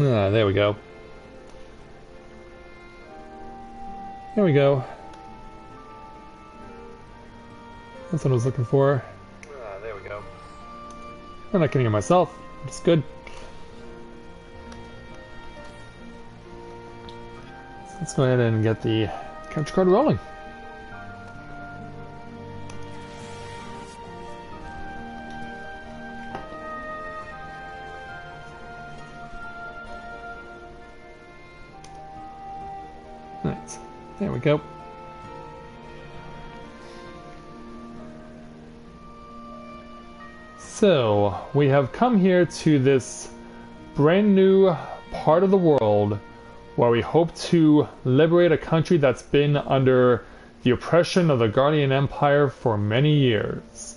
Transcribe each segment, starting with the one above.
Ah, there we go. There we go. That's what I was looking for. Ah, there we go. I'm not getting it myself. It's good. So let's go ahead and get the capture card rolling. Right. There we go. So, we have come here to this brand new part of the world where we hope to liberate a country that's been under the oppression of the Guardian Empire for many years.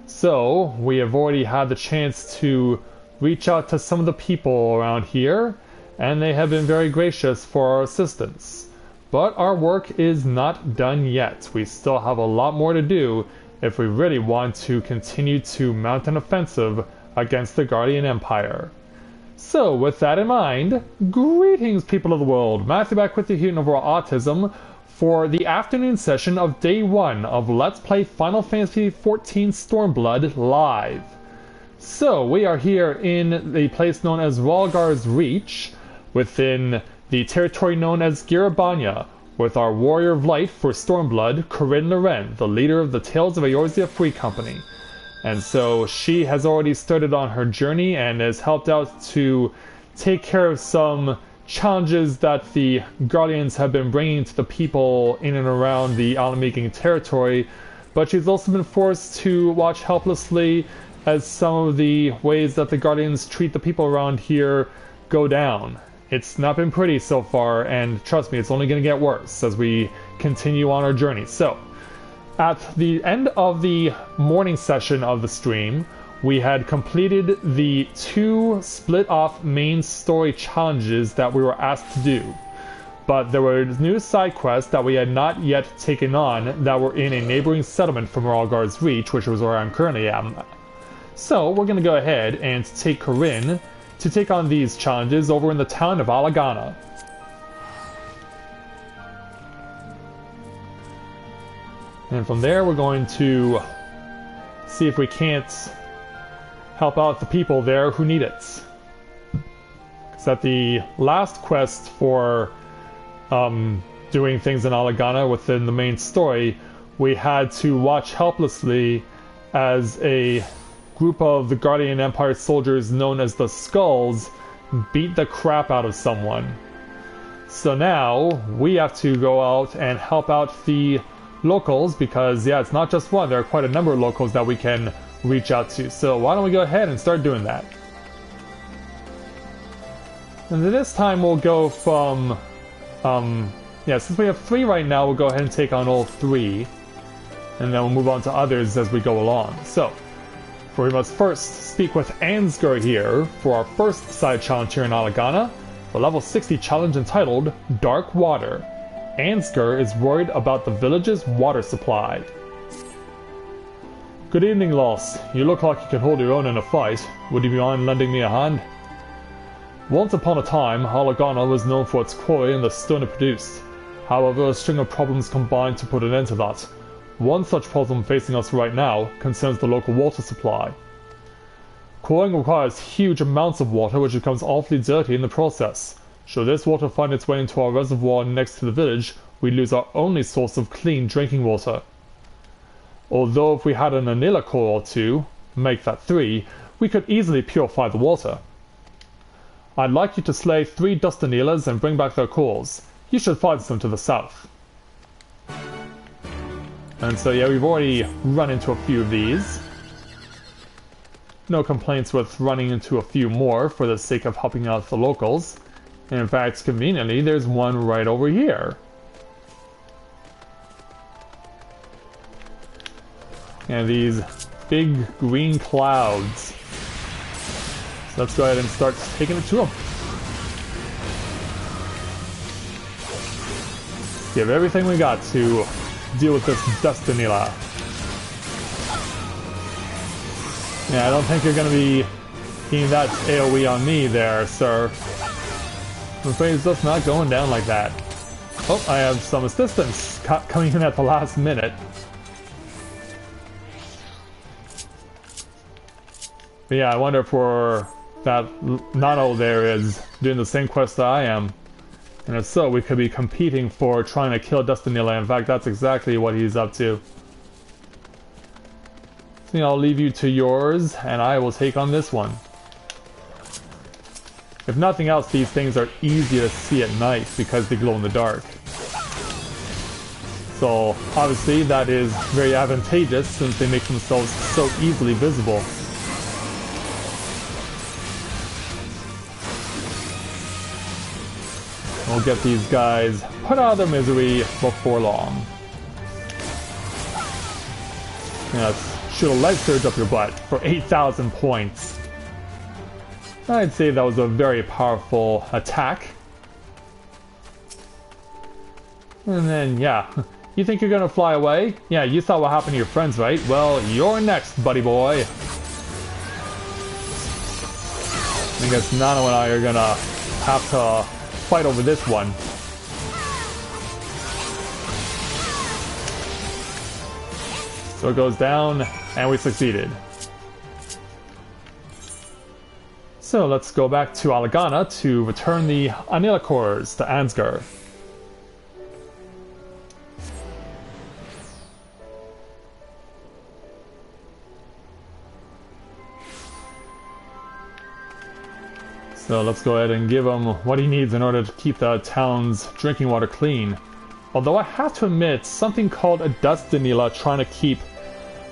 So, we have already had the chance to reach out to some of the people around here, and they have been very gracious for our assistance. But our work is not done yet. We still have a lot more to do if we really want to continue to mount an offensive against the Guardian Empire. So, with that in mind, greetings people of the world. Matthew back with you here in Novaura Autism for the afternoon session of Day 1 of Let's Play Final Fantasy XIV Stormblood Live. So, we are here in the place known as Rhalgar's Reach, within the territory known as Girabanya, with our Warrior of Light for Stormblood, Corinne Loren, the leader of the Tales of Eorzea Free Company. And so she has already started on her journey and has helped out to take care of some challenges that the Guardians have been bringing to the people in and around the Alamaking territory, but she's also been forced to watch helplessly as some of the ways that the Guardians treat the people around here go down. It's not been pretty so far, and trust me, it's only going to get worse as we continue on our journey. So, at the end of the morning session of the stream, we had completed the 2 split-off main story challenges that we were asked to do. But there were new side quests that we had not yet taken on that were in a neighboring settlement from Rhalgar's Reach, which was where I'm currently at. So, we're going to go ahead and take Corinne to take on these challenges over in the town of Alagana. And from there we're going to see if we can't help out the people there who need it. Because at the last quest for doing things in Alagana within the main story, we had to watch helplessly as a group of the Guardian Empire soldiers known as the Skulls beat the crap out of someone. So now we have to go out and help out the locals because, yeah, it's not just one, there are quite a number of locals that we can reach out to. So why don't we go ahead and start doing that. And this time we'll go from, since we have 3 right now, we'll go ahead and take on all 3. And then we'll move on to others as we go along. So, we must first speak with Ansgar here for our first side challenge here in Alagana, the level 60 challenge entitled Dark Water. Ansgar is worried about the village's water supply. Good evening, Loss. You look like you can hold your own in a fight. Would you mind lending me a hand? Once upon a time, Alagana was known for its quarry and the stone it produced. However, a string of problems combined to put an end to that. One such problem facing us right now concerns the local water supply. Quarrying requires huge amounts of water, which becomes awfully dirty in the process. Should this water find its way into our reservoir next to the village, we lose our only source of clean drinking water. Although if we had an Anila core or 2, make that 3, we could easily purify the water. I'd like you to slay 3 dust Anilas and bring back their cores. You should find some to the south. And so yeah, we've already run into a few of these. No complaints with running into a few more for the sake of helping out the locals. And in fact, conveniently, there's one right over here. And these big green clouds. So let's go ahead and start taking it to them. Give everything we got to deal with this Dustinila. Yeah, I don't think you're going to be getting that AoE on me there, sir. I'm afraid it's just not going down like that. Oh, I have some assistance coming in at the last minute. But yeah, I wonder if that Nano there is doing the same quest that I am. And if so, we could be competing for trying to kill Destinilla. In fact, that's exactly what he's up to. So I'll leave you to yours, and I will take on this one. If nothing else, these things are easy to see at night because they glow in the dark. So obviously that is very advantageous since they make themselves so easily visible. We'll get these guys put out of their misery before long. Let's shoot a light surge up your butt for 8,000 points. I'd say that was a very powerful attack. And then, yeah. You think you're gonna fly away? Yeah, you saw what happened to your friends, right? Well, you're next, buddy boy. I guess Nano and I are gonna have to fight over this one. So it goes down, and we succeeded. So let's go back to Alagana to return the Anila cores to Ansgar. So let's go ahead and give him what he needs in order to keep the town's drinking water clean. Although I have to admit, something called a Destinilla trying to keep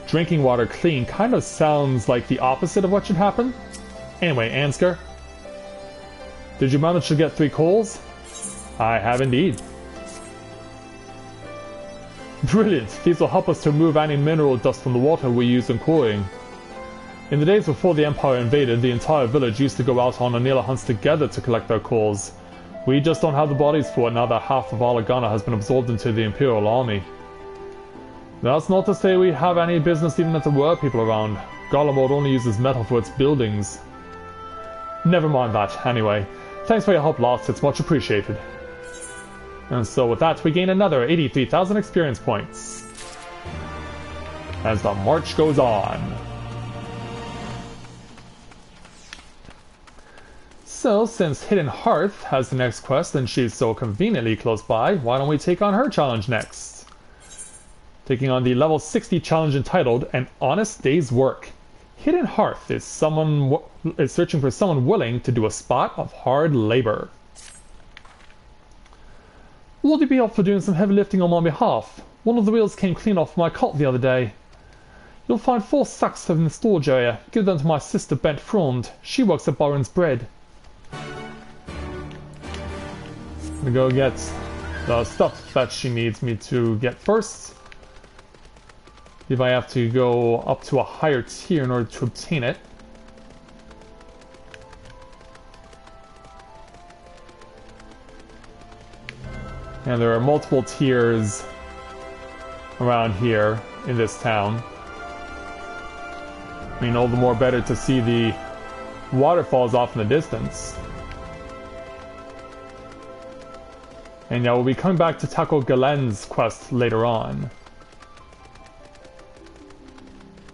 drinking water clean kind of sounds like the opposite of what should happen. Anyway, Ansgar, did you manage to get 3 coals? I have indeed. Brilliant! These will help us to remove any mineral dust from the water we use in quarrying. In the days before the Empire invaded, the entire village used to go out on Anila hunts together to collect their coals. We just don't have the bodies for it now that half of Alagana has been absorbed into the Imperial Army. That's not to say we have any business even if there were people around. Garlemald only uses metal for its buildings. Never mind that, anyway. Thanks for your help, Lost, it's much appreciated. And so with that, we gain another 83,000 experience points. As the march goes on. So, since Hidden Hearth has the next quest and she's so conveniently close by, why don't we take on her challenge next? Taking on the level 60 challenge entitled An Honest Day's Work. Hidden Hearth is searching for someone willing to do a spot of hard labor. Will you be up for doing some heavy lifting on my behalf? One of the wheels came clean off my cart the other day. You'll find 4 sacks in the storage area. Give them to my sister Bent Frond. She works at Baron's Bread. I'm gonna go get the stuff that she needs me to get first. If I have to go up to a higher tier in order to obtain it. And there are multiple tiers around here in this town. I mean, all the more better to see the waterfalls off in the distance. And yeah, we'll be coming back to tackle Galen's quest later on.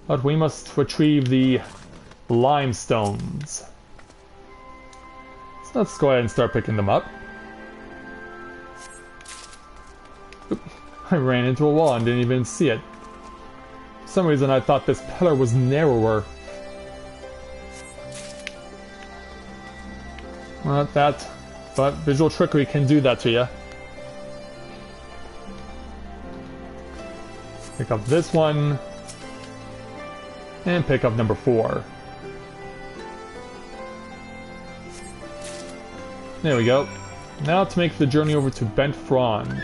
But we must retrieve the limestones. So let's go ahead and start picking them up. Oop, I ran into a wall and didn't even see it. For some reason I thought this pillar was narrower. Not that, but visual trickery can do that to you. Pick up this one. And pick up number 4. There we go. Now to make the journey over to Bent Frond.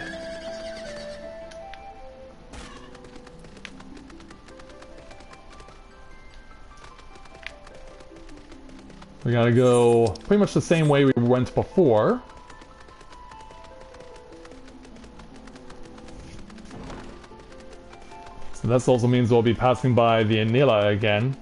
We gotta go pretty much the same way we went before. So that also means we'll be passing by the Anila again.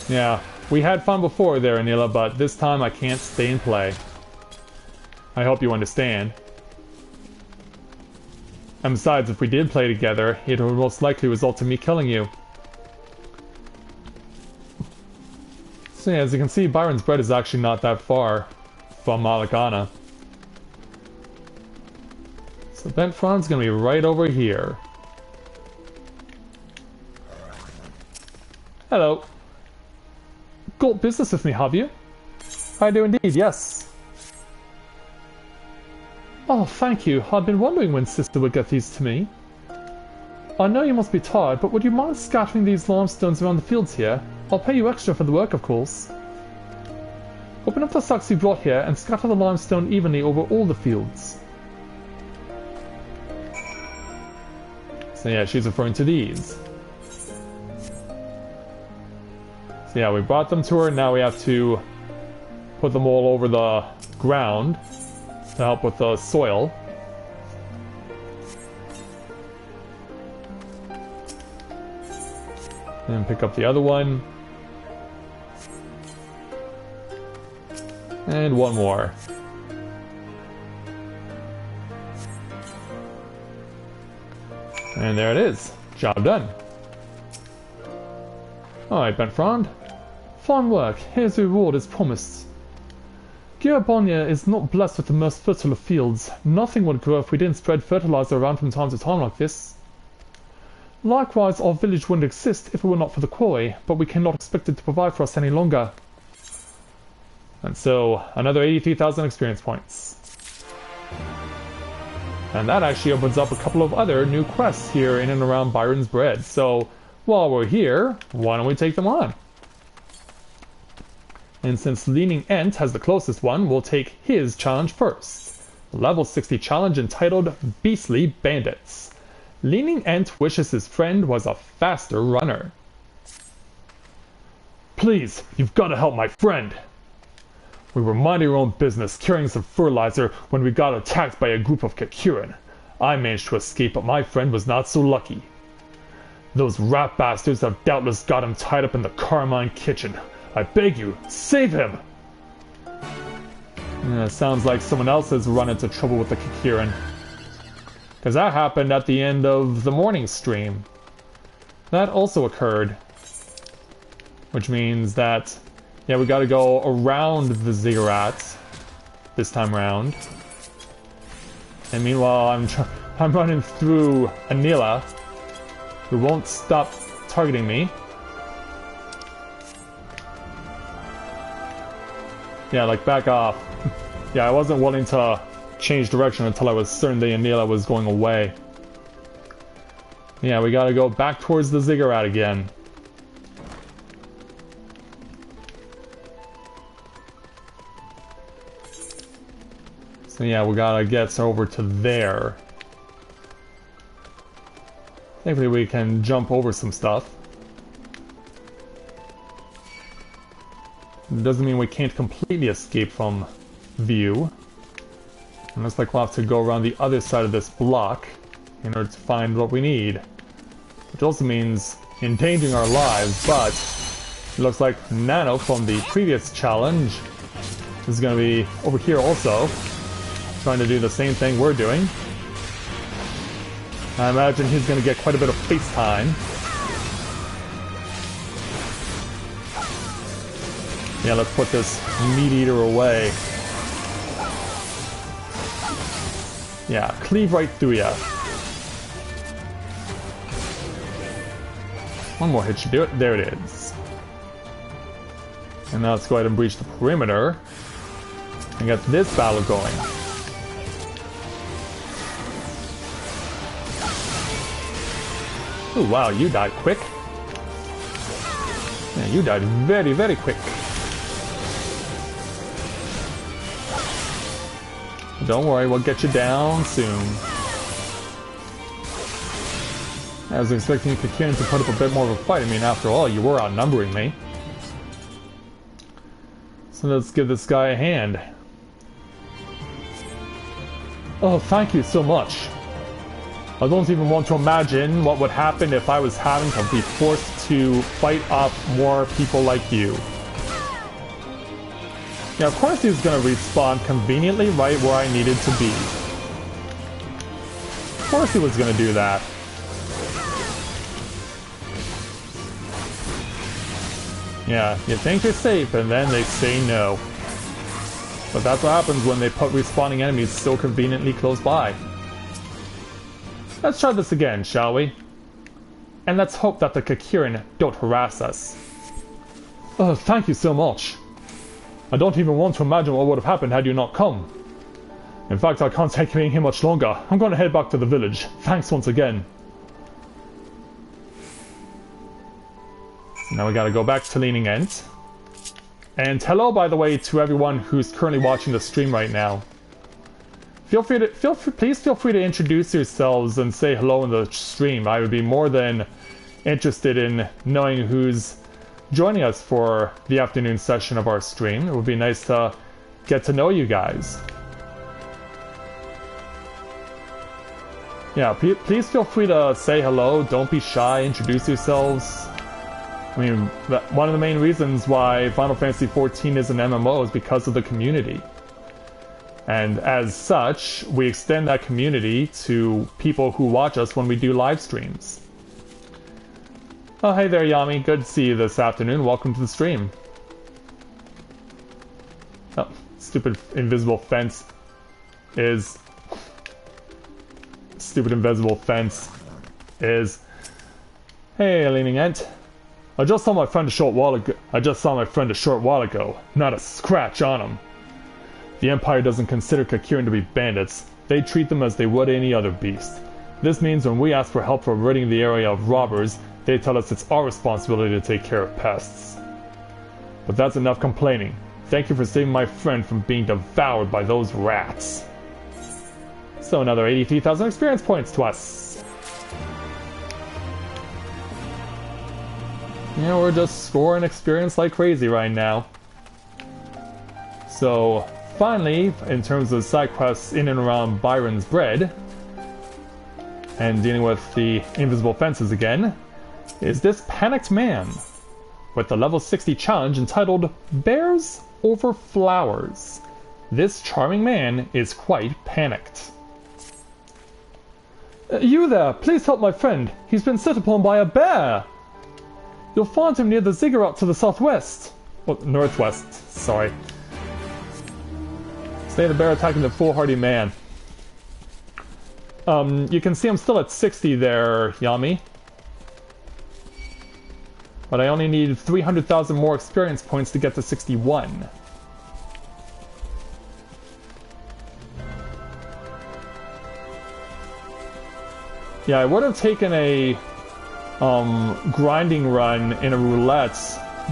Yeah, we had fun before there, Anila, but this time I can't stay and play. I hope you understand. And besides, if we did play together, it would most likely result in me killing you. So yeah, as you can see, Byron's Bread is actually not that far from Alagana. So Bent Front's gonna be right over here. Hello. Got business with me, have you? I do indeed, yes. Oh, thank you. I've been wondering when Sister would get these to me. I know you must be tired, but would you mind scattering these limestones around the fields here? I'll pay you extra for the work, of course. Open up the sacks you brought here and scatter the limestone evenly over all the fields. So yeah, she's referring to these. So yeah, we brought them to her, now we have to put them all over the ground to help with the soil. And pick up the other one. And one more. And there it is. Job done. Alright, Benfrond. Fine work. Here's the reward as promised. Girabonia is not blessed with the most fertile of fields. Nothing would grow if we didn't spread fertilizer around from time to time like this. Likewise, our village wouldn't exist if it were not for the quarry, but we cannot expect it to provide for us any longer. And so, another 83,000 experience points. And that actually opens up a couple of other new quests here in and around Byron's Bread. So, while we're here, why don't we take them on? And since Leaning Ent has the closest one, we'll take his challenge first. Level 60 challenge entitled Beastly Bandits. Leaning Ent wishes his friend was a faster runner. Please, you've got to help my friend. We were minding our own business, carrying some fertilizer, when we got attacked by a group of Kakurin. I managed to escape, but my friend was not so lucky. Those rat bastards have doubtless got him tied up in the Carmine kitchen. I beg you, save him! Yeah, sounds like someone else has run into trouble with the Kakurin. Because that happened at the end of the morning stream. That also occurred. Which means that, yeah, we gotta go around the ziggurats this time around. And meanwhile, I'm running through Anila, who won't stop targeting me. Yeah, like, back off. Yeah, I wasn't willing to change direction until I was certain the Anila was going away. Yeah, we gotta go back towards the ziggurat again. So yeah, we gotta get over to there. Thankfully we can jump over some stuff. It doesn't mean we can't completely escape from view. It looks like we'll have to go around the other side of this block in order to find what we need. Which also means endangering our lives, but it looks like Nano from the previous challenge is going to be over here also, trying to do the same thing we're doing. I imagine he's going to get quite a bit of face time. Yeah, let's put this meat eater away. Yeah, cleave right through ya. One more hit should do it. There it is. And now let's go ahead and breach the perimeter and get this battle going. Oh wow, you died quick. Yeah, you died very, very quick. Don't worry, we'll get you down soon. I was expecting Kakurin to put up a bit more of a fight. I mean, after all, you were outnumbering me. So let's give this guy a hand. Oh, thank you so much. I don't even want to imagine what would happen if I was having to be forced to fight off more people like you. Yeah, of course he's gonna respawn conveniently right where I needed to be. Of course he was gonna do that. Yeah, you think you're safe, and then they say no. But that's what happens when they put respawning enemies so conveniently close by. Let's try this again, shall we? And let's hope that the Kakirin don't harass us. Oh, thank you so much. I don't even want to imagine what would have happened had you not come. In fact, I can't take being here much longer. I'm going to head back to the village. Thanks once again. So now we gotta go back to Leaning Ent. And hello, by the way, to everyone who's currently watching the stream right now. Please feel free to introduce yourselves and say hello in the stream. I would be more than interested in knowing who's joining us for the afternoon session of our stream. It would be nice to get to know you guys. Yeah, please feel free to say hello. Don't be shy. Introduce yourselves. I mean, one of the main reasons why Final Fantasy XIV is an MMO is because of the community. And as such, we extend that community to people who watch us when we do live streams. Oh, hey there, Yami. Good to see you this afternoon. Welcome to the stream. Oh, stupid invisible fence is... Stupid invisible fence is... Hey, Leaning Ent. I just saw my friend a short while ago. Not a scratch on him. The Empire doesn't consider Kakirin to be bandits. They treat them as they would any other beast. This means when we ask for help for ridding the area of robbers, they tell us it's our responsibility to take care of pests. But that's enough complaining. Thank you for saving my friend from being devoured by those rats. So another 83,000 experience points to us. Yeah, we're just scoring experience like crazy right now. So, finally, in terms of side quests in and around Byron's Bread, and dealing with the invisible fences again, is this panicked man with the level 60 challenge entitled Bears Over Flowers. This charming man is quite panicked. You there, please help my friend. He's been set upon by a bear. You'll find him near the ziggurat to the southwest. Well, northwest, sorry. Stay the bear attacking the foolhardy man. You can see I'm still at 60 there, Yami. But I only need 300,000 more experience points to get to 61. Yeah, I would have taken a grinding run in a roulette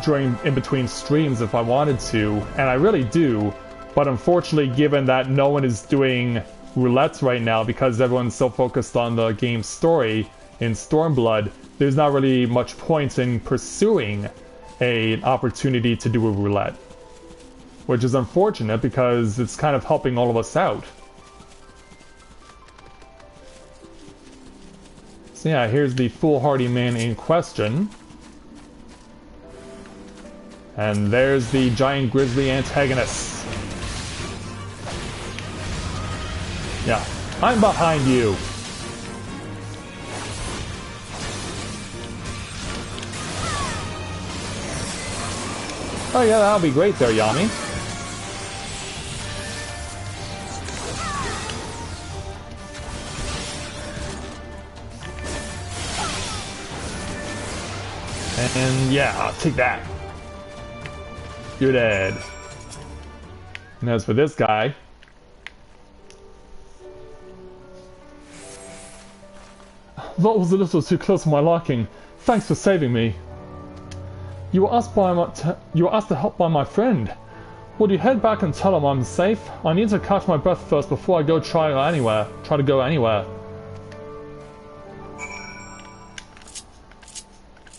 in between streams if I wanted to, and I really do. But unfortunately, given that no one is doing roulettes right now because everyone's so focused on the game's story in Stormblood, there's not really much point in pursuing an opportunity to do a roulette. Which is unfortunate because it's kind of helping all of us out. So yeah, here's the foolhardy man in question. And there's the giant grizzly antagonist. Yeah, I'm behind you. Oh yeah, that'll be great there, Yami. And yeah, I'll take that. You're dead. And as for this guy... That was a little too close for my liking. Thanks for saving me. You were asked to help by my friend. Would you head back and tell him I'm safe? I need to catch my breath first before I go try to go anywhere.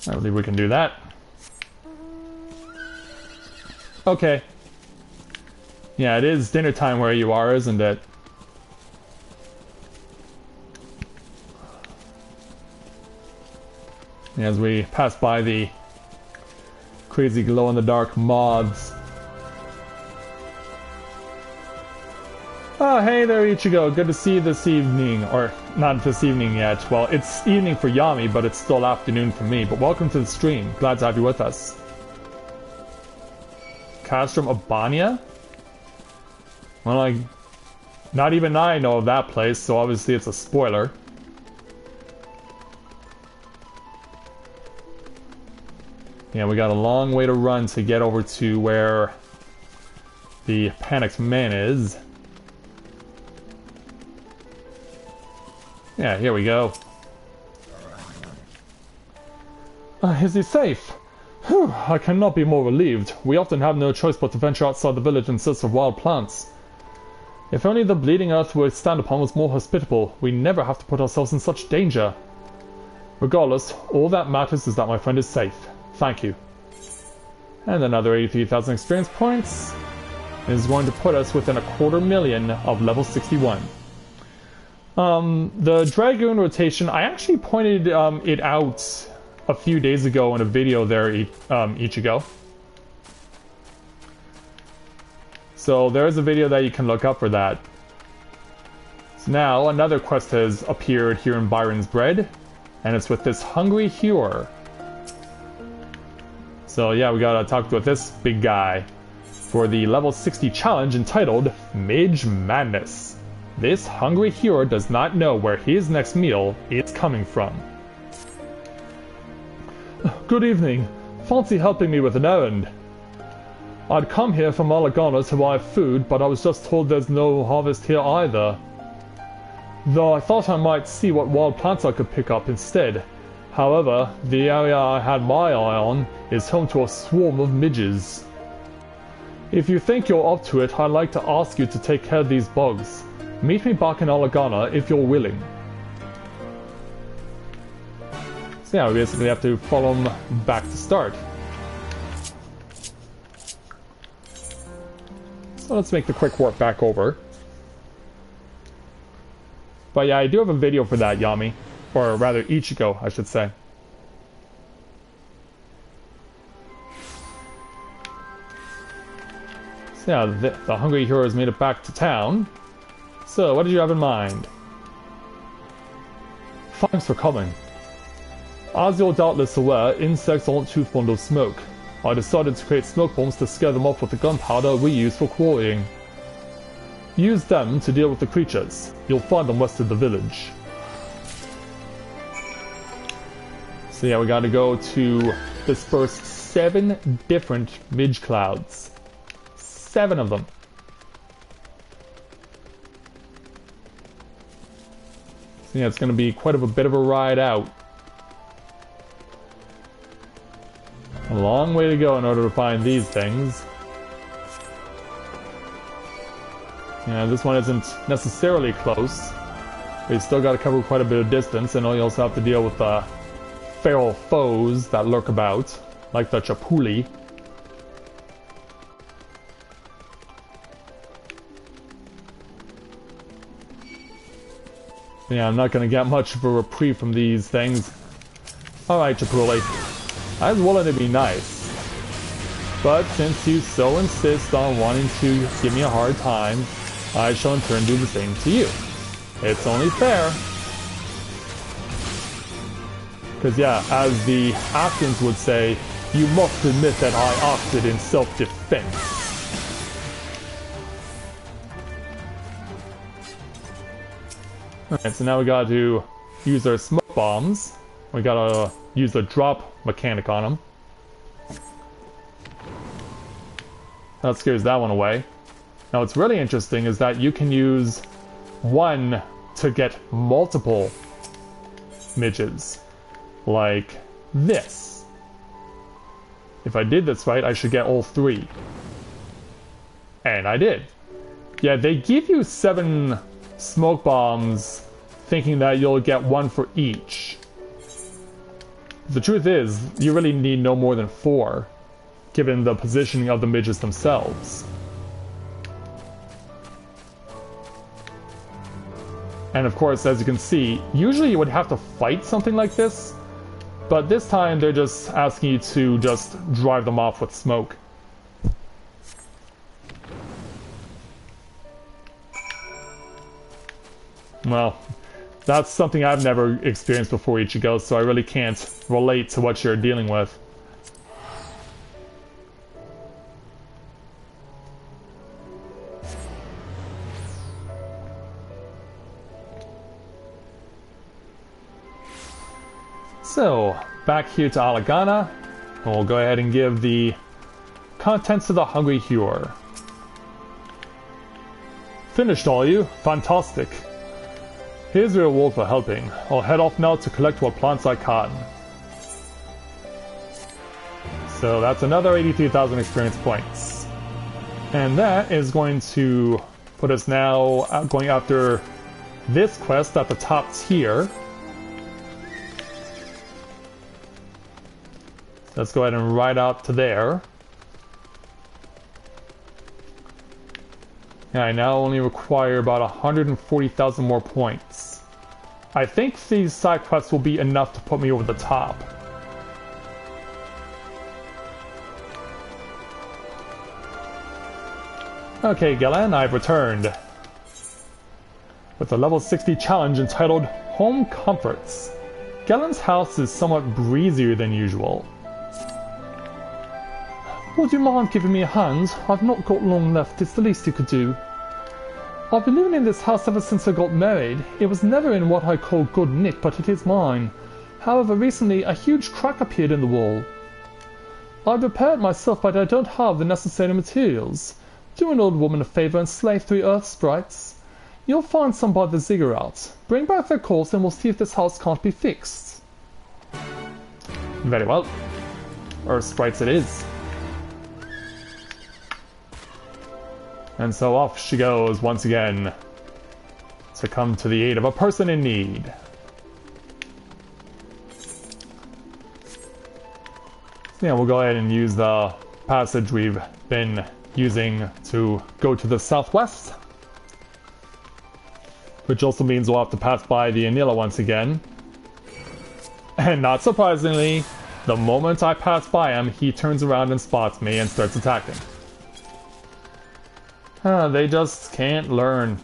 I believe we can do that. Okay. Yeah, it is dinner time where you are, isn't it? as we pass by the crazy glow-in-the-dark moths. Oh, hey there, Ichigo. Good to see you this evening. Or, not this evening yet. Well, it's evening for Yami, but it's still afternoon for me. But welcome to the stream. Glad to have you with us. Castrum Abania? Well, like, not even I know of that place, so obviously it's a spoiler. Yeah, we got a long way to run to get over to where the panicked man is. Yeah, here we go. Is he safe? Whew, I cannot be more relieved. We often have no choice but to venture outside the village in search of wild plants. If only the bleeding earth we stand upon was more hospitable, we never have to put ourselves in such danger. Regardless, all that matters is that my friend is safe. Thank you. And another 83,000 experience points is going to put us within 250,000 of level 61. The Dragoon rotation, I actually pointed it out a few days ago in a video there, Ichigo. So there's a video that you can look up for that. So now another quest has appeared here in Byron's Bread, and it's with this hungry hewer. So yeah, we gotta talk with this big guy for the level 60 challenge entitled Mage Madness. This hungry hewer does not know where his next meal is coming from. Good evening. Fancy helping me with an errand? I'd come here from Alagana to buy food, but I was just told there's no harvest here either. Though I thought I might see what wild plants I could pick up instead. However, the area I had my eye on is home to a swarm of midges. If you think you're up to it, I'd like to ask you to take care of these bugs. Meet me back in Alagana if you're willing. So yeah, we basically have to follow him back to start. So let's make the quick warp back over. But yeah, I do have a video for that, Yami. Or rather, Ichigo, I should say. So yeah, the hungry hero has made it back to town. So, what did you have in mind? Thanks for coming. As you're doubtless aware, insects aren't too fond of smoke. I decided to create smoke bombs to scare them off with the gunpowder we use for quarrying. Use them to deal with the creatures. You'll find them west of the village. So yeah, we gotta go to disperse 7 different midge clouds. 7 of them. So yeah, it's gonna be quite a bit of a ride out. A long way to go in order to find these things. Yeah, this one isn't necessarily close. But you still gotta cover quite a bit of distance, and you also have to deal with feral foes that lurk about, like the Chapuli. Yeah, I'm not gonna get much of a reprieve from these things. Alright, Chapuli. I was willing to be nice. But since you so insist on wanting to give me a hard time, I shall in turn do the same to you. It's only fair. Because yeah, as the Athens would say, you must admit that I acted in self-defense. Alright, so now we gotta use our smoke bombs. We gotta use the drop mechanic on them. That scares that one away. Now what's really interesting is that you can use one to get multiple midges. Like this. If I did this right, I should get all 3. And I did. Yeah, they give you 7 smoke bombs thinking that you'll get 1 for each. The truth is, you really need no more than 4, given the positioning of the midges themselves. And of course, as you can see, usually you would have to fight something like this, But this time they're just asking you to just drive them off with smoke. Well, that's something I've never experienced before, Ichigo, so I really can't relate to what you're dealing with. So, back here to Alagana, we'll go ahead and give the contents to the Hungry Hewer. Finished, all you? Fantastic. Here's your reward for helping. I'll head off now to collect what plants I can. So that's another 83,000 experience points. And that is going to put us now going after this quest at the top tier. Let's go ahead and ride out to there. And I now only require about 140,000 more points. I think these side quests will be enough to put me over the top. Okay, Galen, I've returned. With a level 60 challenge entitled Home Comforts. Galen's house is somewhat breezier than usual. Would you mind giving me a hand? I've not got long left, it's the least you could do. I've been living in this house ever since I got married. It was never in what I call good nick, but it is mine. However, recently a huge crack appeared in the wall. I've repaired myself, but I don't have the necessary materials. Do an old woman a favor and slay 3 earth sprites. You'll find some by the ziggurat. Bring back their corpse and we'll see if this house can't be fixed. Very well. Earth sprites it is. And so off she goes once again to come to the aid of a person in need. Yeah, we'll go ahead and use the passage we've been using to go to the southwest. Which also means we'll have to pass by the Anila once again. And not surprisingly, the moment I pass by him, he turns around and spots me and starts attacking. They just can't learn.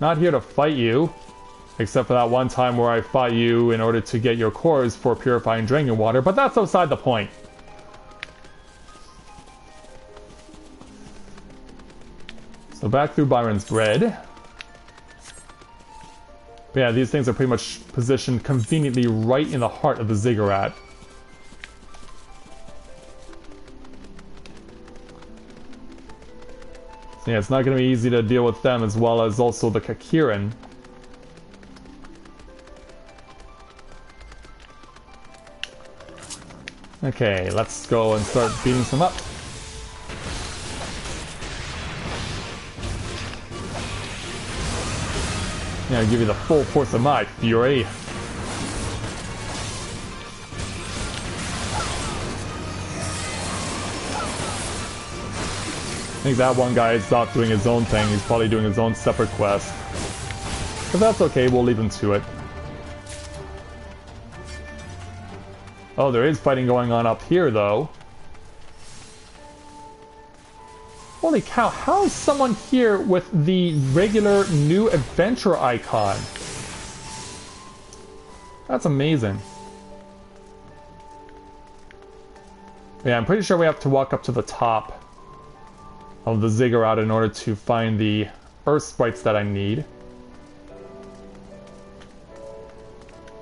Not here to fight you. Except for that one time where I fought you in order to get your cores for purifying drinking water, but that's outside the point. So back through Byron's Bread. But yeah, these things are pretty much positioned conveniently right in the heart of the ziggurat. So yeah, it's not going to be easy to deal with them, as well as also the Kakirin. Okay, let's go and start beating some up. Yeah, I'll give you the full force of my fury. I think that one guy is off doing his own thing. He's probably doing his own separate quest. But that's okay, we'll leave him to it. Oh, there is fighting going on up here, though. Holy cow, how is someone here with the regular new adventure icon? That's amazing. Yeah, I'm pretty sure we have to walk up to the top of the ziggurat in order to find the earth sprites that I need.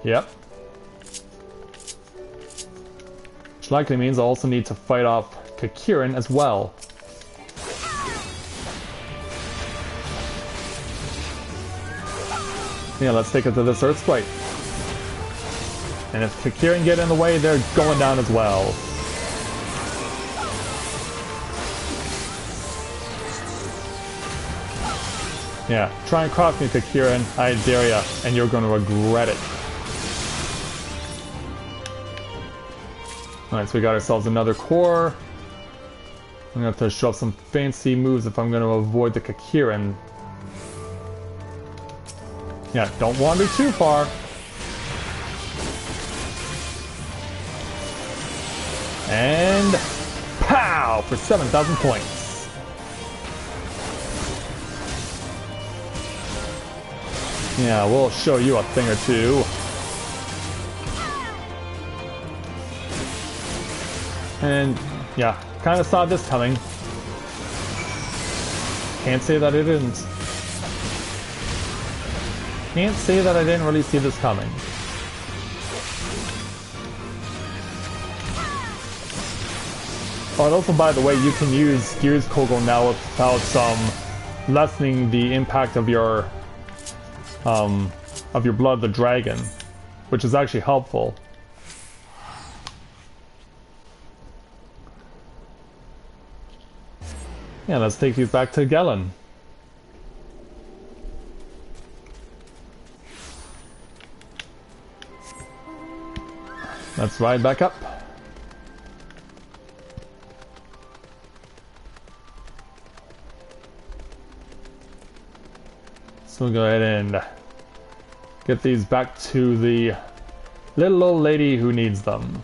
Yep. Which likely means I also need to fight off Kakirin as well. Yeah, let's take it to this earth sprite. And if Kakirin get in the way, they're going down as well. Yeah, try and cross me, Kakirin. I dare ya, and you're going to regret it. Alright, so we got ourselves another core. I'm going to have to show off some fancy moves if I'm going to avoid the Kakirin. Yeah, don't wander too far. And pow! For 7,000 points. Yeah, we'll show you a thing or two. And yeah, kind of saw this coming. Can't say that I didn't. Can't say that I didn't really see this coming. Oh, and also, by the way, you can use Gears Kogel now without lessening the impact of your blood of the dragon, which is actually helpful. Yeah, let's take these back to Gelen. Let's ride back up. So we'll go ahead and get these back to the little old lady who needs them.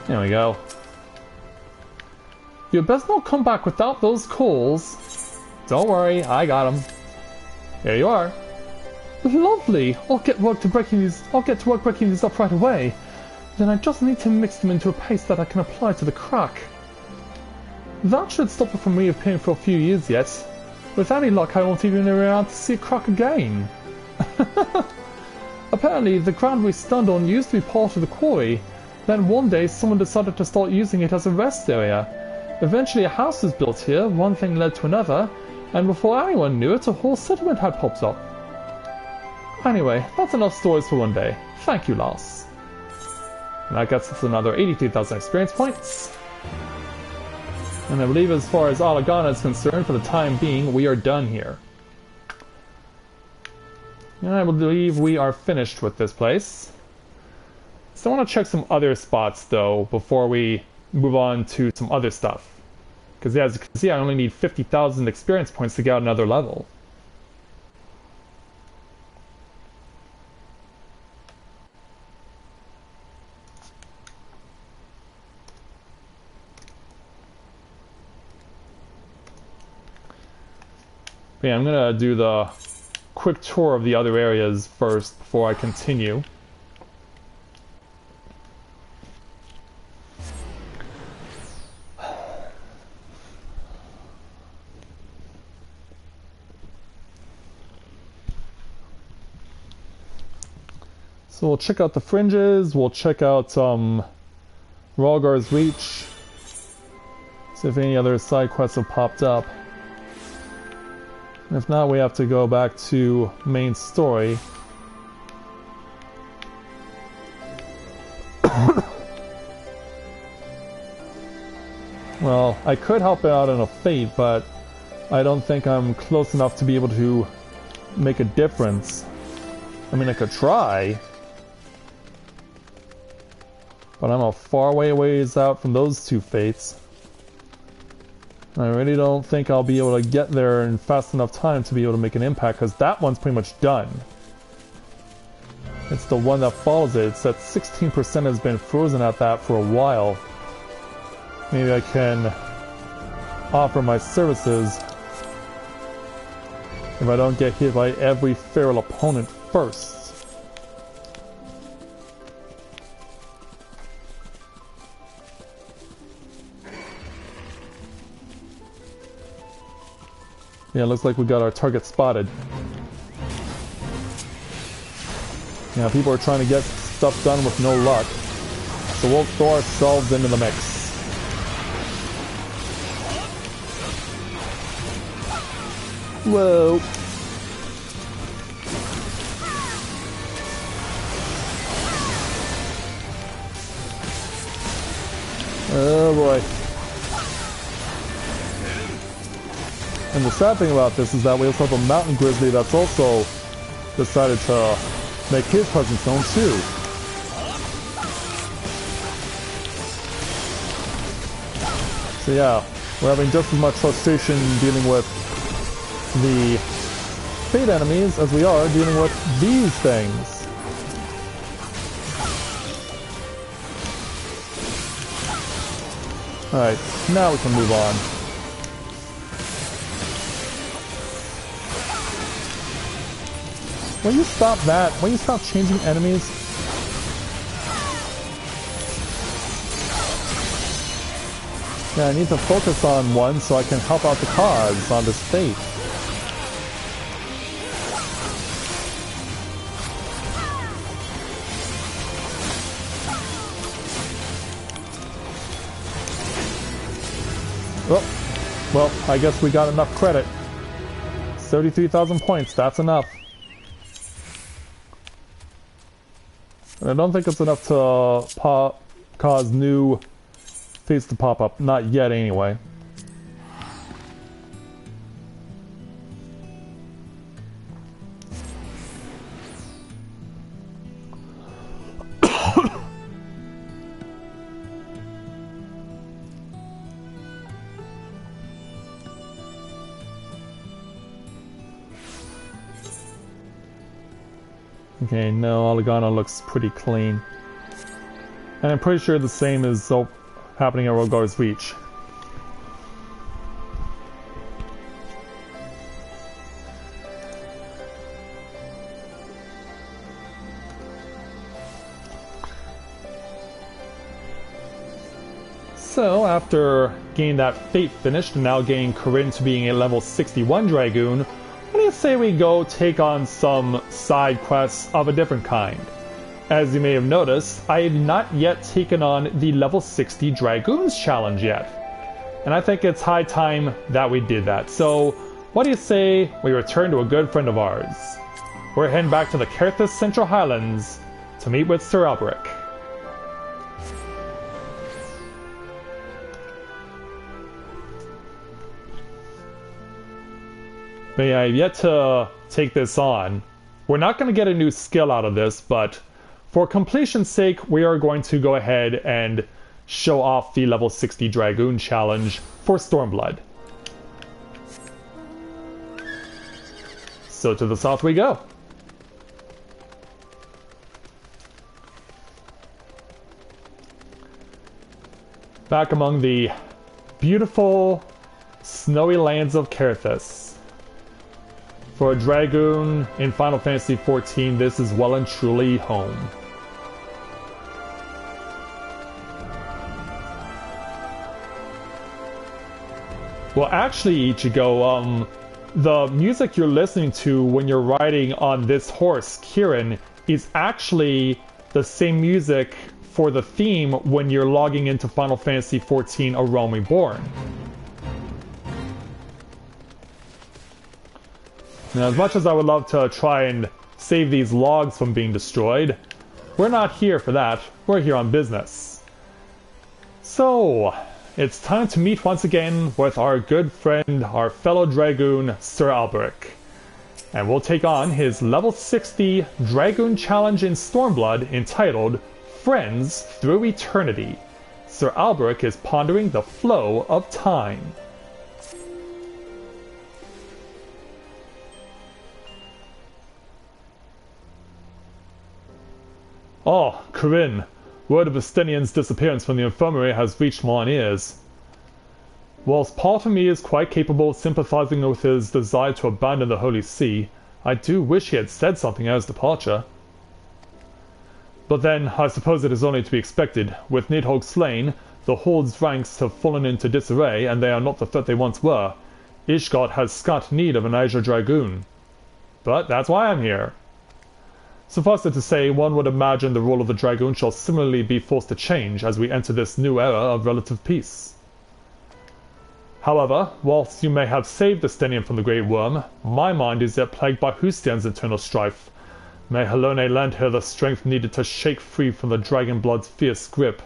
There we go. You best not come back without those coals. Don't worry, I got them. Here you are. Lovely. I'll get to work breaking these up right away. Then I just need to mix them into a paste that I can apply to the crack. That should stop it from reappearing for a few years yet. With any luck, I won't even be around to see a crack again. Apparently, the ground we stand on used to be part of the quarry. Then one day, someone decided to start using it as a rest area. Eventually, a house was built here, one thing led to another, and before anyone knew it, a whole settlement had popped up. Anyway, that's enough stories for one day. Thank you, Lars. And that gets us another 83,000 experience points. And I believe as far as Alagana is concerned, for the time being, we are done here. And I believe we are finished with this place. So I want to check some other spots, though, before we move on to some other stuff. Because yeah, as you can see, I only need 50,000 experience points to get another level. But yeah, I'm going to do the quick tour of the other areas first before I continue. So we'll check out the fringes, we'll check out Rhalgar's Reach, see if any other side quests have popped up. And if not, we have to go back to main story. Well, I could help out in a fate, but I don't think I'm close enough to be able to make a difference. I mean, I could try. But I'm a far ways out from those two fates. I really don't think I'll be able to get there in fast enough time to be able to make an impact, because that one's pretty much done. It's the one that follows it. It's that 16% has been frozen at that for a while. Maybe I can offer my services if I don't get hit by every feral opponent first. Yeah, looks like we got our target spotted. Yeah, people are trying to get stuff done with no luck. So we'll throw ourselves into the mix. Whoa. Oh boy. And the sad thing about this is that we also have a mountain grizzly that's also decided to make his presence known too. So yeah, we're having just as much frustration dealing with the fate enemies as we are dealing with these things. Alright, now we can move on. Will you stop that? Will you stop changing enemies? Yeah, I need to focus on one so I can help out the cause on this fate. Oh, well, I guess we got enough credit. 33,000 points, that's enough. And I don't think it's enough to cause new fates to pop up. Not yet, anyway. Okay, no, Alagana looks pretty clean. And I'm pretty sure the same is happening at Rogar's Reach. So, after getting that fate finished and now getting Corinne to being a level 61 Dragoon, what do you say we go take on some side quests of a different kind? As you may have noticed, I have not yet taken on the level 60 Dragoons challenge yet. And I think it's high time that we did that. So, what do you say we return to a good friend of ours? We're heading back to the Kerthus Central Highlands to meet with Sir Alberic. But yeah, I've yet to take this on. We're not going to get a new skill out of this, but for completion's sake, we are going to go ahead and show off the level 60 Dragoon challenge for Stormblood. So to the south we go. Back among the beautiful, snowy lands of Kerthus. For a Dragoon in Final Fantasy XIV, this is well and truly home. Well, actually, Ichigo, the music you're listening to when you're riding on this horse, Kirin, is actually the same music for the theme when you're logging into Final Fantasy XIV A Realm Reborn. Now, as much as I would love to try and save these logs from being destroyed, we're not here for that. We're here on business. So, it's time to meet once again with our good friend, our fellow Dragoon, Sir Alberic. And we'll take on his level 60 Dragoon challenge in Stormblood entitled Friends Through Eternity. Sir Alberic is pondering the flow of time. Oh, Corinne, word of Estinian's disappearance from the infirmary has reached mine ears. Whilst part of me is quite capable of sympathizing with his desire to abandon the Holy See, I do wish he had said something at his departure. But then, I suppose it is only to be expected. With Nidhogg slain, the Horde's ranks have fallen into disarray, and they are not the threat they once were. Ishgard has scant need of an Azure Dragoon. But that's why I'm here. Suffice it to say, one would imagine the role of the Dragoon shall similarly be forced to change as we enter this new era of relative peace. However, whilst you may have saved Estinian from the Great Worm, my mind is yet plagued by Hustian's internal strife. May Helone lend her the strength needed to shake free from the Dragon Blood's fierce grip.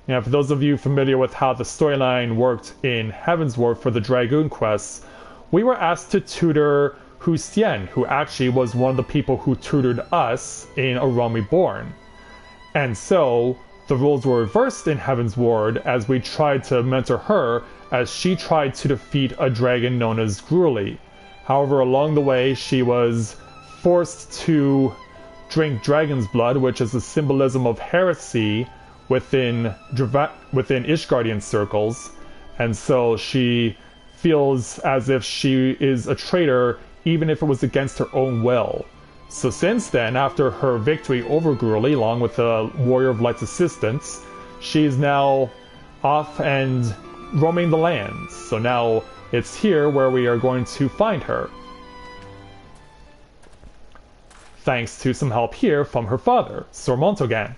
Now, for those of you familiar with how the storyline worked in Heavensward for the Dragoon quests, we were asked to tutor Hustien, who actually was one of the people who tutored us in A Realm Reborn. And so, the roles were reversed in Heavensward as we tried to mentor her as she tried to defeat a dragon known as Gruely. However, along the way, she was forced to drink dragon's blood, which is a symbolism of heresy within Ishgardian circles, and so she feels as if she is a traitor even if it was against her own will. So since then, after her victory over Gurley, along with the Warrior of Light's assistance, she's now off and roaming the lands. So now it's here where we are going to find her, thanks to some help here from her father, Sir Montogan.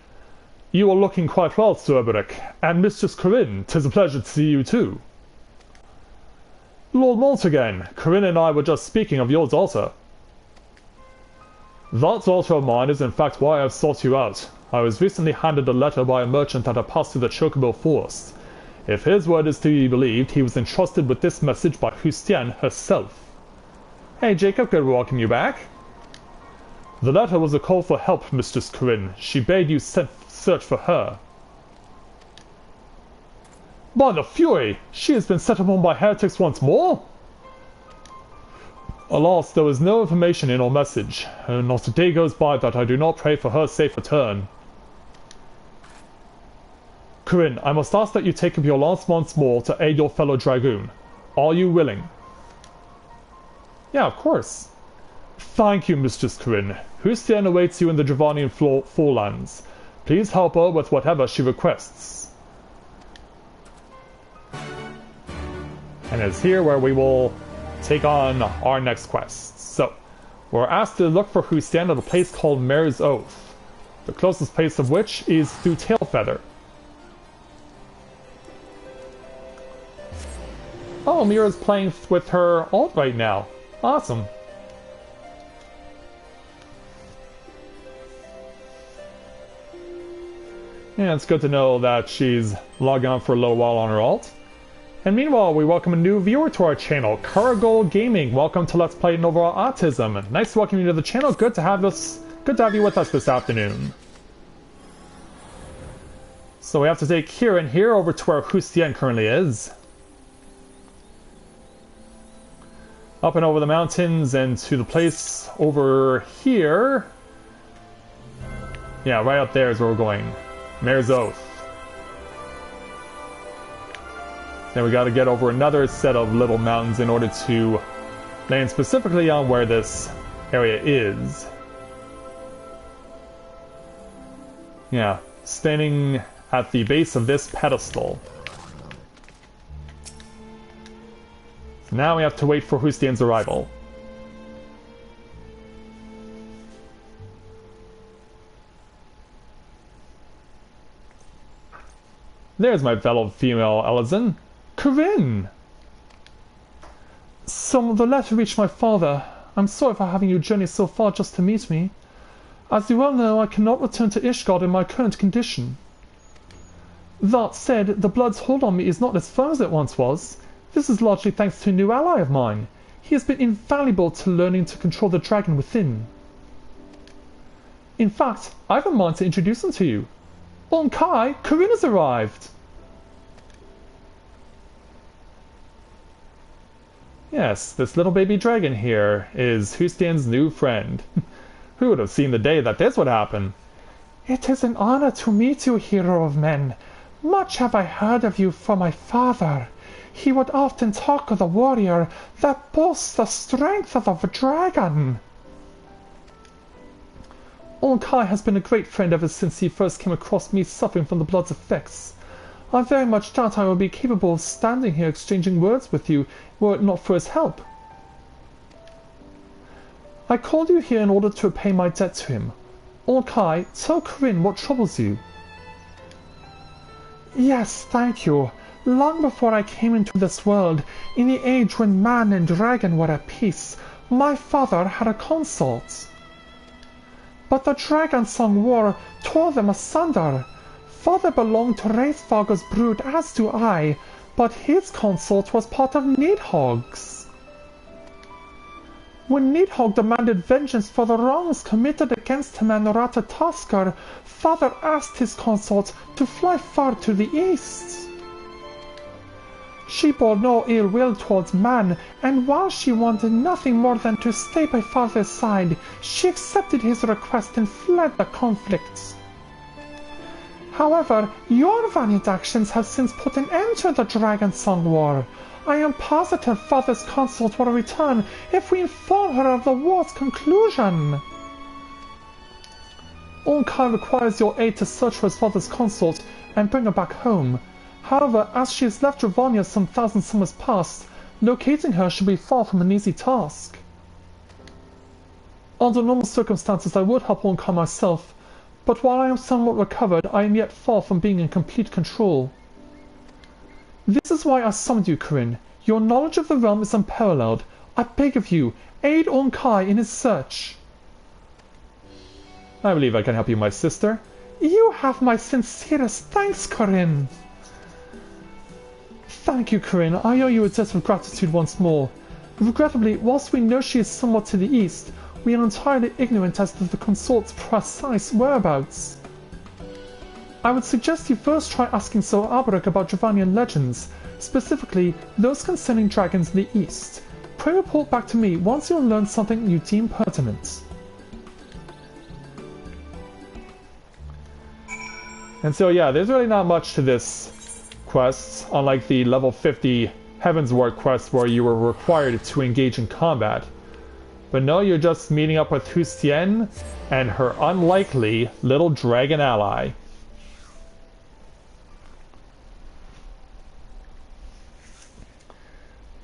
You are looking quite well, Sir Eberic, and Mistress Corinne, 'tis a pleasure to see you too. Lord Montogan, Corinne and I were just speaking of your daughter. That daughter of mine is in fact why I have sought you out. I was recently handed a letter by a merchant that had passed through the Chocobo Forest. If his word is to be believed, he was entrusted with this message by Hustian herself. Hey Jacob, good to welcome you back. The letter was a call for help, Mistress Corinne. She bade you search for her. By the Fury! She has been set upon by heretics once more? Alas, there was no information in our message, and not a day goes by that I do not pray for her safe return. Corinne, I must ask that you take up your lance once more to aid your fellow Dragoon. Are you willing? Yeah, of course. Thank you, Mistress Corinne. Hustian awaits you in the Dravanian Forelands. Please help her with whatever she requests. And it's here where we will take on our next quest. So, we're asked to look for Hustian at a place called Mare's Oath, the closest place of which is through Tailfeather. Oh, Mira's playing with her alt right now. Awesome. Yeah, it's good to know that she's logged on for a little while on her alt. And meanwhile, we welcome a new viewer to our channel, Caragol Gaming. Welcome to Let's Play Novaura Autism. Nice to welcome you to the channel. Good to have you with us this afternoon. So we have to take Kieran here over to where Hustian currently is. Up and over the mountains and to the place over here. Yeah, right up there is where we're going. Mare's Oath. Then we got to get over another set of little mountains in order to land specifically on where this area is. Yeah, standing at the base of this pedestal. So now we have to wait for Hustian's arrival. There's my fellow female Elizin. Corinne! So the letter reached my father. I'm sorry for having you journey so far just to meet me. As you well know, I cannot return to Ishgard in my current condition. That said, the blood's hold on me is not as firm as it once was. This is largely thanks to a new ally of mine. He has been invaluable to learning to control the dragon within. In fact, I have a mind to introduce him to you. On Kai, Corinne has arrived! Yes, this little baby dragon here is Hustian's new friend. Who would have seen the day that this would happen? It is an honor to meet you, hero of men. Much have I heard of you from my father. He would often talk of the warrior that boasts the strength of a dragon. Old Kai has been a great friend ever since he first came across me suffering from the blood's effects. I very much doubt I will be capable of standing here exchanging words with you were it not for his help. I called you here in order to repay my debt to him. Old Kai, tell Corinne what troubles you. Yes, thank you. Long before I came into this world, in the age when man and dragon were at peace, my father had a consort. But the dragon-song war tore them asunder. Father belonged to Wraithfogger's brood, as do I, but his consort was part of Nidhogg's. When Nidhogg demanded vengeance for the wrongs committed against him and Ratatoskr, Father asked his consort to fly far to the east. She bore no ill will towards man, and while she wanted nothing more than to stay by father's side, she accepted his request and fled the conflicts. However, your valiant actions have since put an end to the Dragonsong War. I am positive father's consort will return if we inform her of the war's conclusion. Onkai requires your aid to search for his father's consort and bring her back home. However, as she has left Ravania some 1,000 summers past, locating her should be far from an easy task. Under normal circumstances I would help Onkai myself, but while I am somewhat recovered, I am yet far from being in complete control. This is why I summoned you, Corinne. Your knowledge of the realm is unparalleled. I beg of you, aid Onkai in his search. I believe I can help you, my sister. You have my sincerest thanks, Corinne. Thank you, Corinne. I owe you a debt of gratitude once more. Regrettably, whilst we know she is somewhat to the east, we are entirely ignorant as to the consort's precise whereabouts. I would suggest you first try asking Sir Alberic about Dravanian legends, specifically those concerning dragons in the east. Pray report back to me once you have learned something you deem pertinent. And so yeah, there's really not much to this quest, unlike the level 50 Heavensward quest where you were required to engage in combat. But no, you're just meeting up with Hustien and her unlikely little dragon ally.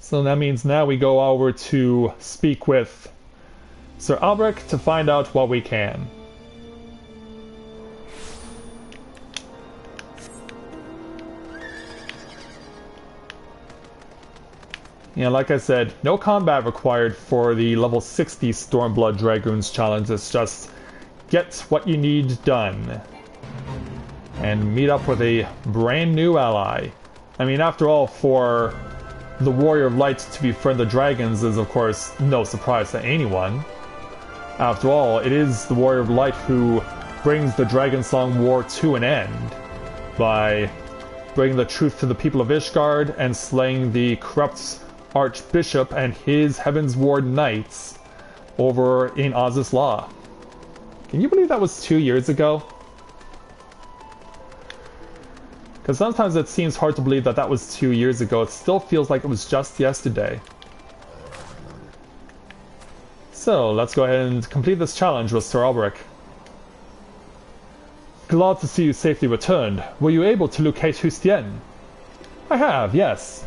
So that means now we go over to speak with Sir Alberic to find out what we can. Yeah, like I said, no combat required for the level 60 Stormblood Dragoons challenge. It's just get what you need done. And meet up with a brand new ally. I mean, after all, for the Warrior of Light to befriend the dragons is, of course, no surprise to anyone. After all, it is the Warrior of Light who brings the Dragonsong War to an end by bringing the truth to the people of Ishgard and slaying the corrupt Archbishop and his Heavensward Knights over in Oz's Law. Can you believe that was 2 years ago? Because sometimes it seems hard to believe that that was 2 years ago. It still feels like it was just yesterday. So, let's go ahead and complete this challenge with Sir Alberic. Glad to see you safely returned. Were you able to locate Hustien? I have, yes.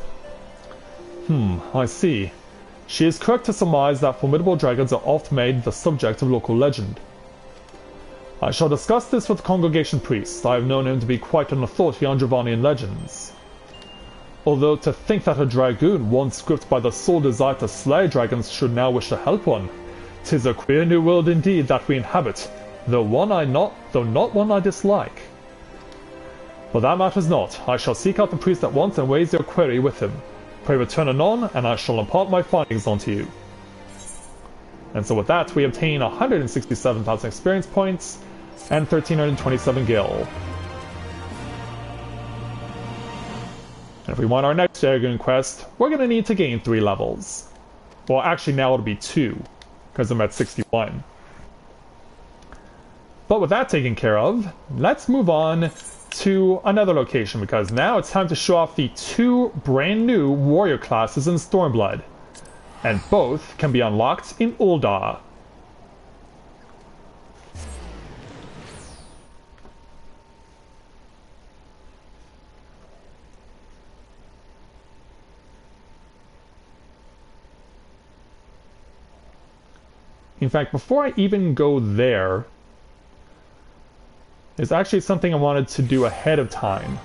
I see. She is correct to surmise that formidable dragons are oft made the subject of local legend. I shall discuss this with the congregation priest. I have known him to be quite an authority on Dravanian legends. Although to think that a dragoon, once gripped by the sole desire to slay dragons, should now wish to help one. 'Tis a queer new world indeed that we inhabit, though not one I dislike. But that matters not. I shall seek out the priest at once and raise your query with him. Pray return anon, and I shall impart my findings onto you. And so with that, we obtain 167,000 experience points and 1,327 gil. And if we want our next Dragoon quest, we're going to need to gain 3 levels. Well, actually now it'll be 2, because I'm at 61. But with that taken care of, let's move on to another location, because now it's time to show off the 2 brand new warrior classes in Stormblood. And both can be unlocked in Ul'dah. In fact, before I even go there, there's actually something I wanted to do ahead of time.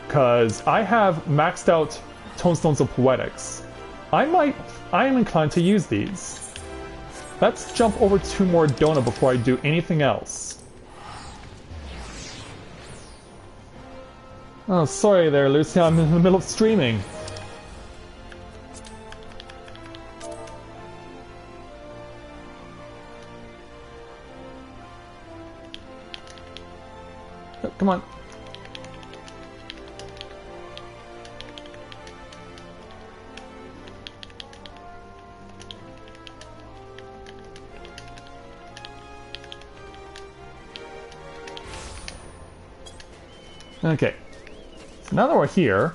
Because I have maxed out Tonestones of Poetics. I am inclined to use these. Let's jump over to Mordona before I do anything else. Oh, sorry there, Lucy, I'm in the middle of streaming. Oh, come on. Okay. So now that we're here,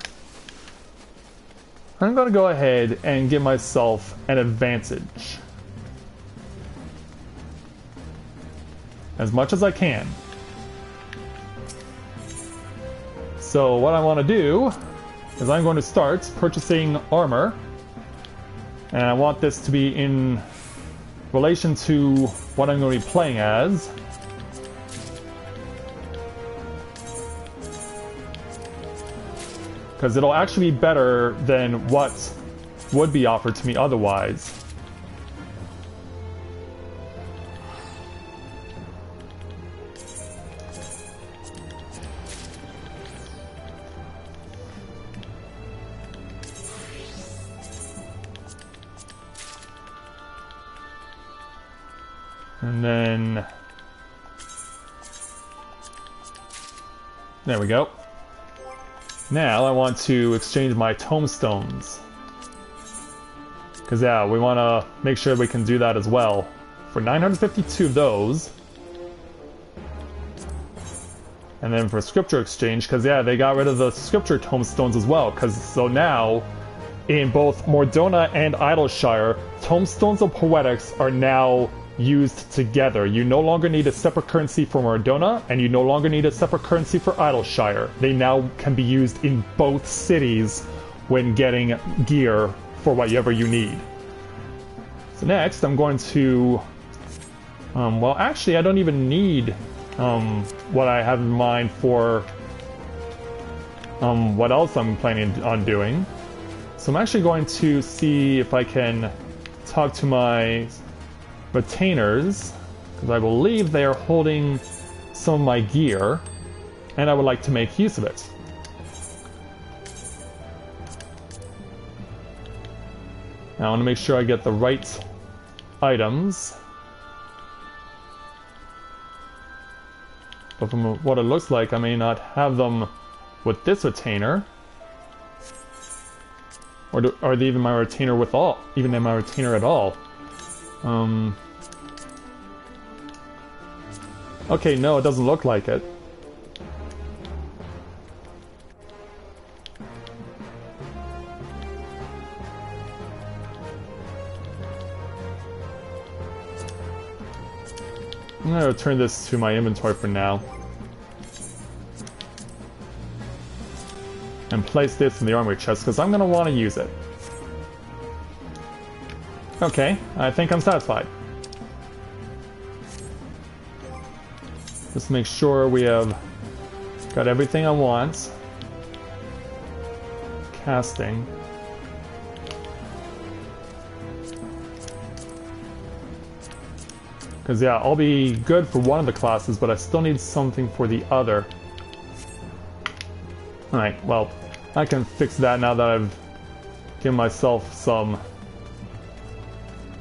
I'm going to go ahead and give myself an advantage. As much as I can. So what I want to do is I'm going to start purchasing armor. And I want this to be in relation to what I'm going to be playing as. Because it'll actually be better than what would be offered to me otherwise. And then... there we go. Now I want to exchange my tombstones. Because yeah, we want to make sure we can do that as well. For 952 of those. And then for scripture exchange, because yeah, they got rid of the scripture tombstones as well. Because so now, in both Mordona and Idleshire, tombstones of poetics are now used together. You no longer need a separate currency for Mordona, and you no longer need a separate currency for Idleshire. They now can be used in both cities when getting gear for whatever you need. So next, I'm going to... well, actually, I don't even need what I have in mind for what else I'm planning on doing. So I'm actually going to see if I can talk to my retainers, because I believe they are holding some of my gear, and I would like to make use of it. Now I want to make sure I get the right items. But from what it looks like, I may not have them with this retainer. Or are they even my retainer with all? Even in my retainer at all? Okay, no, it doesn't look like it. I'm going to return this to my inventory for now. And place this in the armory chest, because I'm going to want to use it. Okay, I think I'm satisfied. Just make sure we have got everything I want. Casting. Because yeah, I'll be good for one of the classes, but I still need something for the other. Alright, well, I can fix that now that I've given myself some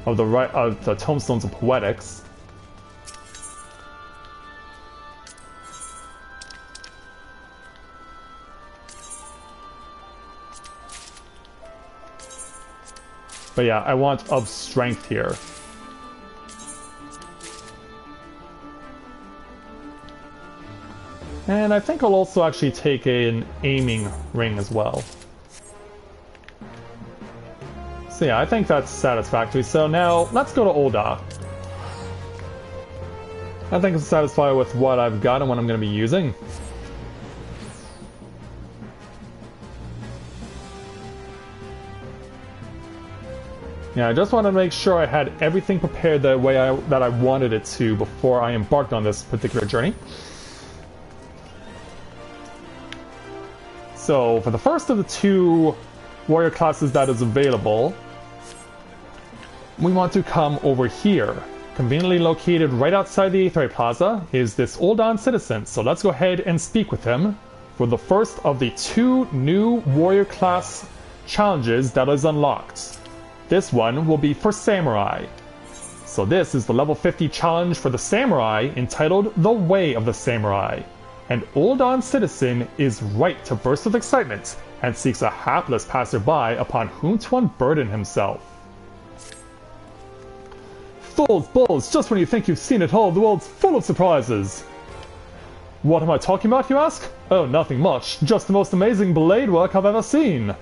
of the tombstones of poetics. But yeah, I want of strength here. And I think I'll also actually take an aiming ring as well. So yeah, I think that's satisfactory. So now, let's go to Ul'dah. I think I'm satisfied with what I've got and what I'm going to be using. Yeah, I just wanted to make sure I had everything prepared the way that I wanted it to before I embarked on this particular journey. So, for the first of the two warrior classes that is available, we want to come over here. Conveniently located right outside the Aethery Plaza is this Ul'dah citizen, so let's go ahead and speak with him for the first of the two new warrior class challenges that is unlocked. This one will be for Samurai. So this is the level 50 challenge for the Samurai entitled The Way of the Samurai. An Ul'dah citizen is right to burst with excitement and seeks a hapless passerby upon whom to unburden himself. Fools, bulls, just when you think you've seen it all, the world's full of surprises. What am I talking about, you ask? Oh, nothing much. Just the most amazing blade work I've ever seen.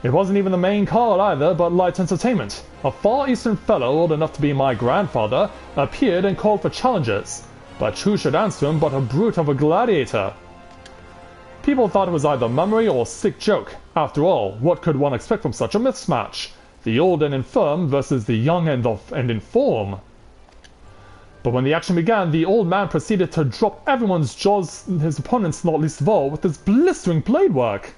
It wasn't even the main card either, but light entertainment. A Far Eastern fellow old enough to be my grandfather appeared and called for challenges. But who should answer him but a brute of a gladiator? People thought it was either mummery or sick joke. After all, what could one expect from such a mismatch? The old and infirm versus the young and inform. But when the action began, the old man proceeded to drop everyone's jaws, his opponents not least of all, with his blistering blade work.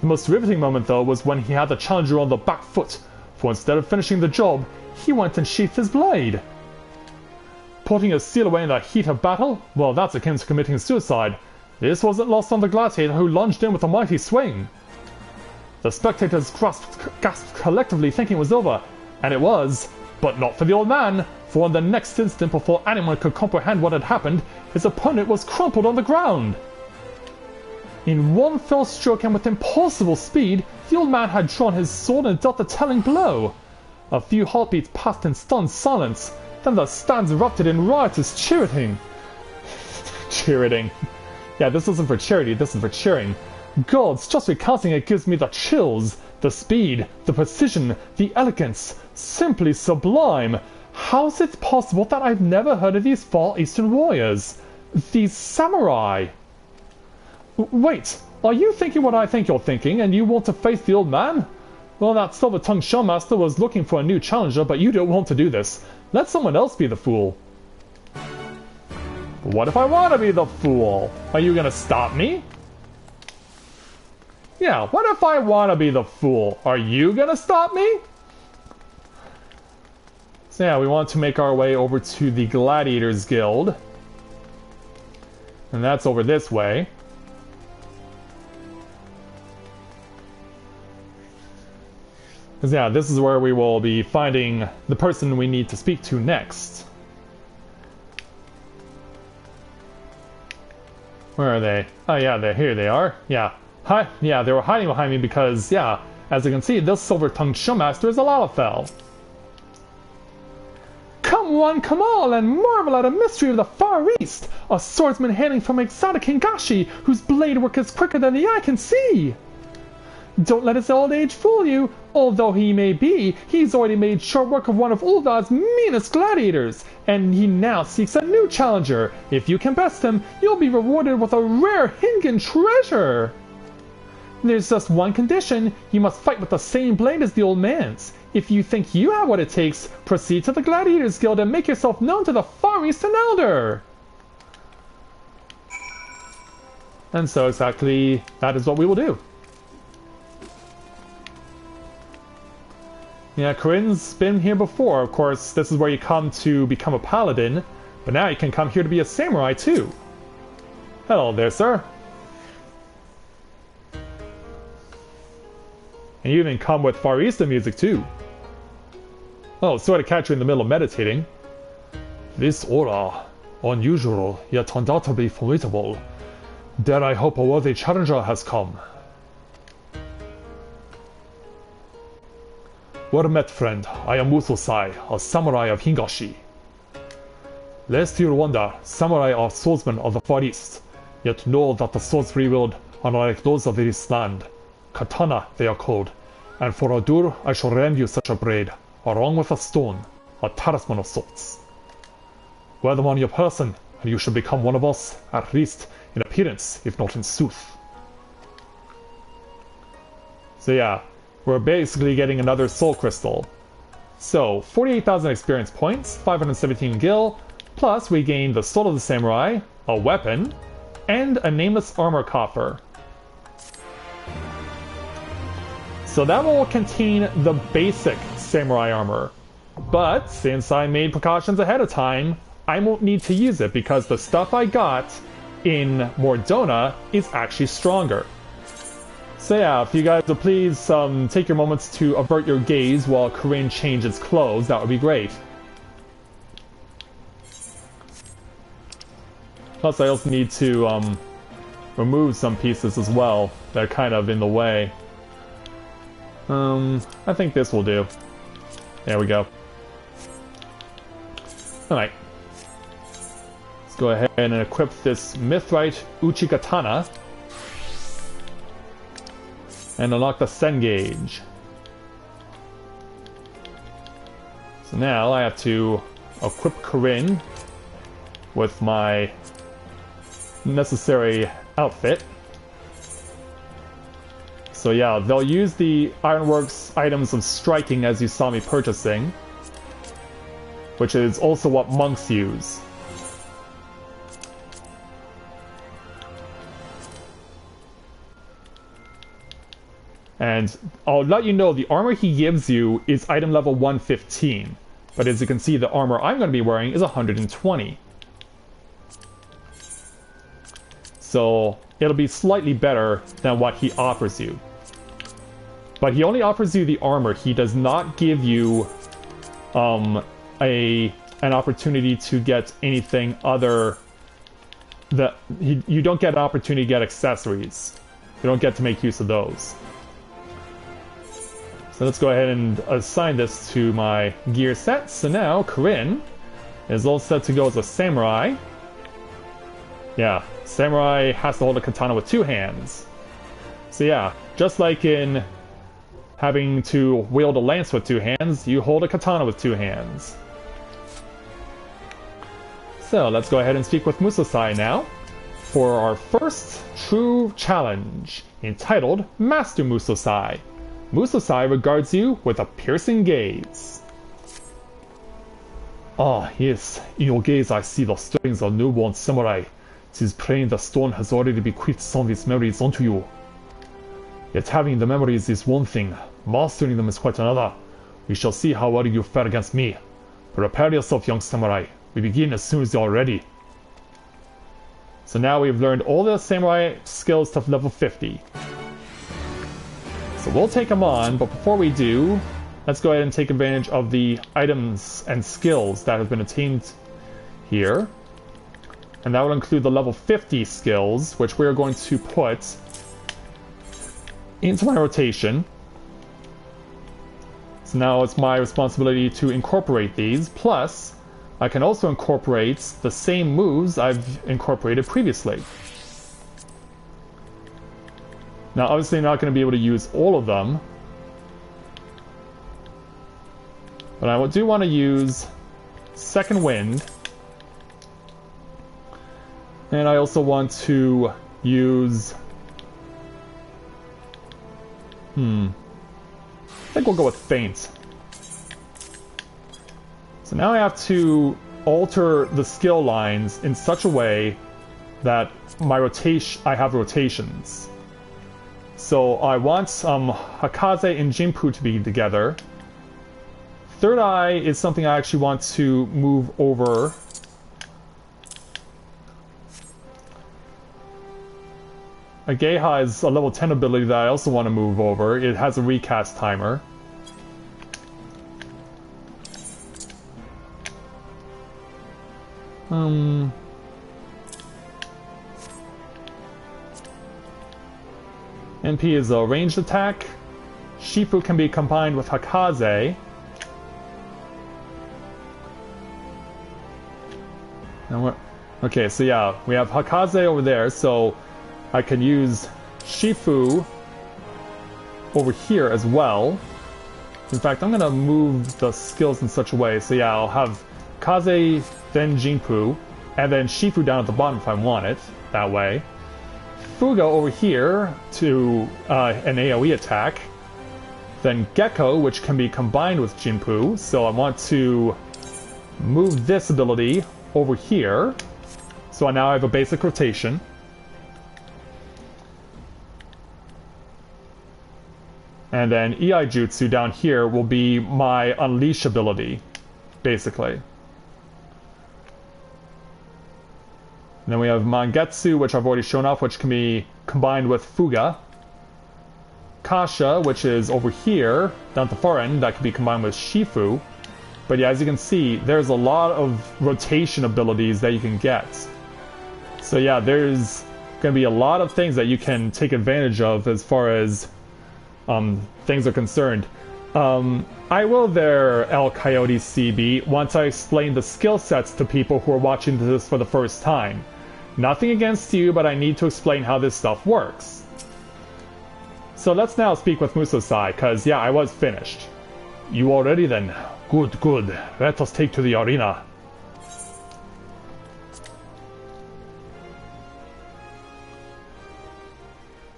The most riveting moment, though, was when he had the challenger on the back foot, for instead of finishing the job, he went and sheathed his blade. Putting his steel away in the heat of battle? Well, that's akin to committing suicide. This wasn't lost on the gladiator, who lunged in with a mighty swing. The spectators gasped collectively, thinking it was over, and it was, but not for the old man, for in the next instant, before anyone could comprehend what had happened, his opponent was crumpled on the ground. In one fell stroke and with impossible speed, the old man had drawn his sword and dealt the telling blow. A few heartbeats passed in stunned silence, then the stands erupted in riotous cheering. Cheering. Yeah, this isn't for charity, this is for cheering. Gods, just recounting it gives me the chills. The speed, the precision, the elegance. Simply sublime. How's it possible that I've never heard of these Far Eastern warriors? These samurai? Wait, are you thinking what I think you're thinking, and you want to face the old man? Well, that silver-tongued showmaster was looking for a new challenger, but you don't want to do this. Let someone else be the fool. What if I want to be the fool? Are you gonna stop me? Yeah, what if I want to be the fool? Are you gonna stop me? So yeah, we want to make our way over to the Gladiators Guild. And that's over this way. Because yeah, this is where we will be finding the person we need to speak to next. Where are they? Oh yeah, here they are. Yeah. Hi. Yeah, they were hiding behind me because, yeah, as you can see, this silver-tongued showmaster is a Lalafell. Come one, come all, and marvel at a mystery of the Far East! A swordsman hailing from exotic Hingashi, whose blade work is quicker than the eye can see! Don't let his old age fool you. Although he may be, he's already made short work of one of Ul'dah's meanest gladiators, and he now seeks a new challenger. If you can best him, you'll be rewarded with a rare Hingan treasure. There's just one condition. You must fight with the same blade as the old man's. If you think you have what it takes, proceed to the Gladiators Guild and make yourself known to the Far Eastern Elder. And so exactly that is what we will do. Yeah, Corinne's been here before. Of course, this is where you come to become a paladin, but now you can come here to be a samurai too. Hello there, sir. And you even come with Far Eastern music too. Oh, sorry to catch you in the middle of meditating. This aura, unusual, yet undoubtedly formidable. Dare I hope a worthy challenger has come. Well met, friend. I am Musosai, a samurai of Hingashi. Lest you wonder, samurai are swordsmen of the Far East. Yet know that the swords we wield are not like those of this land. Katana, they are called. And for a dur, I shall lend you such a blade, along with a stone, a talisman of sorts. Wear them on your person, and you shall become one of us, at least in appearance, if not in sooth. So yeah. We're basically getting another soul crystal. So, 48,000 experience points, 517 gil, plus we gain the soul of the samurai, a weapon, and a nameless armor coffer. So that will contain the basic samurai armor. But, since I made precautions ahead of time, I won't need to use it because the stuff I got in Mordona is actually stronger. So yeah, if you guys would please take your moments to avert your gaze while Corinne changes clothes, that would be great. Plus I also need to remove some pieces as well that are kind of in the way. I think this will do. There we go. Alright. Let's go ahead and equip this Mithrite Uchikatana. And unlock the Sengage. So now I have to equip Corinne with my necessary outfit. So yeah, they'll use the Ironworks items of striking as you saw me purchasing, which is also what monks use. And I'll let you know the armor he gives you is item level 115, but as you can see the armor I'm going to be wearing is 120. So it'll be slightly better than what he offers you. But he only offers you the armor. He does not give you an opportunity to get anything other that you don't get an opportunity to get accessories. You don't get to make use of those. So let's go ahead and assign this to my gear set. So now Corinne is all set to go as a samurai. Yeah, samurai has to hold a katana with two hands. So yeah, just like in having to wield a lance with two hands, you hold a katana with two hands. So let's go ahead and speak with Musosai now for our first true challenge, entitled Master Musosai. Musosai regards you with a piercing gaze. Ah, yes, in your gaze I see the stirrings of newborn samurai. 'Tis plain the stone has already bequeathed some of its memories onto you. Yet having the memories is one thing, mastering them is quite another. We shall see how well you fare against me. Prepare yourself, young samurai. We begin as soon as you are ready. So now we've learned all the samurai skills to level 50. So we'll take them on, but before we do, let's go ahead and take advantage of the items and skills that have been attained here. And that will include the level 50 skills, which we're going to put into my rotation. So now it's my responsibility to incorporate these, plus I can also incorporate the same moves I've incorporated previously. Now obviously I'm not going to be able to use all of them, but I do want to use Second Wind, and I also want to use I think we'll go with Feint. So now I have to alter the skill lines in such a way that I have rotations. So I want Hakaze and Jinpu to be together. Third Eye is something I actually want to move over. Ageha is a level 10 ability that I also want to move over. It has a recast timer. NP is a ranged attack. Shifu can be combined with Hakaze. Okay, so yeah, we have Hakaze over there, so I can use Shifu over here as well. In fact, I'm going to move the skills in such a way, so yeah, I'll have Kaze, then Jinpu, and then Shifu down at the bottom if I want it, that way. Fuga over here to an AoE attack. Then Gecko, which can be combined with Jinpu, so I want to move this ability over here. So now I have a basic rotation. And then EI Jutsu down here will be my Unleash ability, basically. And then we have Mangetsu, which I've already shown off, which can be combined with Fuga. Kasha, which is over here, down at the far end, that can be combined with Shifu. But yeah, as you can see, there's a lot of rotation abilities that you can get. So yeah, there's going to be a lot of things that you can take advantage of as far as things are concerned. I will there, El Coyote CB, once I explain the skill sets to people who are watching this for the first time. Nothing against you, but I need to explain how this stuff works. So let's now speak with Musosai, cause yeah, I was finished. You all ready then? Good, good. Let us take to the arena.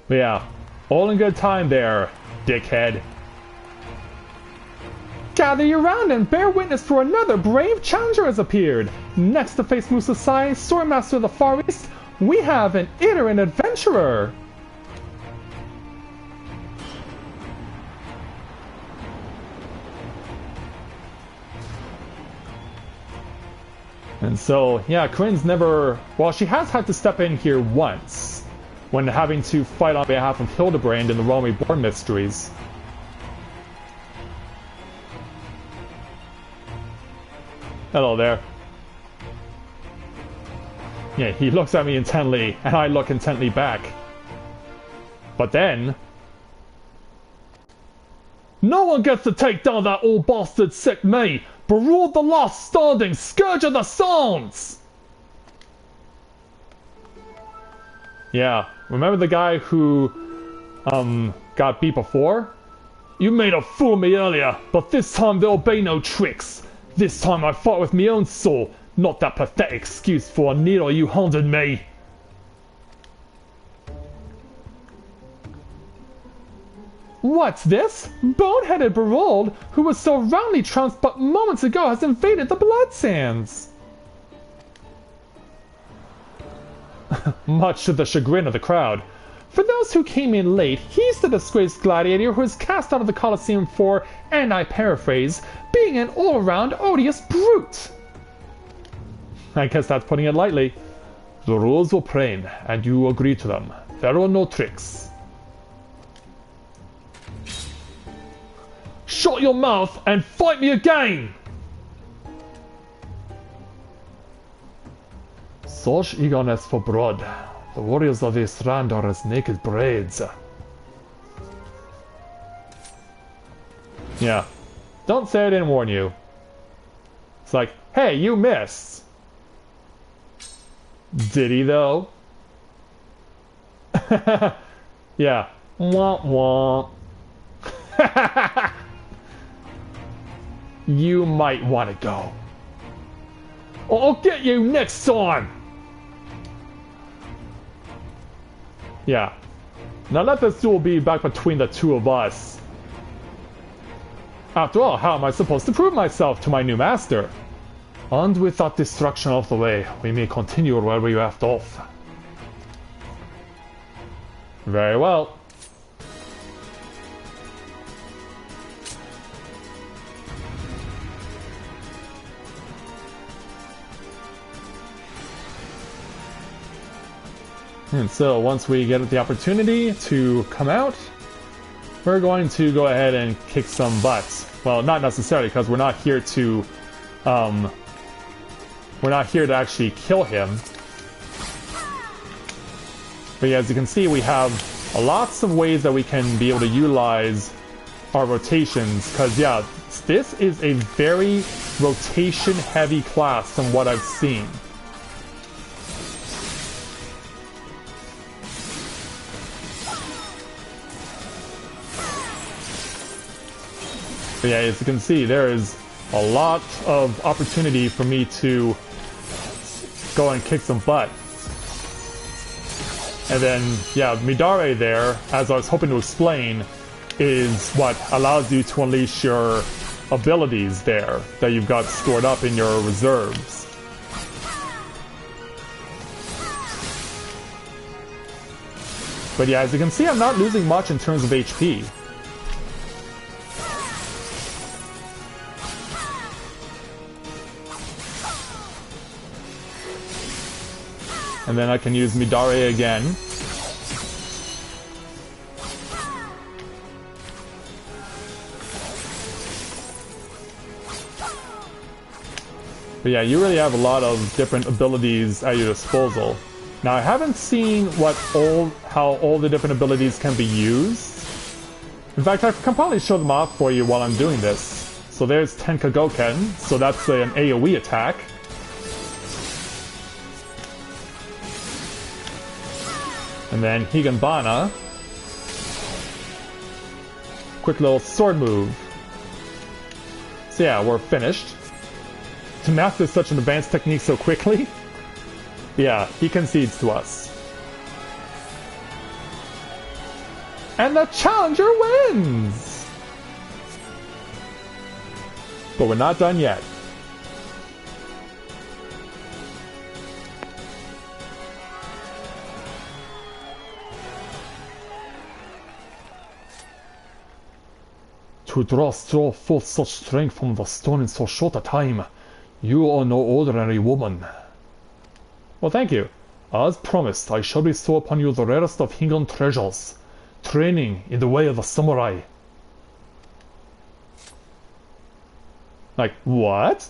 But yeah, all in good time there, dickhead. Gather you round and bear witness for another brave challenger has appeared. Next to face Musosai, Swordmaster of the Far East, we have an iterant adventurer. And so, yeah, Corinne's never... Well, she has had to step in here once, when having to fight on behalf of Hildebrand in the Realm Reborn Mysteries. Hello there. Yeah, he looks at me intently, and I look intently back. But then... No one gets to take down that old bastard sick me! Berold the last standing, Scourge of the Sands! Yeah, remember the guy who, got beat before? You made a fool of me earlier, but this time there'll be no tricks. This time I fought with my own soul, not that pathetic excuse for a needle you handed me. What's this? Boneheaded Berold, who was so roundly trounced but moments ago, has invaded the Blood Sands. Much to the chagrin of the crowd. For those who came in late, he's the disgraced gladiator who was cast out of the Colosseum for, and I paraphrase, being an all-around odious brute. I guess that's putting it lightly. The rules were plain, and you agreed to them. There were no tricks. Shut your mouth and fight me again! Such eagerness for blood. The warriors of this land are as naked braids. Yeah. Don't say I didn't warn you. It's like, hey, you missed. Did he though? Yeah. Wah wah. You might want to go. I'll get you next time! Yeah. Now let this duel be back between the two of us. After all, how am I supposed to prove myself to my new master? And with that destruction out of the way, we may continue where we left off. Very well. And so once we get the opportunity to come out, we're going to go ahead and kick some butts. Well, not necessarily, because we're not here to actually kill him. But yeah, as you can see, we have lots of ways that we can be able to utilize our rotations, because yeah, this is a very rotation heavy class from what I've seen. But yeah, as you can see, there is a lot of opportunity for me to go and kick some butt. And then, yeah, Midare there, as I was hoping to explain, is what allows you to unleash your abilities there that you've got stored up in your reserves. But yeah, as you can see, I'm not losing much in terms of HP. And then I can use Midare again. But yeah, you really have a lot of different abilities at your disposal. Now I haven't seen how all the different abilities can be used. In fact, I can probably show them off for you while I'm doing this. So there's Tenkagoken, so that's an AoE attack. And then Higanbana. Quick little sword move. So yeah, we're finished. To master such an advanced technique so quickly, yeah, he concedes to us. And the challenger wins! But we're not done yet. To draw forth such strength from the stone in so short a time, you are no ordinary woman. Well, thank you. As promised, I shall bestow upon you the rarest of Hingon treasures, training in the way of the samurai. Like, what?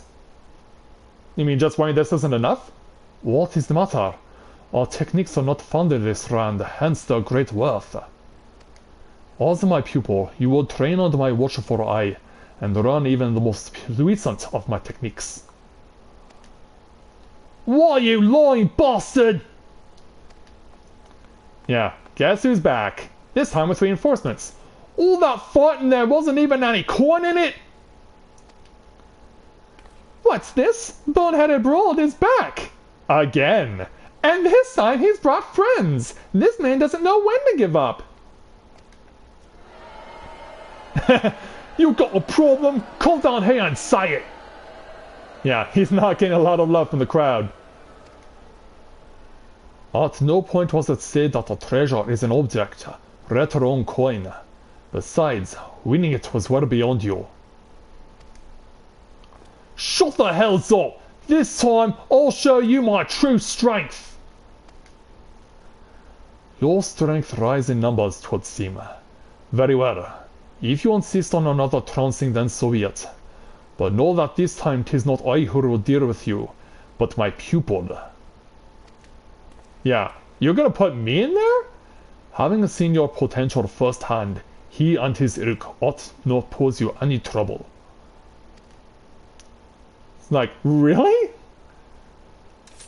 You mean just why this isn't enough? What is the matter? Our techniques are not found in this land, hence their great worth. As my pupil, you will train under my watchful eye, and learn even the most puissant of my techniques. Why, you lying bastard! Yeah, guess who's back? This time with reinforcements. All that fighting there wasn't even any coin in it! What's this? Boneheaded Broad is back! Again! And this time he's brought friends! This man doesn't know when to give up! You got a problem? Come down here and say it! Yeah, he's not getting a lot of love from the crowd. At no point was it said that a treasure is an object, let alone coin. Besides, winning it was well beyond you. Shut the hells up! This time, I'll show you my true strength! Your strength rises in numbers, 'twould seem. Very well. If you insist on another trouncing, then so be it. But know that this time 'tis not I who will deal with you, but my pupil. Yeah, you're gonna put me in there? Having seen your potential firsthand, he and his ilk ought not pose you any trouble. It's like, really?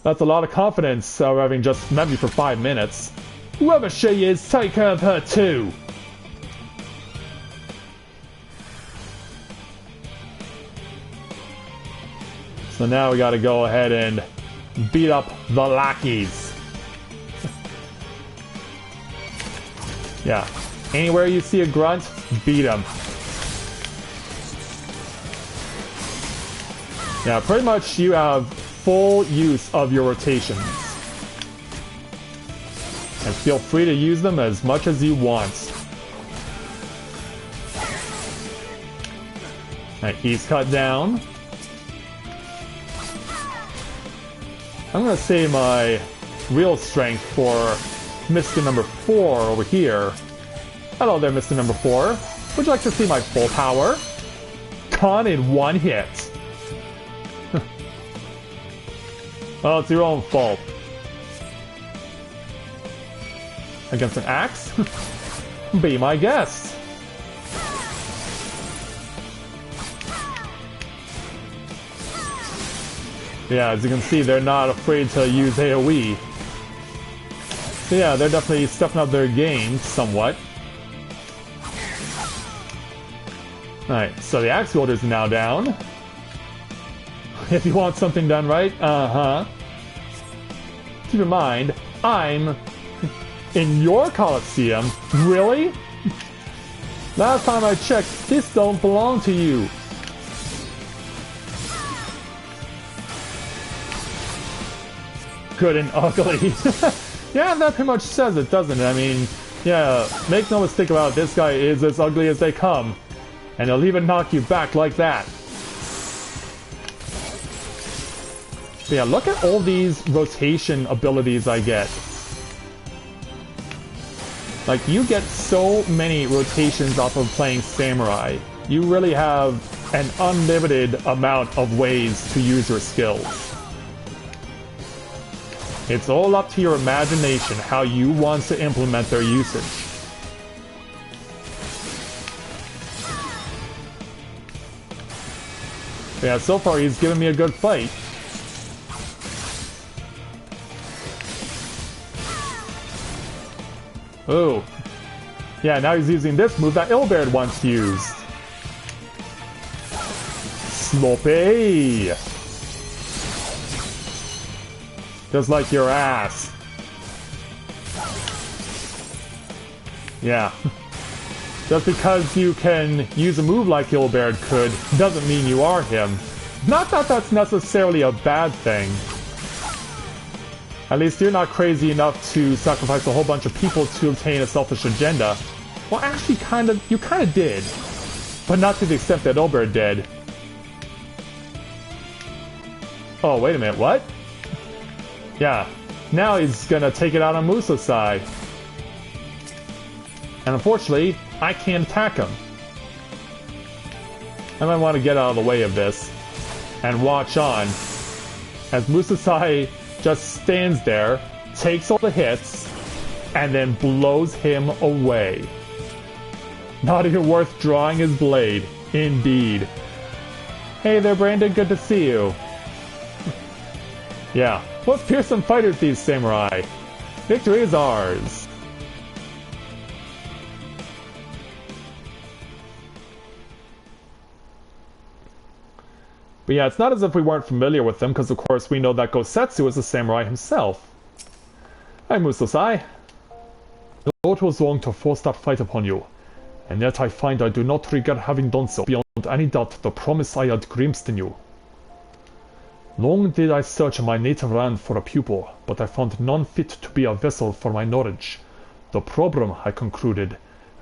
That's a lot of confidence, having just met me for 5 minutes. Whoever she is, take care of her too! So now we gotta go ahead and beat up the lackeys. Yeah, anywhere you see a grunt, beat him. Yeah, pretty much you have full use of your rotations. And feel free to use them as much as you want. Alright, he's cut down. I'm gonna save my real strength for Mr. number 4 over here. Hello there, Mr. number 4. Would you like to see my full power? Con in one hit. Well, it's your own fault. Against an axe? Be my guest. Yeah, as you can see, they're not afraid to use AoE. So yeah, they're definitely stepping up their game somewhat. Alright, so the axe wielders are now down. If you want something done right, keep in mind, I'm in your Coliseum. Really? Last time I checked, this don't belong to you. Good and ugly. Yeah, that pretty much says it, doesn't it? I mean, yeah, make no mistake about it, this guy is as ugly as they come. And he'll even knock you back like that. But yeah, look at all these rotation abilities I get. Like, you get so many rotations off of playing Samurai. You really have an unlimited amount of ways to use your skills. It's all up to your imagination how you want to implement their usage. Yeah, so far he's giving me a good fight. Oh. Yeah, now he's using this move that Ilberd once used. Sloppy! Just like your ass. Yeah. Just because you can use a move like Ilberd could, doesn't mean you are him. Not that that's necessarily a bad thing. At least you're not crazy enough to sacrifice a whole bunch of people to obtain a selfish agenda. Well, actually, you kind of did. But not to the extent that Ilberd did. Oh, wait a minute, what? Yeah, now he's gonna take it out on Musosai. And unfortunately, I can't attack him. I might want to get out of the way of this and watch on as Musosai just stands there, takes all the hits, and then blows him away. Not even worth drawing his blade, indeed. Hey there, Brandon, good to see you. Yeah, let's pierce some fighters, these samurai. Victory is ours. But yeah, it's not as if we weren't familiar with them, because of course we know that Gosetsu is a samurai himself. Hi, Musosai. I know it was wrong to force that fight upon you, and yet I find I do not regret having done so, beyond any doubt the promise I had glimpsed in you. Long did I search my native land for a pupil, but I found none fit to be a vessel for my knowledge. The problem, I concluded,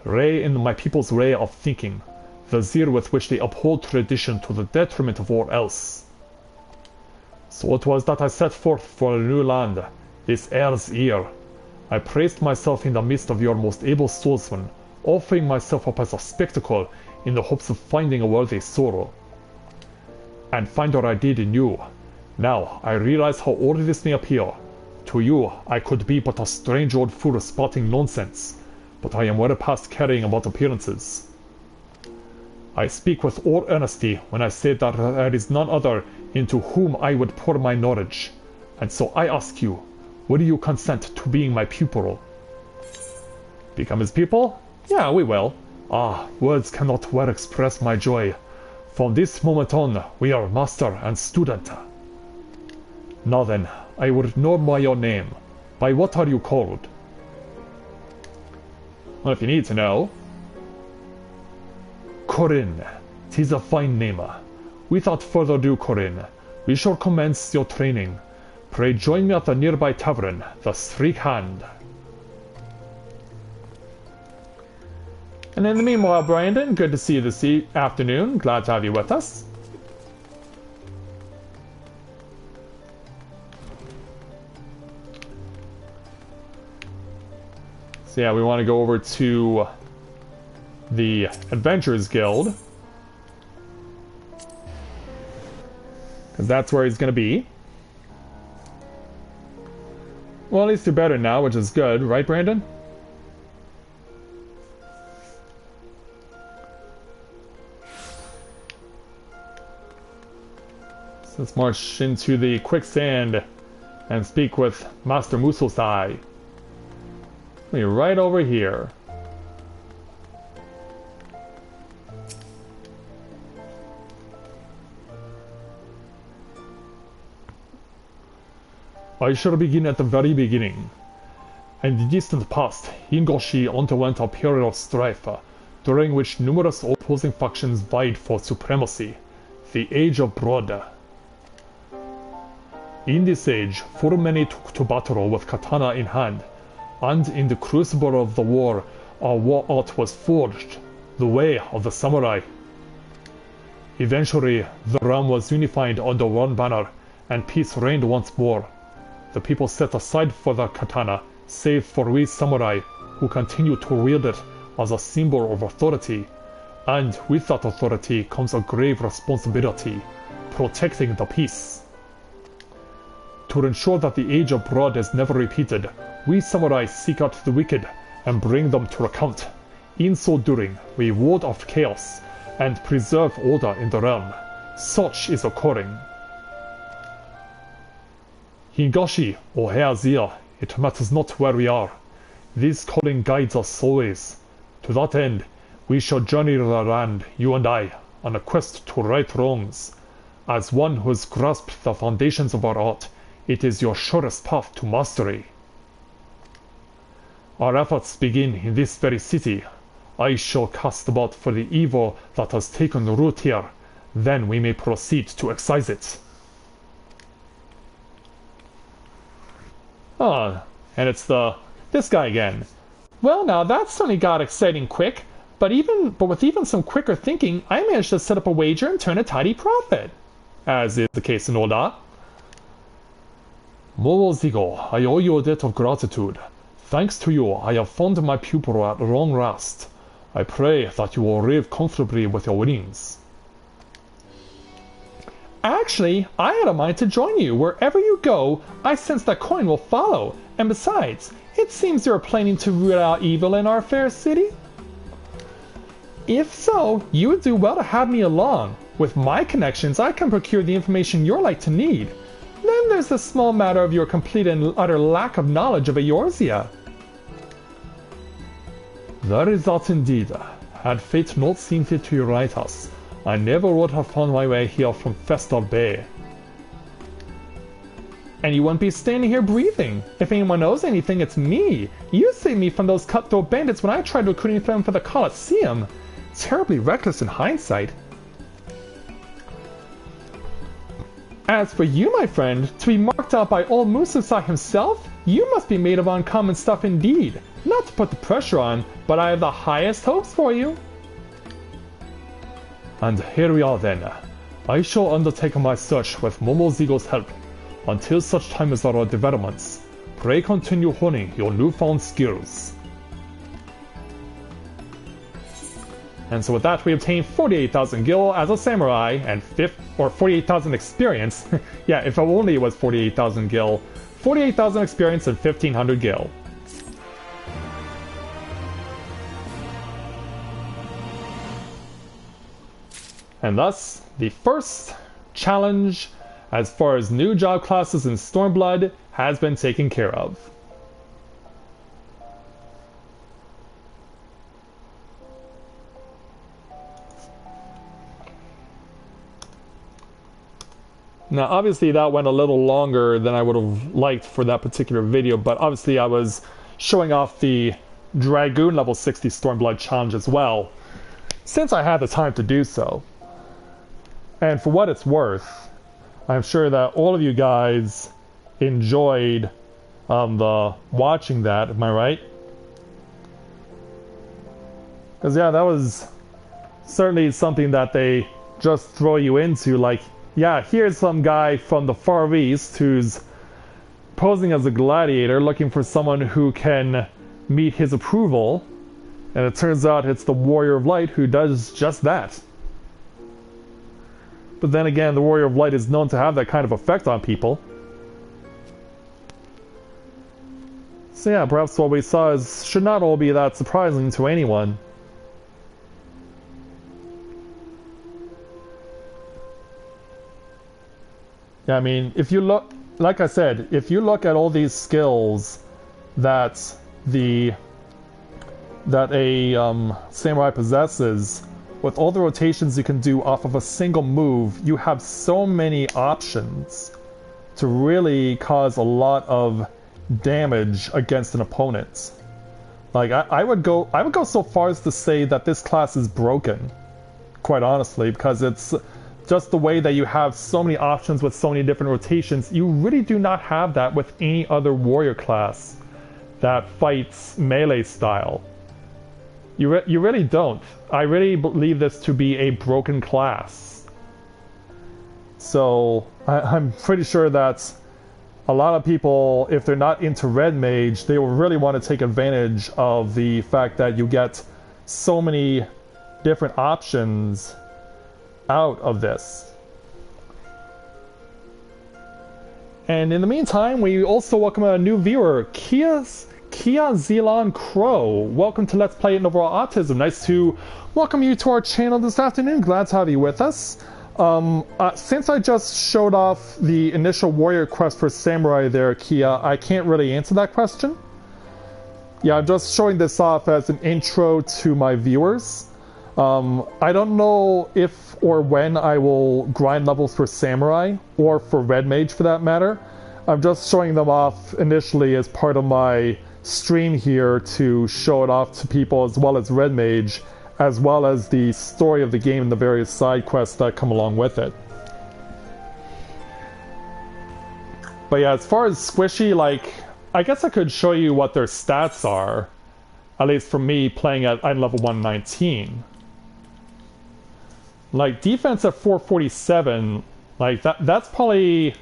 lay in my people's way of thinking, the zeal with which they uphold tradition to the detriment of all else. So it was that I set forth for a new land, this Earth's Ear. I placed myself in the midst of your most able swordsmen, offering myself up as a spectacle in the hopes of finding a worthy sorrow. And find what I did in you. Now, I realize how odd this may appear. To you, I could be but a strange old fool spouting nonsense, but I am well past caring about appearances. I speak with all earnesty when I say that there is none other into whom I would pour my knowledge, and so I ask you, will you consent to being my pupil? Become his pupil? Yeah, we will. Ah, words cannot well express my joy. From this moment on, we are master and student. Now then, I would know by your name. By what are you called? Well, if you need to know. Corinne. 'Tis a fine name. Without further ado, Corinne, we shall commence your training. Pray join me at the nearby tavern, the Streak Hand. And in the meanwhile, Brandon, good to see you this afternoon. Glad to have you with us. So yeah, we want to go over to the Adventurers Guild, because that's where he's going to be. Well, at least you're better now, which is good, right, Brandon? So let's march into the quicksand and speak with Master Musosai. Right over here. I shall begin at the very beginning. In the distant past, Hingoshi underwent a period of strife, during which numerous opposing factions vied for supremacy. The Age of Blood. In this age, four men took to battle with katana in hand, and in the crucible of the war, a war art was forged, the way of the samurai. Eventually, the realm was unified under one banner, and peace reigned once more. The people set aside for the katana, save for we samurai, who continue to wield it as a symbol of authority. And with that authority comes a grave responsibility, protecting the peace. To ensure that the Age of Blood is never repeated, we samurai seek out the wicked and bring them to account. In so doing, we ward off chaos and preserve order in the realm. such is occurring. Hingashi, or Heazir, it matters not where we are. This calling guides us always. To that end, we shall journey around, you and I, on a quest to right wrongs. As one who has grasped the foundations of our art, it is your surest path to mastery. Our efforts begin in this very city. I shall cast about for the evil that has taken root here. Then we may proceed to excise it. Oh, and it's this guy again. Well, now that certainly got exciting quick, but with even some quicker thinking, I managed to set up a wager and turn a tidy profit, as is the case in Oda. Momozigo, I owe you a debt of gratitude. Thanks to you, I have found my pupil at long rest. I pray that you will live comfortably with your winnings. Actually, I had a mind to join you. Wherever you go, I sense that coin will follow. And besides, it seems you're planning to root out evil in our fair city. If so, you would do well to have me along. With my connections, I can procure the information you're like to need. Then there's the small matter of your complete and utter lack of knowledge of Eorzea. There is that indeed. Had fate not seen fit to unite us, I never would have found my way here from Festar Bay. And you wouldn't be standing here breathing. If anyone knows anything, it's me. You saved me from those cutthroat bandits when I tried recruiting them for the Colosseum. Terribly reckless in hindsight. As for you, my friend, to be marked out by old Mususai himself, you must be made of uncommon stuff indeed. Not to put the pressure on, but I have the highest hopes for you. And here we are then. I shall undertake my search with Momozigo's help. Until such time as there are developments, pray continue honing your newfound skills. And so with that, we obtain 48,000 gil as a samurai and 48,000 experience. Yeah, if only it was 48,000 gil. 48,000 experience and 1,500 gil. And thus, the first challenge as far as new job classes in Stormblood has been taken care of. Now obviously that went a little longer than I would have liked for that particular video, but obviously I was showing off the Dragoon level 60 Stormblood challenge as well, since I had the time to do so. And for what it's worth, I'm sure that all of you guys enjoyed watching that, am I right? Because yeah, that was certainly something that they just throw you into, like, yeah, here's some guy from the Far East who's posing as a gladiator looking for someone who can meet his approval, and it turns out it's the Warrior of Light who does just that. But then again, the Warrior of Light is known to have that kind of effect on people. So yeah, perhaps what we saw should not all be that surprising to anyone. Yeah, I mean, if you look, like I said, if you look at all these skills that a samurai possesses, with all the rotations you can do off of a single move, you have so many options to really cause a lot of damage against an opponent. Like I would go so far as to say that this class is broken, quite honestly, because it's just the way that you have so many options with so many different rotations. You really do not have that with any other warrior class that fights melee style. You really don't. I really believe this to be a broken class. So I'm pretty sure that a lot of people, if they're not into Red Mage, they will really want to take advantage of the fact that you get so many different options out of this. And in the meantime, we also welcome a new viewer, Kia Zealand Crow. Welcome to Let's Play Novaura Autism. Nice to welcome you to our channel this afternoon. Glad to have you with us. Since I just showed off the initial warrior quest for samurai there, Kia, I can't really answer that question. Yeah, I'm just showing this off as an intro to my viewers. I don't know if or when I will grind levels for samurai, or for Red Mage for that matter. I'm just showing them off initially as part of my stream here to show it off to people, as well as Red Mage, as well as the story of the game and the various side quests that come along with it. But yeah, as far as Squishy, like, I guess I could show you what their stats are, at least for me playing at item level 119. Like, defense at 447, like, that's probably,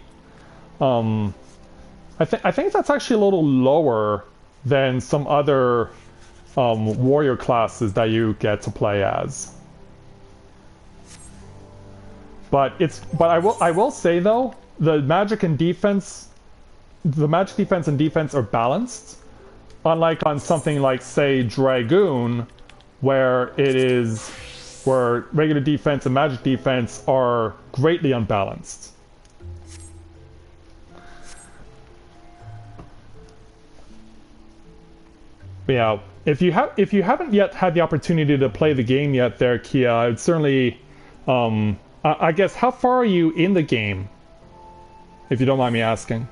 I think that's actually a little lower than some other warrior classes that you get to play as. But I will say though, the magic defense and defense are balanced, unlike on something like, say, Dragoon, where regular defense and magic defense are greatly unbalanced. But yeah, if you haven't yet had the opportunity to play the game yet there, Kia, I would certainly, I guess, how far are you in the game, if you don't mind me asking?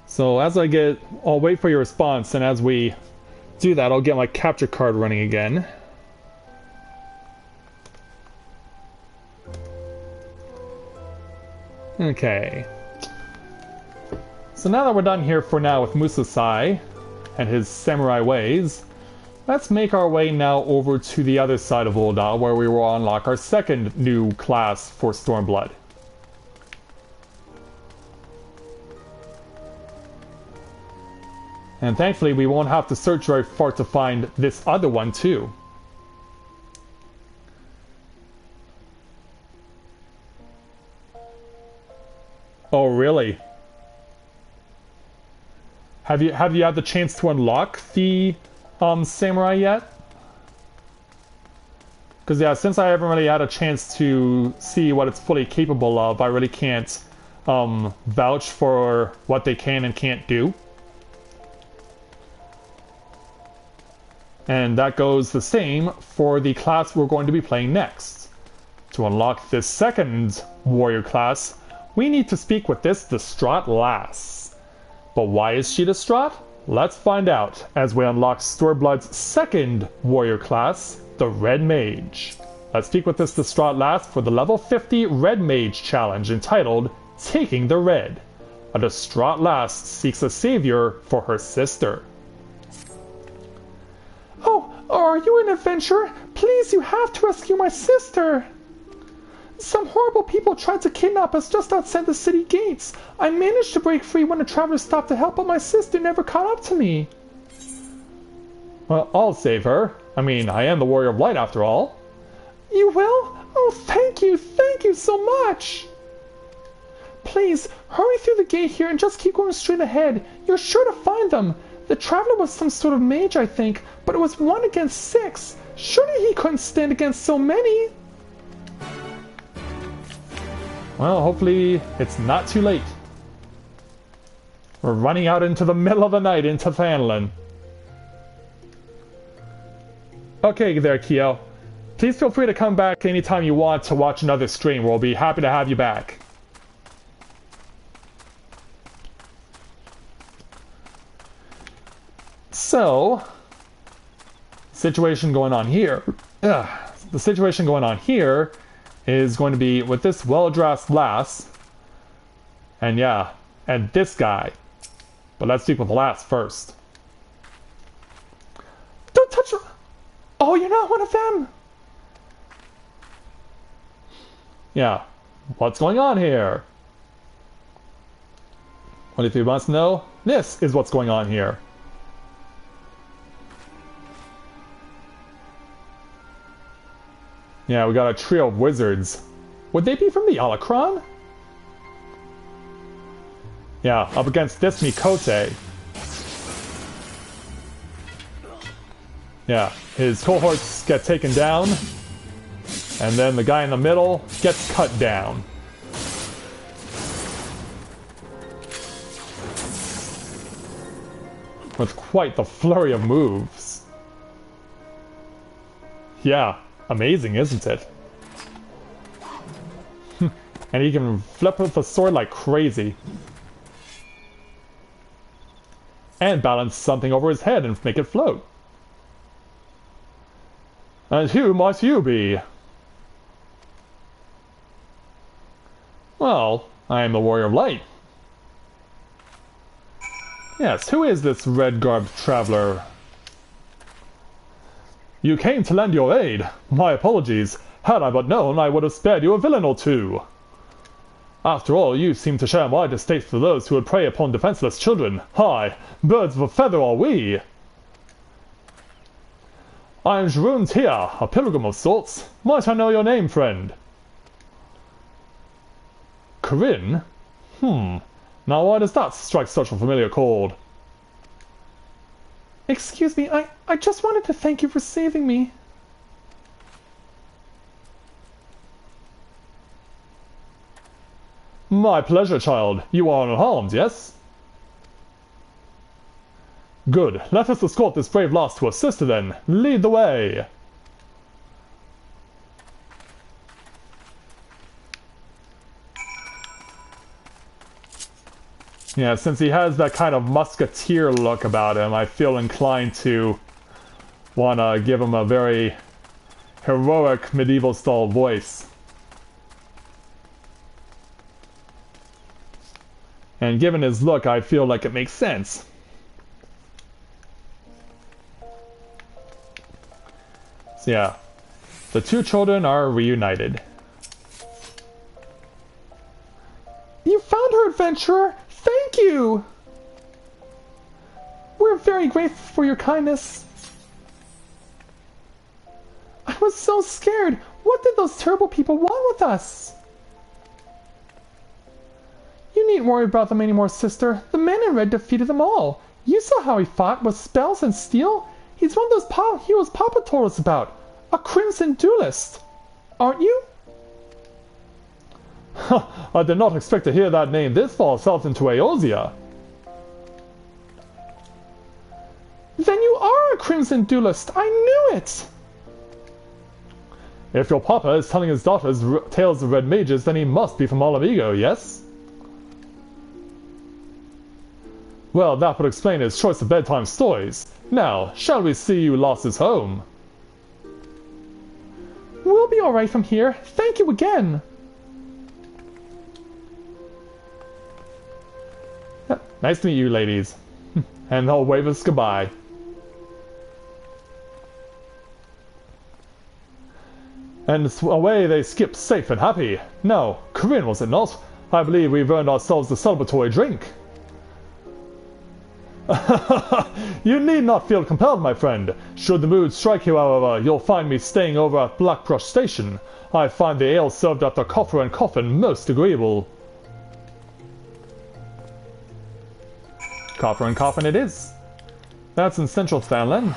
So I'll wait for your response, and as we do that, I'll get my capture card running again. Okay. So now that we're done here for now with Musasai and his samurai ways, let's make our way now over to the other side of Ul'dah, where we will unlock our second new class for Stormblood. And thankfully we won't have to search very far to find this other one too. Oh really? Have you had the chance to unlock the samurai yet? Because yeah, since I haven't really had a chance to see what it's fully capable of, I really can't vouch for what they can and can't do. And that goes the same for the class we're going to be playing next. To unlock this second warrior class, we need to speak with this distraught lass. But why is she distraught? Let's find out as we unlock Stormblood's second warrior class, the Red Mage. Let's speak with this distraught lass for the level 50 Red Mage challenge entitled Taking the Red. A distraught lass seeks a savior for her sister. Oh, are you an adventurer? Please, you have to rescue my sister! Some horrible people tried to kidnap us just outside the city gates. I managed to break free when a traveler stopped to help, but my sister never caught up to me. Well, I'll save her. I mean, I am the Warrior of Light after all. You will? Oh, thank you so much! Please, hurry through the gate here and just keep going straight ahead. You're sure to find them. The traveler was some sort of mage, I think, but it was 1 against 6. Surely he couldn't stand against so many. Well, hopefully it's not too late. We're running out into the middle of the night into Thanalan. Okay there, Kyo. Please feel free to come back anytime you want to watch another stream. We'll be happy to have you back. So, the situation going on here is going to be with this well-dressed lass, and yeah, and this guy. But let's speak with the lass first. Don't touch her! Oh, you're not one of them! Yeah, what's going on here? Well, if you must know, this is what's going on here. Yeah, we got a trio of wizards. Would they be from the Alagana? Yeah, up against this Mikote. Yeah, his cohorts get taken down, and then the guy in the middle gets cut down. With quite the flurry of moves. Yeah, amazing, isn't it? And he can flip with the sword like crazy. And balance something over his head and make it float. And who might you be? Well, I am the Warrior of Light. Yes, who is this red-garbed traveler? You came to lend your aid. My apologies. Had I but known, I would have spared you a villain or two. After all, you seem to share my distaste for those who would prey upon defenseless children. Hi, birds of a feather are we. I am Dragoon, a pilgrim of sorts. Might I know your name, friend? Corinne? Now why does that strike such a familiar chord? Excuse me, I just wanted to thank you for saving me. My pleasure, child. You are unharmed, yes? Good. Let us escort this brave lass to her sister then. Lead the way. Yeah, since he has that kind of musketeer look about him, I feel inclined to want to give him a very heroic medieval-style voice. And given his look, I feel like it makes sense. So yeah, the two children are reunited. You found her, adventurer! Thank you! We're very grateful for your kindness. I was so scared. What did those terrible people want with us? You needn't worry about them anymore, sister. The man in red defeated them all. You saw how he fought with spells and steel. He's one of those heroes Papa told us about. A crimson duelist. Aren't you? I did not expect to hear that name this far south into Eorzea. Then you are a crimson duelist. I knew it. If your papa is telling his daughters tales of red mages, then he must be from Alamigo, yes? Well, that would explain his choice of bedtime stories. Now, shall we see you lasses home? We'll be alright from here. Thank you again. Nice to meet you, ladies. And they'll wave us goodbye. And away they skipped safe and happy. Now, Corinne, was it not? I believe we've earned ourselves the celebratory drink. You need not feel compelled, my friend. Should the mood strike you, however, you'll find me staying over at Blackbrush Station. I find the ale served at the Coffer and Coffin most agreeable. Coffer and Coffin it is. That's in Central Stanlin.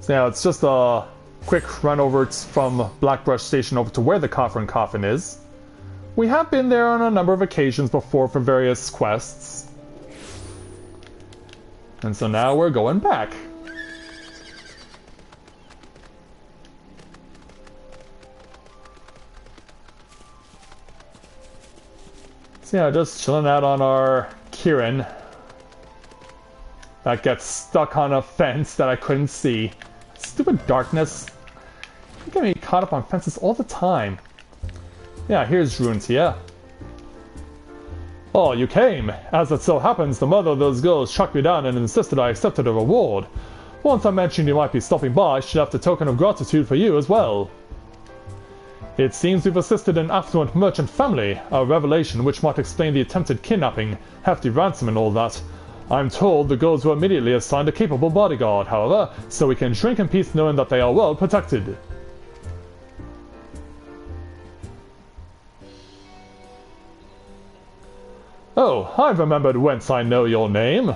So yeah, it's just a quick run over from Blackbrush Station over to where the Coffer and Coffin is. We have been there on a number of occasions before for various quests. And so now we're going back. So yeah, just chilling out on our Kirin. That gets stuck on a fence that I couldn't see. Stupid darkness. You get me caught up on fences all the time. Yeah, here's Runetia. Oh, you came. As it so happens, the mother of those girls tracked me down and insisted I accepted a reward. Once I mentioned you might be stopping by, she left a token of gratitude for you as well. It seems we've assisted an affluent merchant family, a revelation which might explain the attempted kidnapping, hefty ransom and all that. I'm told the girls were immediately assigned a capable bodyguard, however, so we can drink in peace knowing that they are well protected. Oh, I've remembered whence I know your name.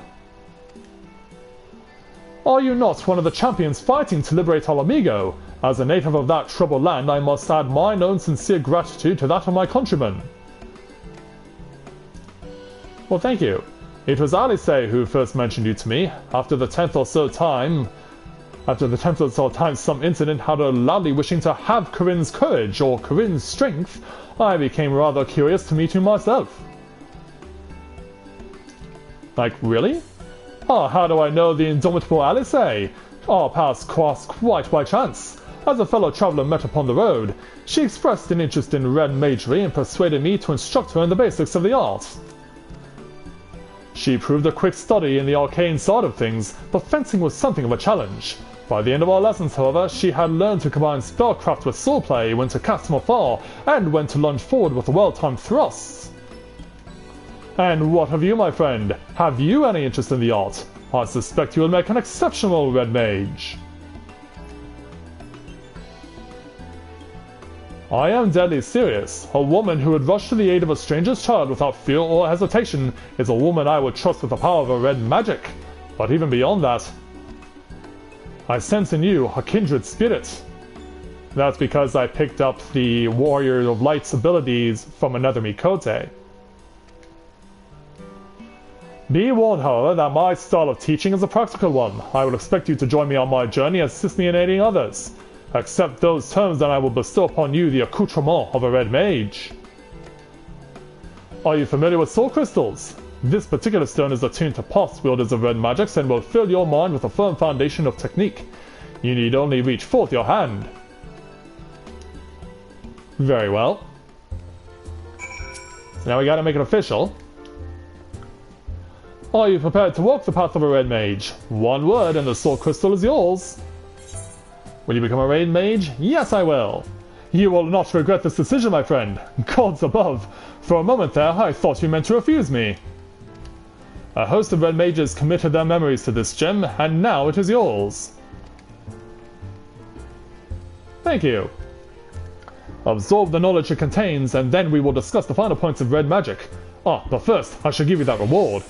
Are you not one of the champions fighting to liberate our amigo? As a native of that troubled land, I must add mine own sincere gratitude to that of my countrymen. Well, thank you. It was Alice who first mentioned you to me. After the 10th or so time, some incident had her loudly wishing to have Corinne's courage, or Corinne's strength, I became rather curious to meet you myself. Like, really? Ah, how do I know the indomitable Alice? Our paths crossed quite by chance. As a fellow traveller met upon the road, she expressed an interest in Red Magery and persuaded me to instruct her in the basics of the art. She proved a quick study in the arcane side of things, but fencing was something of a challenge. By the end of our lessons, however, she had learned to combine spellcraft with swordplay, when to cast from afar, and when to lunge forward with well-timed thrusts. And what of you, my friend? Have you any interest in the art? I suspect you will make an exceptional Red Mage. I am deadly serious. A woman who would rush to the aid of a stranger's child without fear or hesitation is a woman I would trust with the power of a red magic. But even beyond that, I sense in you a kindred spirit. That's because I picked up the Warrior of Light's abilities from another Mikote. Be warned, however, that my style of teaching is a practical one. I would expect you to join me on my journey and assist me in aiding others. Accept those terms, and I will bestow upon you the accoutrement of a Red Mage. Are you familiar with soul crystals? This particular stone is attuned to past wielders of red magics and will fill your mind with a firm foundation of technique. You need only reach forth your hand. Very well. So now we gotta make it official. Are you prepared to walk the path of a Red Mage? One word and the soul crystal is yours. Will you become a Red Mage? Yes, I will. You will not regret this decision, my friend. Gods above. For a moment there, I thought you meant to refuse me. A host of Red Mages committed their memories to this gem, and now it is yours. Thank you. Absorb the knowledge it contains, and then we will discuss the final points of red magic. But first, I should give you that reward.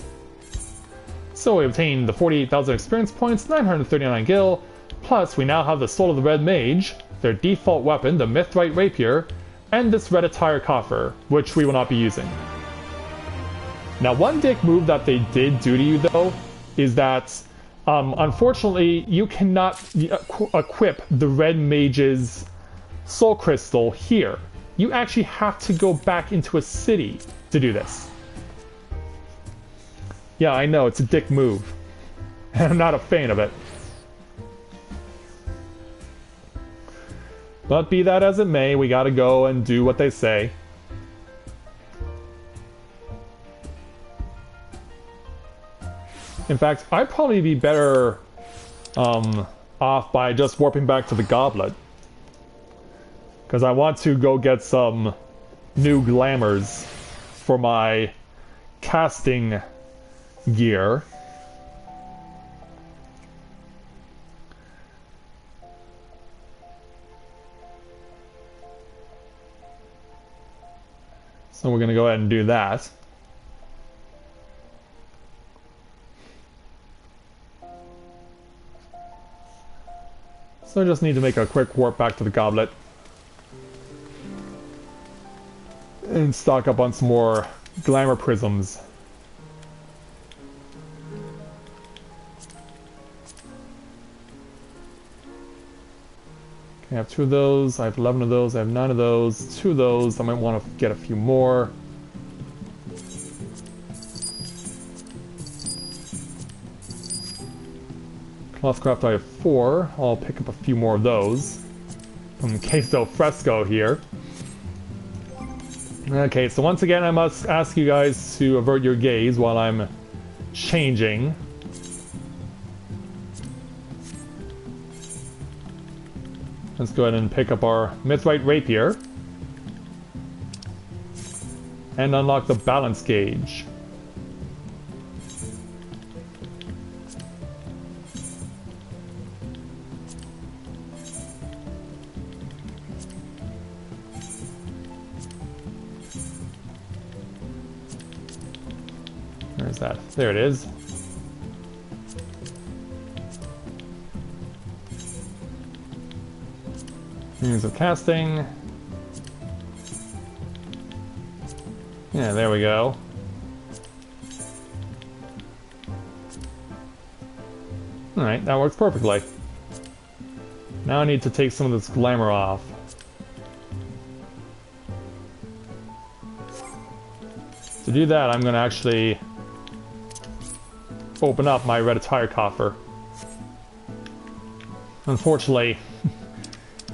So we obtained the 48,000 experience points, 939 gil, plus we now have the Soul of the Red Mage, their default weapon, the Mithrite Rapier, and this red attire coffer, which we will not be using. Now, one dick move that they did do to you, though, is that, unfortunately, you cannot equip the Red Mage's Soul Crystal here. You actually have to go back into a city to do this. Yeah, I know, it's a dick move. And I'm not a fan of it. But be that as it may, we gotta go and do what they say. In fact, I'd probably be better off by just warping back to the goblet. Because I want to go get some new glamours for my casting gear. So we're going to go ahead and do that. So I just need to make a quick warp back to the goblet. And stock up on some more glamour prisms. Okay, I have 2 of those, I have 11 of those, I have 9 of those, 2 of those, I might want to get a few more. Clothcraft I have 4, I'll pick up a few more of those. From Queso Fresco here. Okay, so once again I must ask you guys to avert your gaze while I'm changing. Let's go ahead and pick up our Mithrite Rapier. And unlock the balance gauge. Where's that? There it is. Means of casting. Yeah, there we go. Alright, that works perfectly. Now I need to take some of this glamour off. To do that, I'm going to actually open up my red attire coffer. Unfortunately,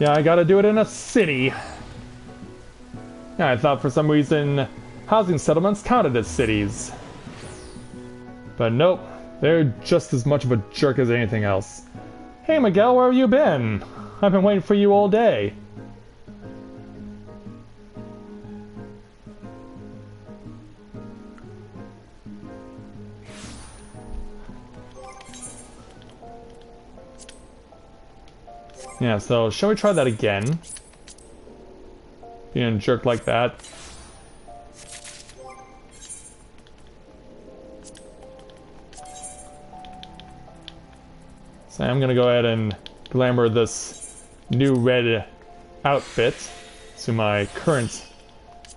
yeah, I gotta do it in a city. Yeah, I thought for some reason housing settlements counted as cities. But nope, they're just as much of a jerk as anything else. Hey Miguel, where have you been? I've been waiting for you all day. Yeah, so shall we try that again? Being a jerk like that. So I'm gonna go ahead and glamour this new red outfit to my current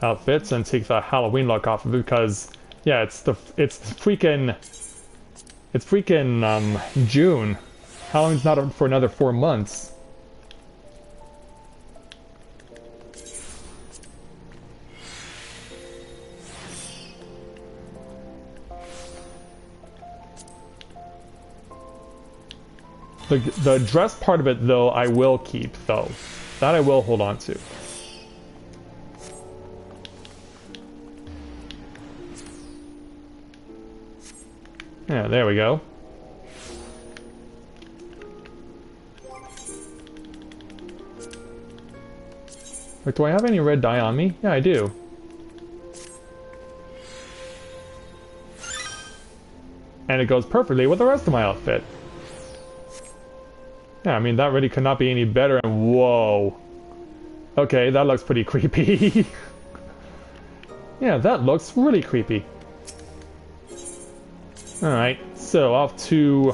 outfits and take the Halloween look off of it because yeah, it's freaking June. Halloween's not for another 4 months. The dress part of it, though, I will keep, though. That I will hold on to. Yeah, there we go. Wait, do I have any red dye on me? Yeah, I do. And it goes perfectly with the rest of my outfit. Yeah, I mean, that really could not be any better. And whoa. Okay, that looks pretty creepy. Yeah, that looks really creepy. Alright, so off to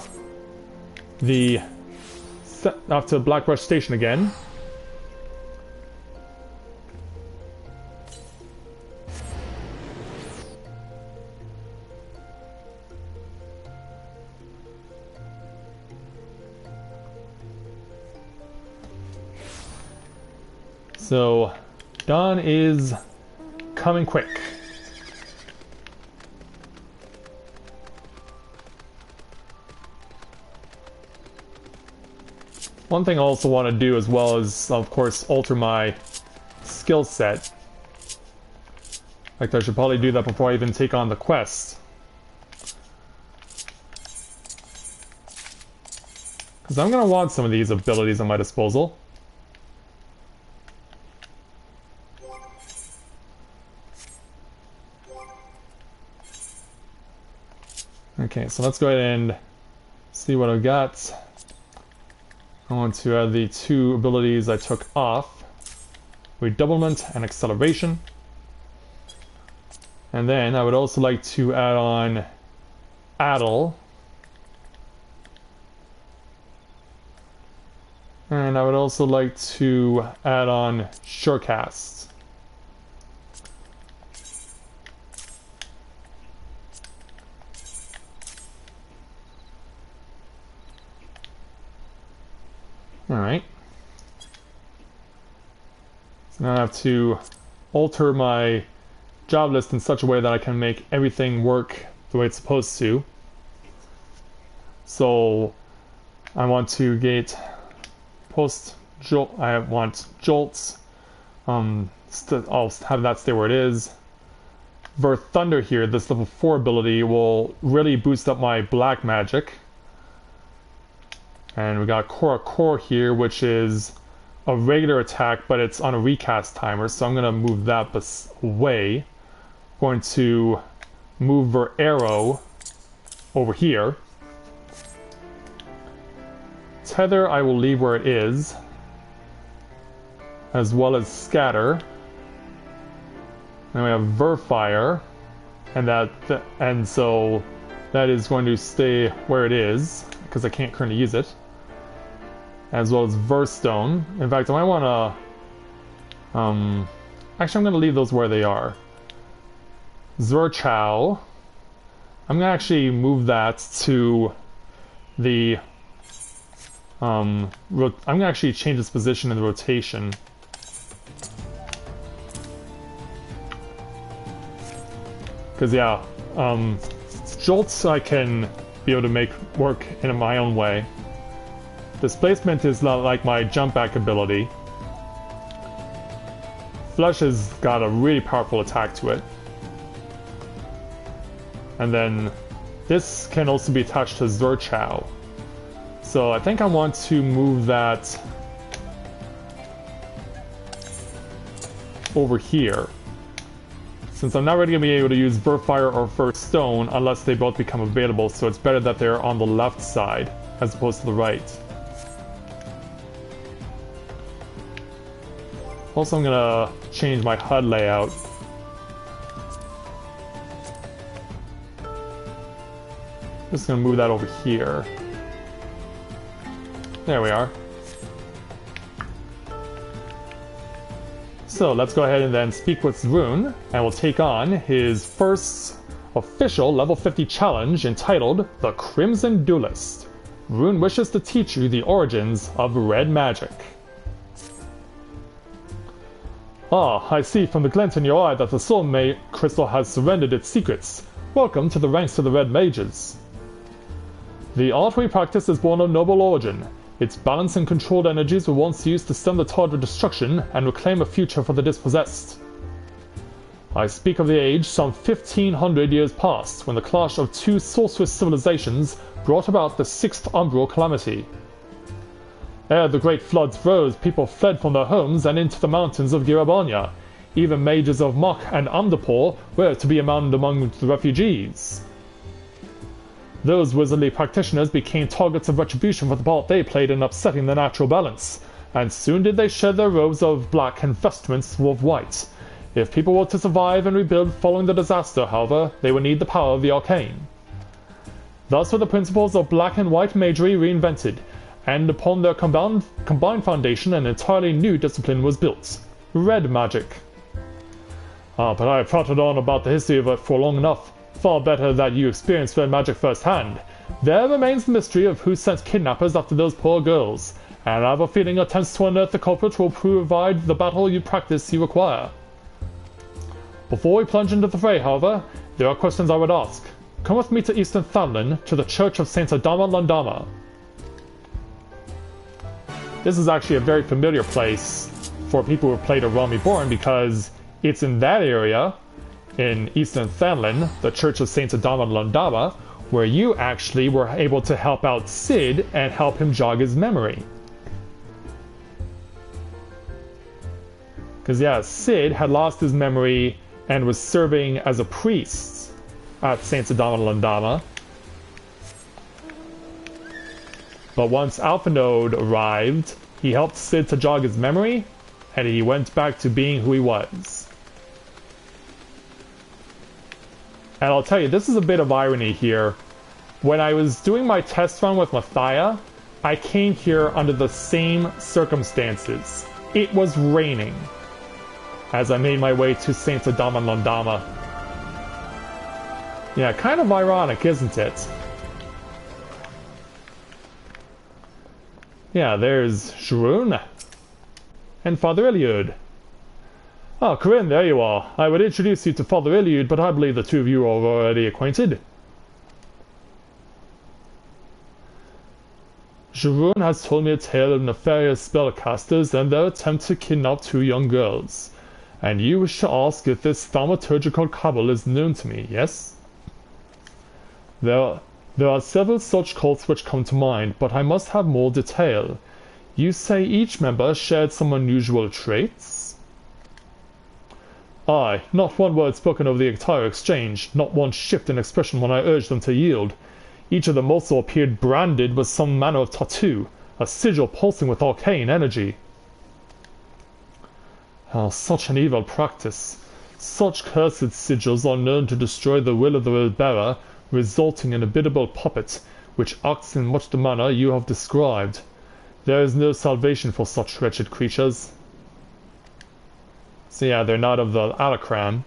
Blackbrush Station again. So, dawn is coming quick. One thing I also want to do as well is, of course, alter my skill set. Like, I should probably do that before I even take on the quest. Because I'm going to want some of these abilities at my disposal. Okay, so let's go ahead and see what I've got. I want to add the 2 abilities I took off. Redoublement and acceleration. And then I would also like to add on Addle. And I would also like to add on Surecast. Alright. So now I have to alter my job list in such a way that I can make everything work the way it's supposed to. So I want to get post-jolt, I want jolts. I'll have that stay where it is. For Thunder here, this level 4 ability will really boost up my black magic. And we got Core here, which is a regular attack, but it's on a recast timer, so I'm going to move that away. Going to move Ver Arrow over here. Tether I will leave where it is, as well as Scatter. Then we have Verfire, and so that is going to stay where it is, because I can't currently use it. as well as Verstone. In fact, I might want to... actually, I'm going to leave those where they are. Zurchow. I'm going to actually move that to the... I'm going to actually change its position in the rotation. Because, yeah, Jolts I can be able to make work in my own way. Displacement is not like my jump back ability. Flesh has got a really powerful attack to it. And then this can also be attached to Zurchow. So I think I want to move that over here. Since I'm not really going to be able to use Verfire or Verstone unless they both become available, so it's better that they're on the left side as opposed to the right. Also, I'm going to change my HUD layout. Just going to move that over here. There we are. So let's go ahead and then speak with Rune, and we'll take on his first official level 50 challenge entitled The Crimson Duelist. Rune wishes to teach you the origins of red magic. Ah, I see from the glint in your eye that the soul crystal has surrendered its secrets. Welcome to the ranks of the Red Mages. The art we practice is born of noble origin. Its balanced and controlled energies were once used to stem the tide of destruction and reclaim a future for the dispossessed. I speak of the age some 1500 years past, when the clash of two sorceress civilizations brought about the Sixth Umbral Calamity. Ere the great floods rose, people fled from their homes and into the mountains of Girabanya. Even mages of Mok and Amdapor were to be among the refugees. Those wizardly practitioners became targets of retribution for the part they played in upsetting the natural balance, and soon did they shed their robes of black and vestments of white. If people were to survive and rebuild following the disaster, however, they would need the power of the arcane. Thus were the principles of black and white magery reinvented, and upon their combined foundation an entirely new discipline was built: red magic. But I have prated on about the history of it for long enough. Far better that you experience red magic firsthand. There remains the mystery of who sent kidnappers after those poor girls, and I have a feeling attempts to unearth the culprit will provide the battle you practice you require. Before we plunge into the fray, however, there are questions I would ask. Come with me to Eastern Thadlin, to the Church of Saint Adama Landama. This is actually a very familiar place for people who have played a Realm Reborn, because it's in that area, in Eastern Thadlin, the Church of Saint Adama Landama, where you actually were able to help out Cid and help him jog his memory. Because yeah, Cid had lost his memory and was serving as a priest at Saint Adama Landama. But once Alphanode arrived, he helped Cid to jog his memory, and he went back to being who he was. And I'll tell you, this is a bit of irony here. When I was doing my test run with Mathia, I came here under the same circumstances. It was raining as I made my way to Saint Adama Landama. Yeah, kind of ironic, isn't it? Yeah, there's Shrun and Father Iliud. Ah, Corinne, there you are. I would introduce you to Father Iliud, but I believe the two of you are already acquainted. Jeroen has told me a tale of nefarious spellcasters and their attempt to kidnap two young girls. And you wish to ask if this thaumaturgical cabal is known to me, yes? There are several such cults which come to mind, but I must have more detail. You say each member shared some unusual traits? Aye, not one word spoken over the entire exchange, not one shift in expression when I urged them to yield. Each of them also appeared branded with some manner of tattoo, a sigil pulsing with arcane energy. Oh, such an evil practice. Such cursed sigils are known to destroy the will of the bearer, resulting in a biddable puppet, which acts in much the manner you have described. There is no salvation for such wretched creatures. So yeah, they're not of the Alakram.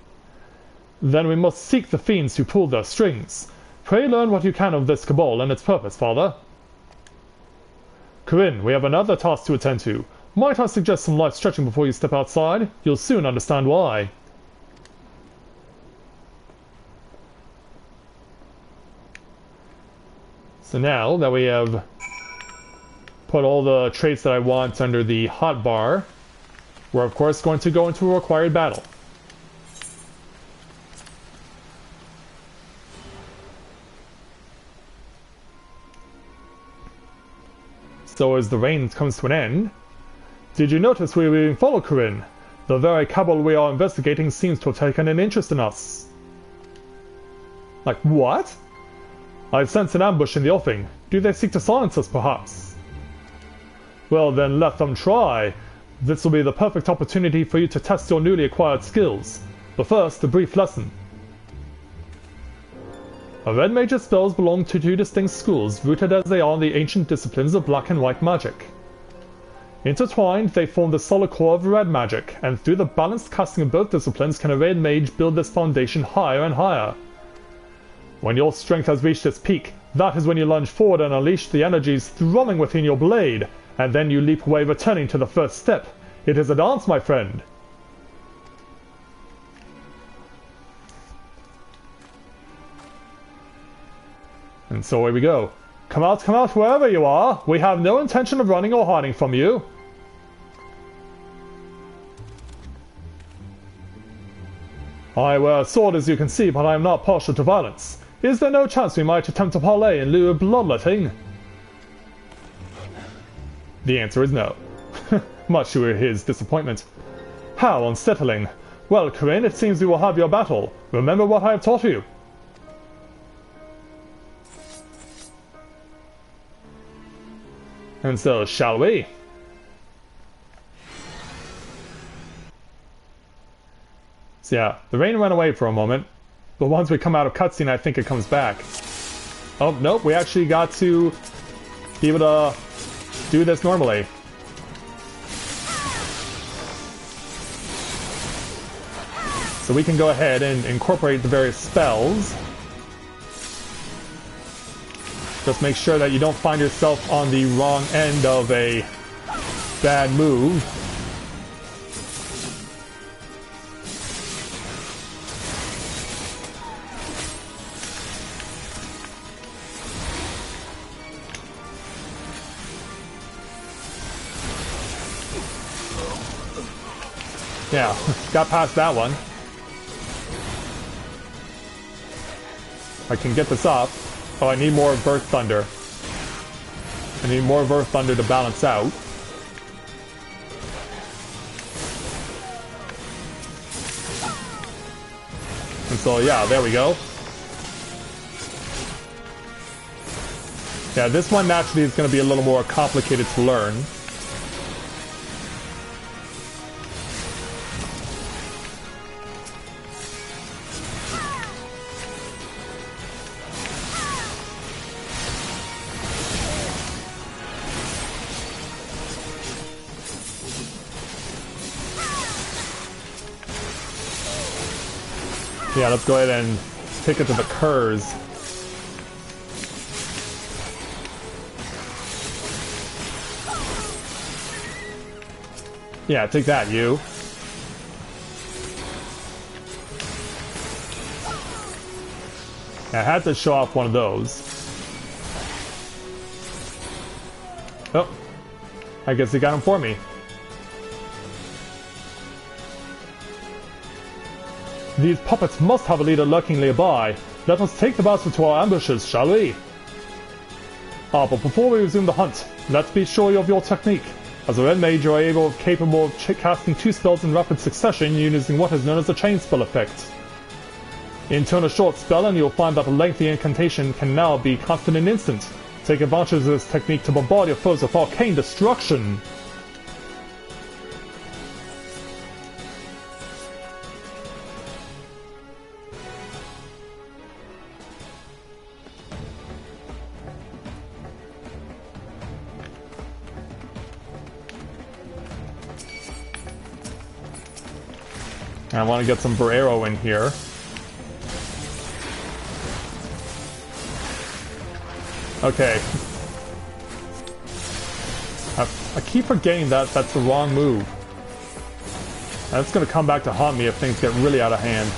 Then we must seek the fiends who pull their strings. Pray learn what you can of this cabal and its purpose, Father. Corinne, we have another task to attend to. Might I suggest some light stretching before you step outside? You'll soon understand why. So now that we have put all the traits that I want under the hotbar, we're of course going to go into a required battle. So as the rain comes to an end, did you notice we were being followed, Corinne? The very cabal we are investigating seems to have taken an interest in us. Like what? I sense an ambush in the offing. Do they seek to silence us, perhaps? Well then, let them try. This will be the perfect opportunity for you to test your newly acquired skills. But first, a brief lesson. A Red Mage's spells belong to two distinct schools, rooted as they are in the ancient disciplines of black and white magic. Intertwined, they form the solid core of red magic, and through the balanced casting of both disciplines can a Red Mage build this foundation higher and higher. When your strength has reached its peak, that is when you lunge forward and unleash the energies thrumming within your blade, and then you leap away, returning to the first step. It is a dance, my friend. And so away we go. Come out, wherever you are. We have no intention of running or hiding from you. I wear a sword, as you can see, but I am not partial to violence. Is there no chance we might attempt to parley in lieu of bloodletting? The answer is no. Much to his disappointment. How unsettling. Well, Corinne, it seems we will have your battle. Remember what I have taught you. And so, shall we? So yeah, the rain went away for a moment, but once we come out of cutscene, I think it comes back. Oh, nope, we actually got to be able to do this normally. So we can go ahead and incorporate the various spells. Just make sure that you don't find yourself on the wrong end of a bad move. Yeah, got past that one. I can get this up. Oh, I need more Birth Thunder. I need more Birth Thunder to balance out. And so, yeah, there we go. Yeah, this one naturally is going to be a little more complicated to learn. Yeah, let's go ahead and take it to the curs. Yeah, take that, you. I had to show off one of those. Oh, I guess he got him for me. These puppets must have a leader lurking nearby. Let us take the bastard to our ambushes, shall we? Ah, but before we resume the hunt, let's be sure of your technique. As a Red Mage, you are capable of casting 2 spells in rapid succession using what is known as the chain spell effect. Intone a short spell and you'll find that a lengthy incantation can now be cast in an instant. Take advantage of this technique to bombard your foes with arcane destruction. I want to get some Barrero in here. Okay. I keep forgetting that that's the wrong move. That's going to come back to haunt me if things get really out of hand.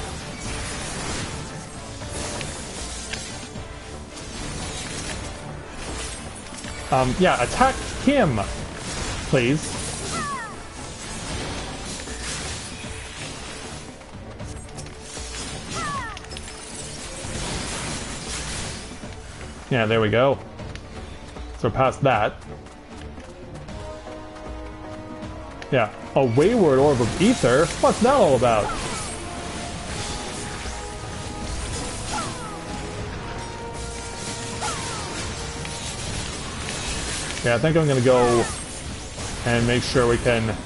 Yeah, attack him, please. Yeah, there we go. So past that. Yeah, a wayward orb of ether? What's that all about? Yeah, I think I'm gonna go and make sure we can...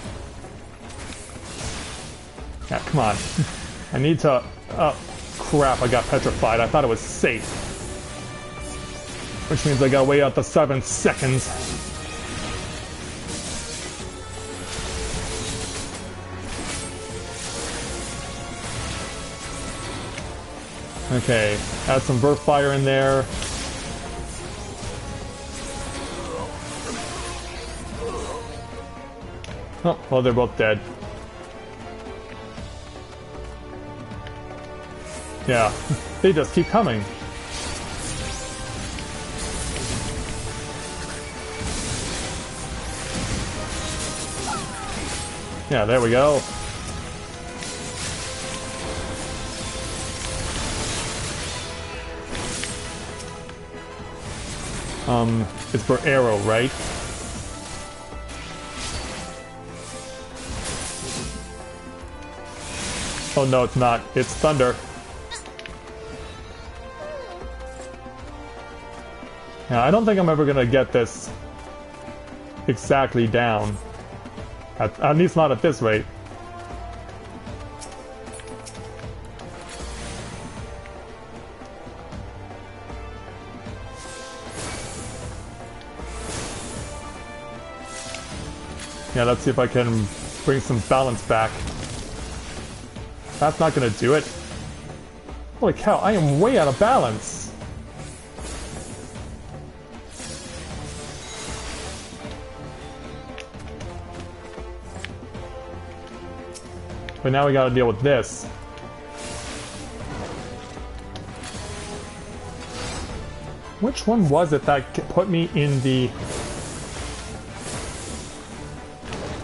Yeah, come on. I need to... Oh, crap, I got petrified. I thought it was safe. Which means I gotta wait out the 7 seconds. Okay, add some burst fire in there. Oh, well, they're both dead. Yeah, they just keep coming. Yeah, there we go. It's for arrow, right? Oh no, it's not. It's thunder. Yeah, I don't think I'm ever gonna get this exactly down. At least not at this rate. Yeah, let's see if I can bring some balance back. That's not gonna do it. Holy cow, I am way out of balance. But now we gotta deal with this. Which one was it that put me in the...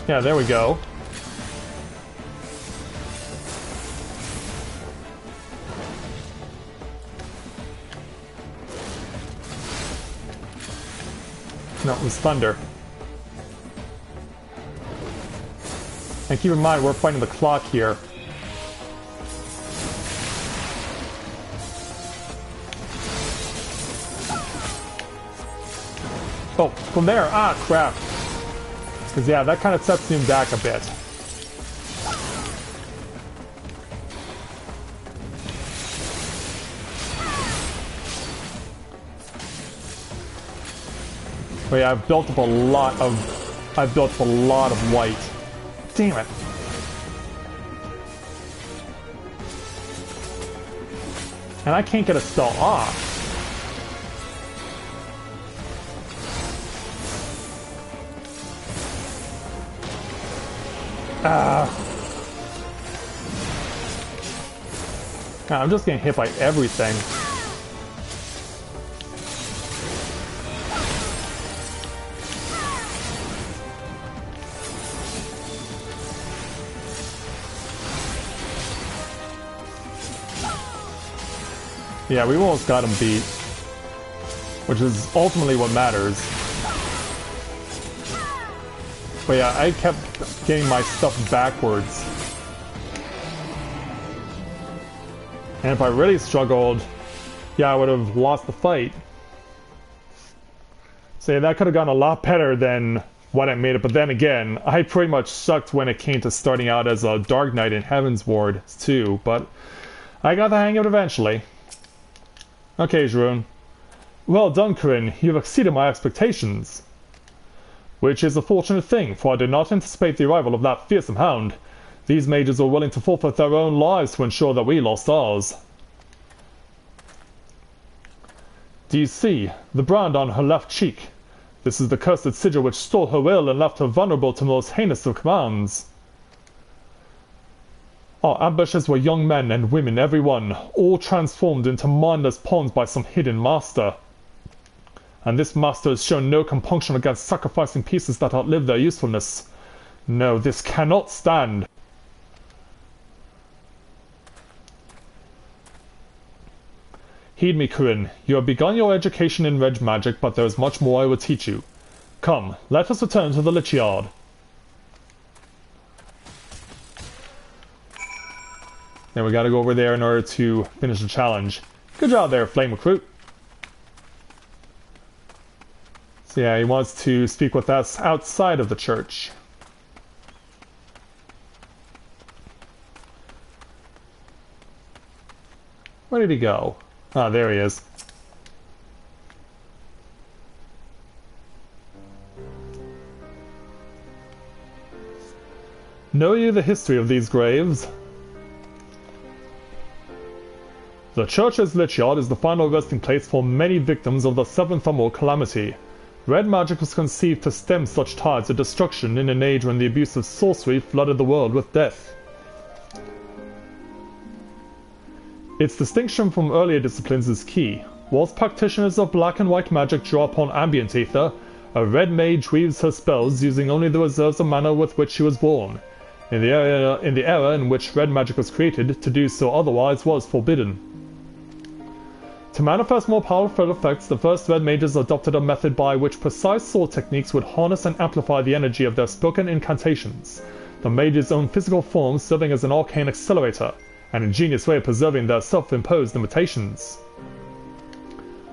Yeah, there we go. No, it was thunder. And keep in mind, we're fighting the clock here. Oh, from there! Ah, crap! Because, yeah, that kind of sets him back a bit. But yeah, I've built up a lot of white. Damn it. And I can't get a spell off. I'm just getting hit by everything. Yeah, we almost got him beat, which is ultimately what matters. But yeah, I kept getting my stuff backwards. And if I really struggled, yeah, I would have lost the fight. So yeah, that could have gone a lot better than what I made it. But then again, I pretty much sucked when it came to starting out as a Dark Knight in Heaven's Ward too. But I got the hang of it eventually. Okay, Dragoon. Well done, Corinne. You've exceeded my expectations. Which is a fortunate thing, for I did not anticipate the arrival of that fearsome hound. These mages were willing to forfeit their own lives to ensure that we lost ours. Do you see the brand on her left cheek? This is the cursed sigil which stole her will and left her vulnerable to the most heinous of commands. Our ambushes were young men and women, every one, all transformed into mindless pawns by some hidden master. And this master has shown no compunction against sacrificing pieces that outlive their usefulness. No, this cannot stand. Heed me, Corinne. You have begun your education in Red Magic, but there is much more I will teach you. Come, let us return to the Lich Yard. Then we gotta go over there in order to finish the challenge. Good job there, Flame Recruit. So yeah, he wants to speak with us outside of the church. Where did he go? Ah, there he is. Know you the history of these graves? The church's Lich Yard is the final resting place for many victims of the Seventh Emerald Calamity. Red magic was conceived to stem such tides of destruction in an age when the abuse of sorcery flooded the world with death. Its distinction from earlier disciplines is key. Whilst practitioners of black and white magic draw upon ambient ether, a red mage weaves her spells using only the reserves of mana with which she was born. In the era in which red magic was created, to do so otherwise was forbidden. To manifest more powerful effects, the first red mages adopted a method by which precise sword techniques would harness and amplify the energy of their spoken incantations, the mage's own physical form serving as an arcane accelerator, an ingenious way of preserving their self-imposed limitations.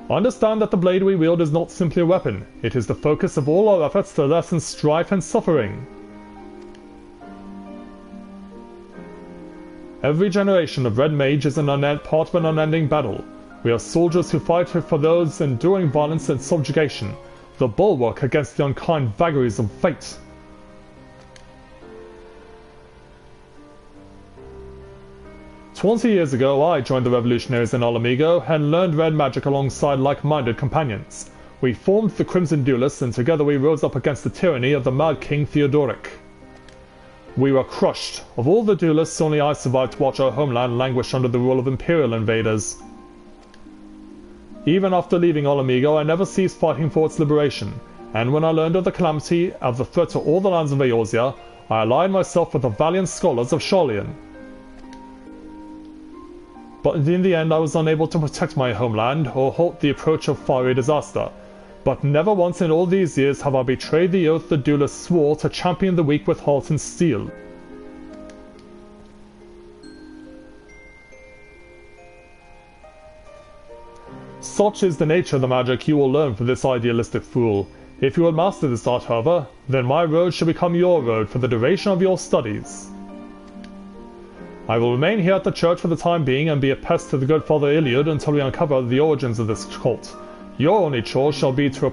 Understand that the blade we wield is not simply a weapon, it is the focus of all our efforts to lessen strife and suffering. Every generation of Red Mage is part of an unending battle. We are soldiers who fight for those enduring violence and subjugation, the bulwark against the unkind vagaries of fate. "20 years ago, I joined the revolutionaries in Alamigo and learned red magic alongside like-minded companions. We formed the Crimson Duelists, and together we rose up against the tyranny of the Mad King Theodoric. We were crushed. Of all the duelists, only I survived to watch our homeland languish under the rule of imperial invaders. Even after leaving Alamigo, I never ceased fighting for its liberation, and when I learned of the calamity, of the threat to all the lands of Eorzea, I allied myself with the valiant scholars of Sharlayan. But in the end I was unable to protect my homeland or halt the approach of fiery disaster. But never once in all these years have I betrayed the oath the duelists swore to champion the weak with heart and steel. Such is the nature of the magic you will learn from this idealistic fool. If you will master this art, however, then my road shall become your road for the duration of your studies. I will remain here at the church for the time being and be a pest to the good Father Iliad until we uncover the origins of this cult. Your only chore shall be to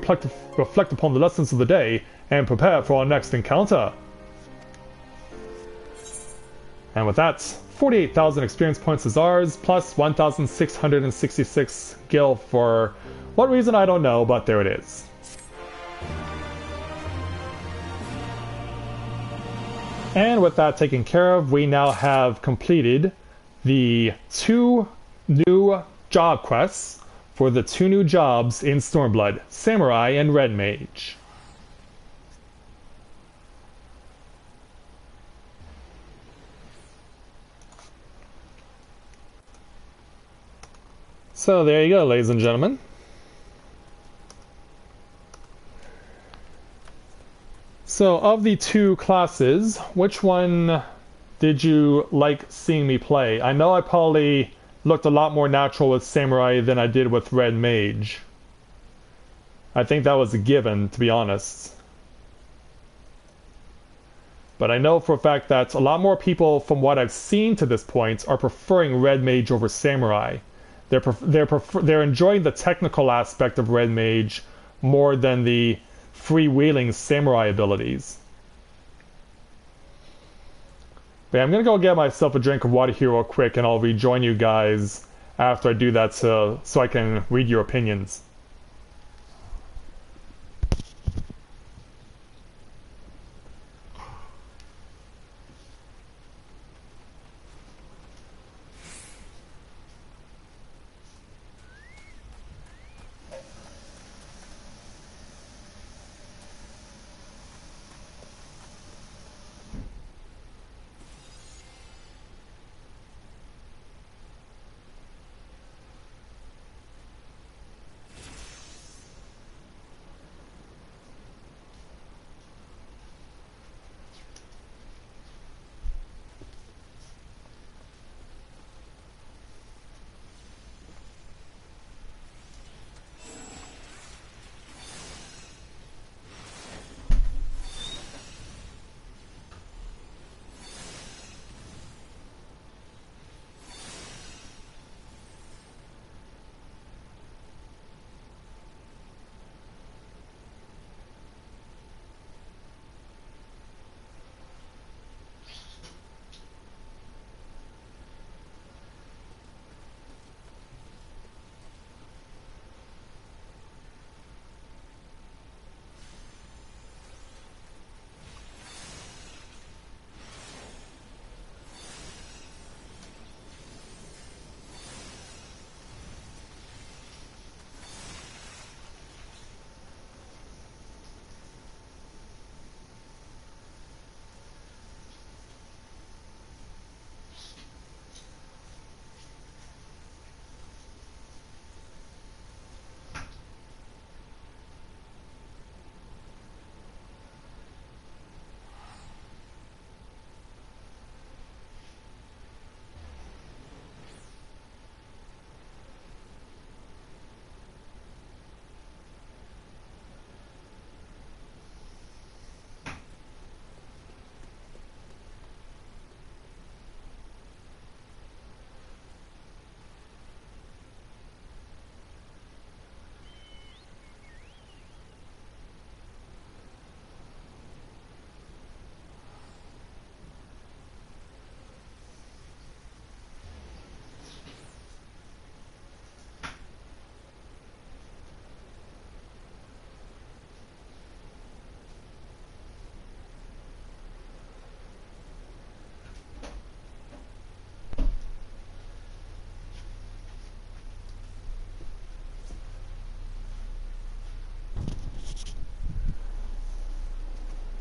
reflect upon the lessons of the day and prepare for our next encounter." And with that, 48,000 experience points is ours, plus 1,666 gil for what reason I don't know, but there it is. And with that taken care of, we now have completed the 2 new job quests for the 2 new jobs in Stormblood, Samurai and Red Mage. So there you go, ladies and gentlemen. So, of the 2 classes, which one did you like seeing me play? I know I probably looked a lot more natural with Samurai than I did with Red Mage. I think that was a given, to be honest. But I know for a fact that a lot more people, from what I've seen to this point, are preferring Red Mage over Samurai. They're enjoying the technical aspect of Red Mage more than the freewheeling Samurai abilities. But yeah, I'm gonna go get myself a drink of water here real quick, and I'll rejoin you guys after I do that so I can read your opinions.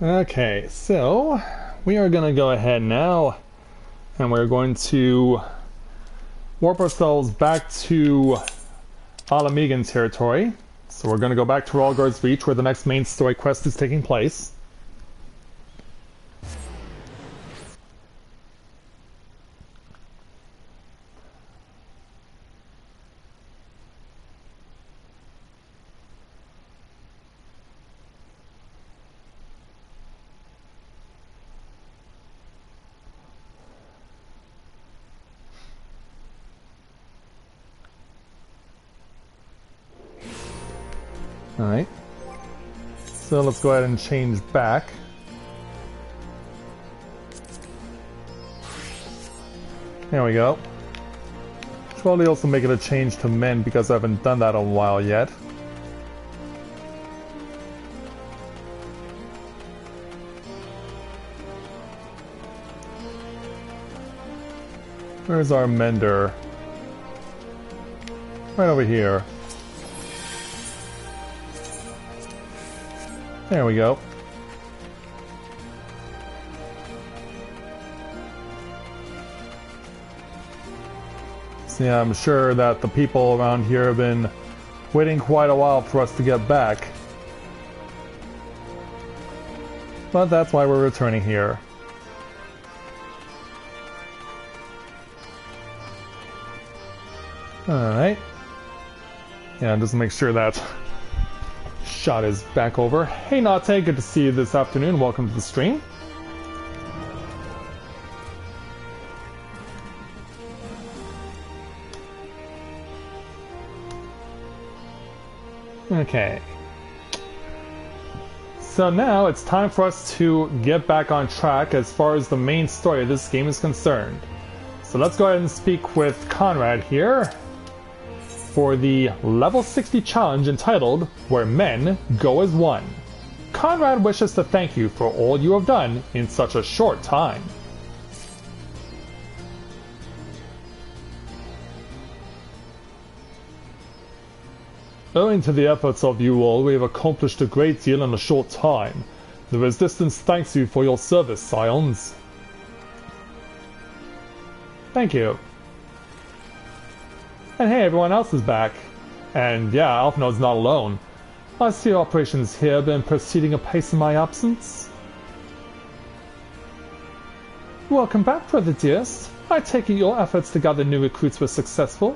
Okay, so we are going to go ahead now and we're going to warp ourselves back to Alamigan territory. So we're going to go back to Ralgar's Reach where the next main story quest is taking place. Alright, so let's go ahead and change back. There we go. Should probably also make it a change to men because I haven't done that in a while yet. Where's our mender? Right over here. There we go. So yeah, I'm sure that the people around here have been waiting quite a while for us to get back. But that's why we're returning here. Alright. Yeah, just make sure that shot is back over. Hey Nate, good to see you this afternoon. Welcome to the stream. Okay. So now it's time for us to get back on track as far as the main story of this game is concerned. So let's go ahead and speak with Conrad here for the level 60 challenge entitled Where Men Go as One. Conrad wishes to thank you for all you have done in such a short time. Owing to the efforts of you all, we have accomplished a great deal in a short time. The Resistance thanks you for your service, Scions. Thank you. And hey, everyone else is back. And yeah, Alphinaud's not alone. I see operations here have been proceeding apace in my absence. Welcome back, brother dearest. I take it your efforts to gather new recruits were successful.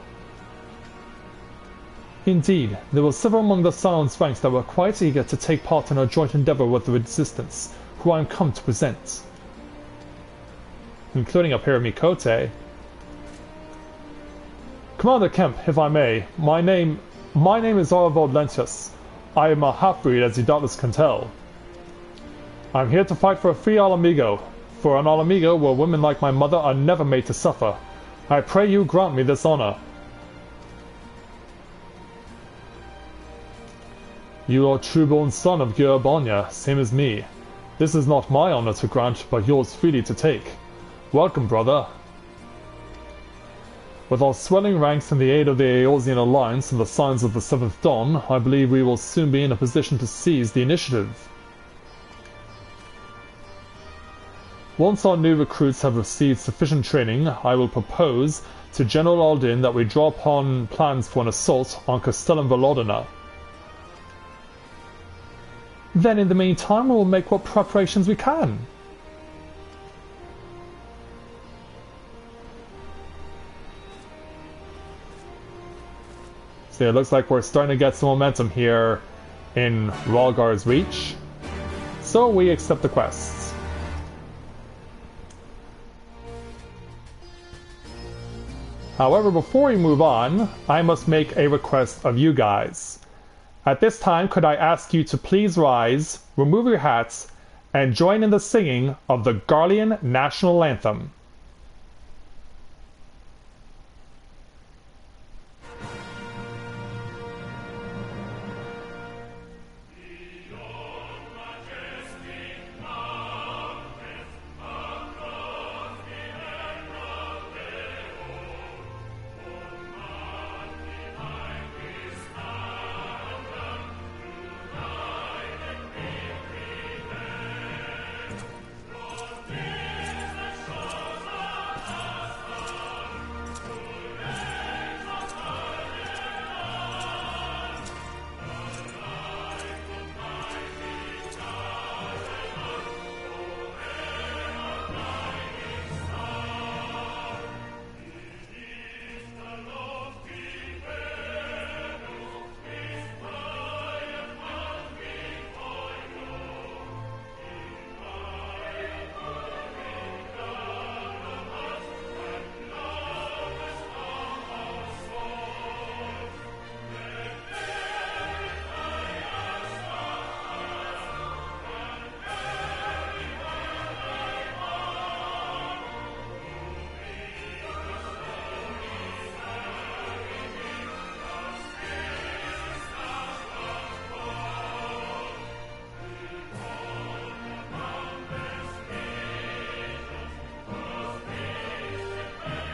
Indeed, there were several among the Scions ranks that were quite eager to take part in our joint endeavor with the Resistance, who I am come to present. Including a pair of Mikote. Commander Kemp, if I may, my name is Orvald Lentius. I am a half-breed, as you doubtless can tell. I am here to fight for a free Alamigo, for an Alamigo where women like my mother are never made to suffer. I pray you grant me this honor. You are true-born son of Gyurbonya, same as me. This is not my honor to grant, but yours freely to take. Welcome, brother. With our swelling ranks and the aid of the Eorzean Alliance and the signs of the Seventh Dawn, I believe we will soon be in a position to seize the initiative. Once our new recruits have received sufficient training, I will propose to General Aldin that we draw upon plans for an assault on Castellum Volodina. Then in the meantime, we will make what preparations we can. So it looks like we're starting to get some momentum here in Rhalgar's Reach. So we accept the quests. However, before we move on, I must make a request of you guys. At this time, could I ask you to please rise, remove your hats, and join in the singing of the Garlean National Anthem.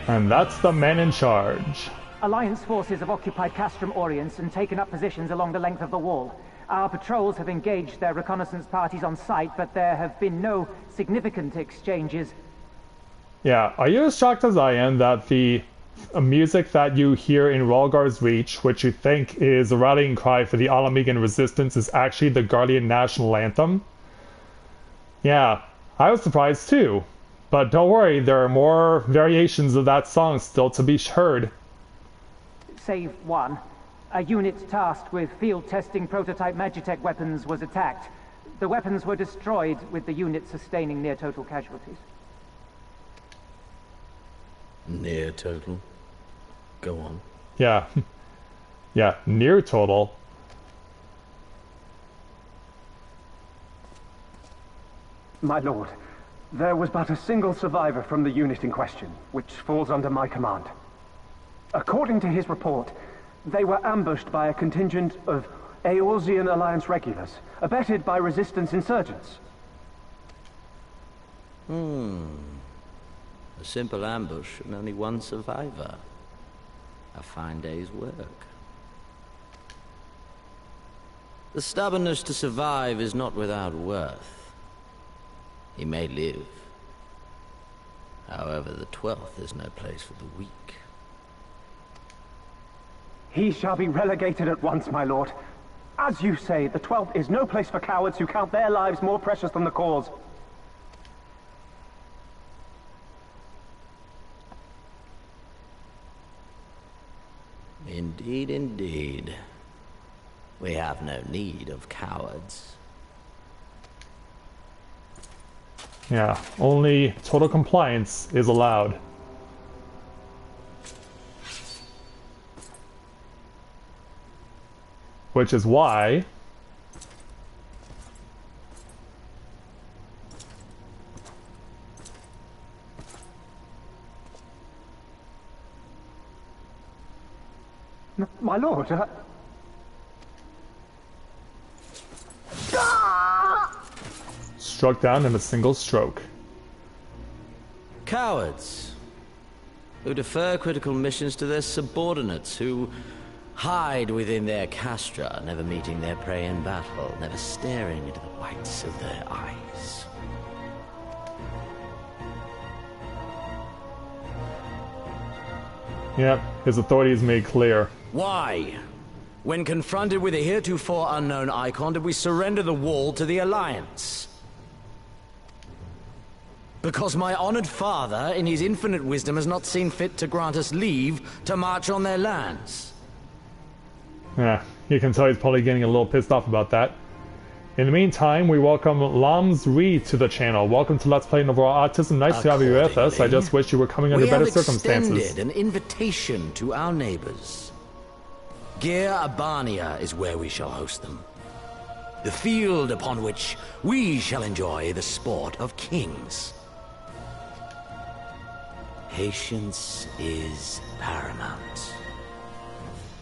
And that's the man in charge. Alliance forces have occupied Castrum Oriens and taken up positions along the length of the wall. Our patrols have engaged their reconnaissance parties on site, but there have been no significant exchanges. Yeah, are you as shocked as I am that the music that you hear in Rhalgar's Reach, which you think is a rallying cry for the Alamigan resistance, is actually the Guardian National Anthem? Yeah, I was surprised too. But don't worry, there are more variations of that song still to be heard. Save one. A unit tasked with field testing prototype Magitech weapons was attacked. The weapons were destroyed, with the unit sustaining near total casualties. Near total? Go on. Yeah. Yeah, near total. My lord, there was but a single survivor from the unit in question, which falls under my command. According to his report, they were ambushed by a contingent of Eorzean Alliance regulars, abetted by resistance insurgents. A simple ambush and only one survivor. A fine day's work. The stubbornness to survive is not without worth. He may live. However, the 12th is no place for the weak. He shall be relegated at once, my lord. As you say, the 12th is no place for cowards who count their lives more precious than the cause. Indeed, indeed. We have no need of cowards. Yeah, only total compliance is allowed. Which is why My lord, struck down in a single stroke. Cowards who defer critical missions to their subordinates, who hide within their castra, never meeting their prey in battle, never staring into the whites of their eyes. Yep, his authority is made clear. Why? When confronted with a heretofore unknown icon, did we surrender the wall to the Alliance? Because my honored father, in his infinite wisdom, has not seen fit to grant us leave to march on their lands. Yeah, you can tell he's probably getting a little pissed off about that. In the meantime, we welcome Lams Reed to the channel. Welcome to Let's Play Novaura Autism. Nice to have you with us. I just wish you were coming under better circumstances. We have extended an invitation to our neighbors. Gir Abania is where we shall host them. The field upon which we shall enjoy the sport of kings. Patience is paramount.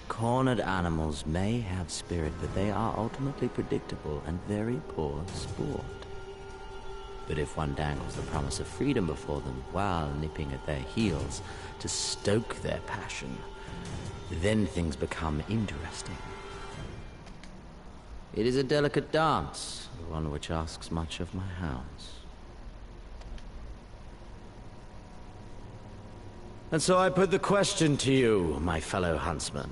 Cornered animals may have spirit, but they are ultimately predictable and very poor sport. But if one dangles the promise of freedom before them while nipping at their heels to stoke their passion, then things become interesting. It is a delicate dance, one which asks much of my hounds. And so I put the question to you, my fellow huntsman.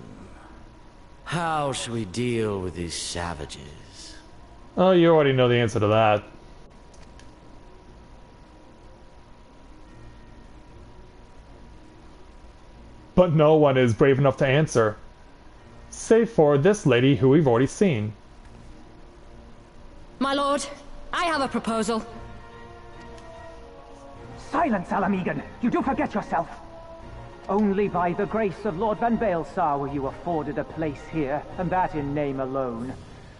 How shall we deal with these savages? Oh, you already know the answer to that. But no one is brave enough to answer. Save for this lady who we've already seen. My lord, I have a proposal. Silence, Alamegan! You do forget yourself! Only by the grace of Lord Van Baelsar were you afforded a place here, and that in name alone.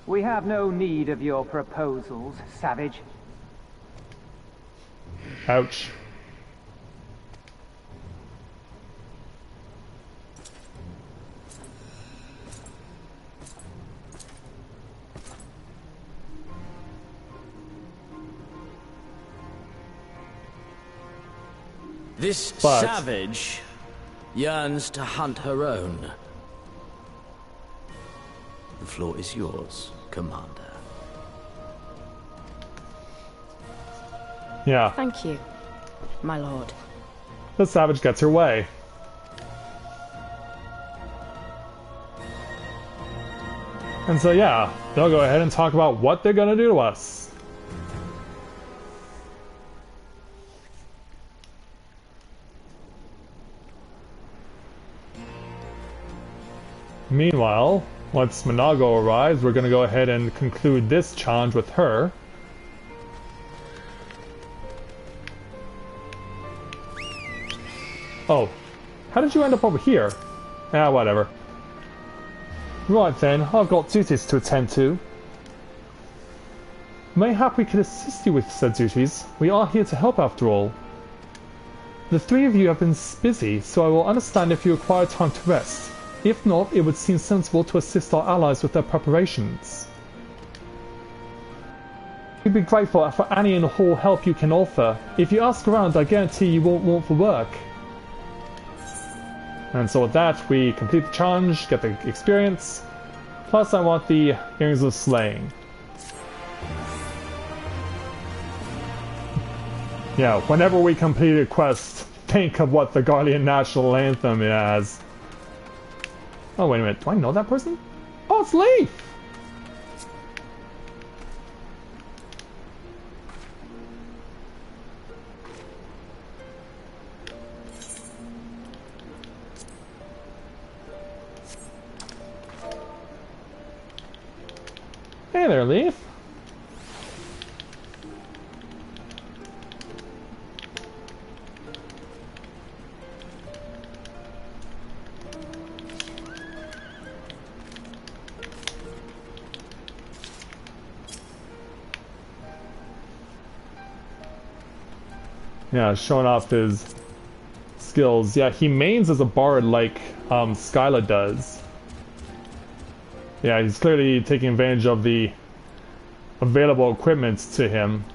We have no need of your proposals, savage. Ouch. This savage yearns to hunt her own. The floor is yours, Commander. Yeah. Thank you, my lord. The savage gets her way. And so yeah, they'll go ahead and talk about what they're gonna do to us. Meanwhile, once Minago arrives, we're gonna go ahead and conclude this challenge with her. Oh, how did you end up over here? Ah, whatever. Right then, I've got duties to attend to. Mayhap we could assist you with said duties. We are here to help after all. The three of you have been busy, so I will understand if you require time to rest. If not, it would seem sensible to assist our allies with their preparations. We'd be grateful for any and all help you can offer. If you ask around, I guarantee you won't want for work. And so with that, we complete the challenge, get the experience. Plus I want the Earrings of Slaying. Yeah, whenever we complete a quest, think of what the Guardian National Anthem has. Oh, wait a minute. Do I know that person? Oh, it's Leaf! Hey there, Leaf. Yeah, showing off his skills. Yeah, he mains as a bard like Skyla does. Yeah, he's clearly taking advantage of the available equipment to him.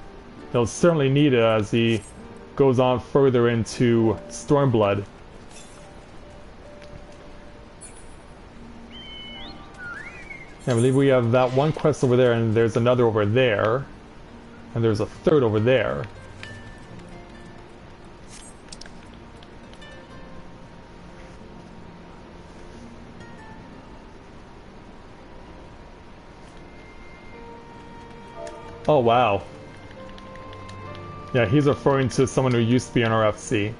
He'll certainly need it as he goes on further into Stormblood. I believe we have that one quest over there, and there's another over there. And there's a third over there. Oh, wow. Yeah, he's referring to someone who used to be an RFC.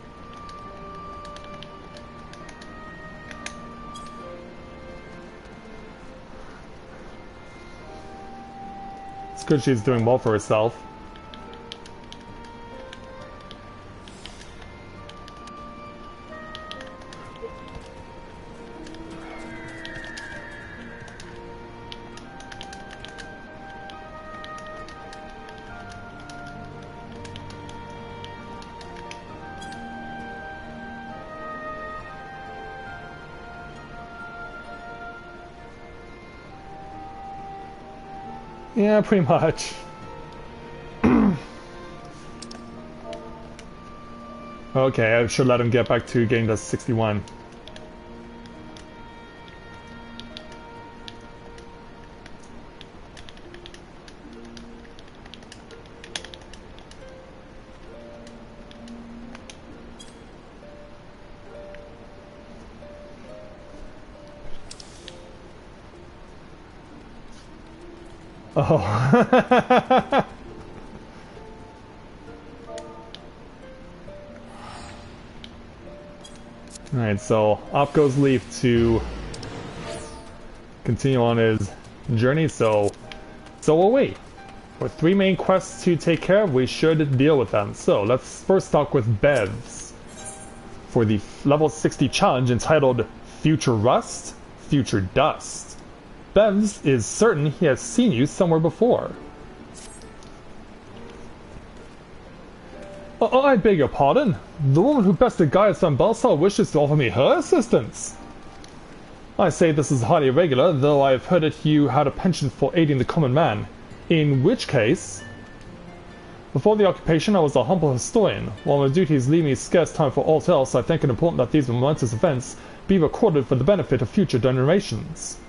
It's good she's doing well for herself. Yeah, pretty much. Okay, I should let him get back to getting to 61. Oh. Alright, so off goes Leaf to continue on his journey, so will we. With 3 main quests to take care of, we should deal with them. So let's first talk with Bevs for the level 60 challenge entitled Future Rust, Future Dust. Bevs is certain he has seen you somewhere before. I beg your pardon? The woman who bested Gaius van Balsar wishes to offer me her assistance. I say this is highly irregular, though I have heard that you had a penchant for aiding the common man. In which case... Before the occupation, I was a humble historian. While my duties leave me scarce time for aught else, I think it important that these momentous events be recorded for the benefit of future generations.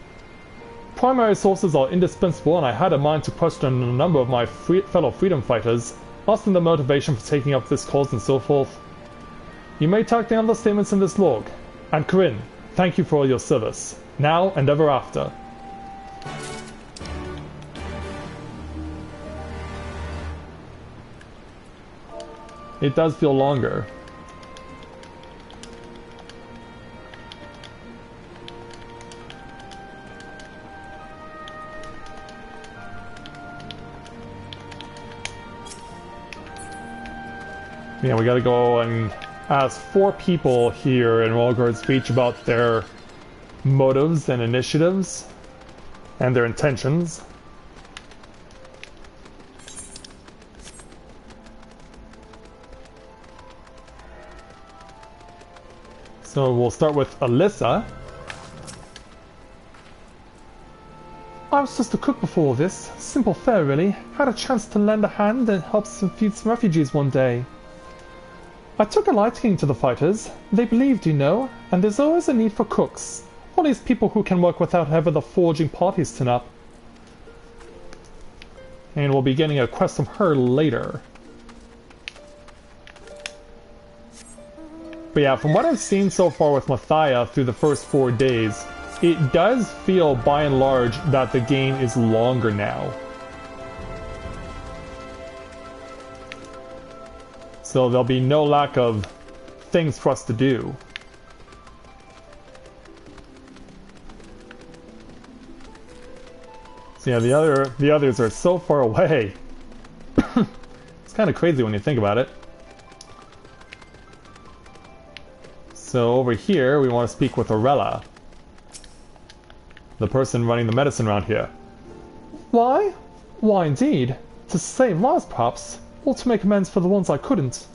Primary sources are indispensable, and I had in mind to question a number of my fellow freedom fighters, asking their motivation for taking up this cause and so forth. You may tack the understatements in this log. And Corinne, thank you for all your service, now and ever after. It does feel longer. Yeah, we gotta go and ask 4 people here in Walgard's speech about their motives and initiatives and their intentions. So we'll start with Alyssa. I was just a cook before all this. Simple fare, really. Had a chance to lend a hand and help feed some refugees one day. I took a liking to the fighters. They believed, you know, and there's always a need for cooks. All these people who can work without ever the foraging parties turn up. And we'll be getting a quest from her later. But yeah, from what I've seen so far with Mathia through the first 4 days, it does feel by and large that the game is longer now. So there'll be no lack of things for us to do. So yeah, the others are so far away. It's kind of crazy when you think about it. So over here, we want to speak with Aurella, the person running the medicine around here. Why? Why indeed. To save lives, perhaps, or to make amends for the ones I couldn't.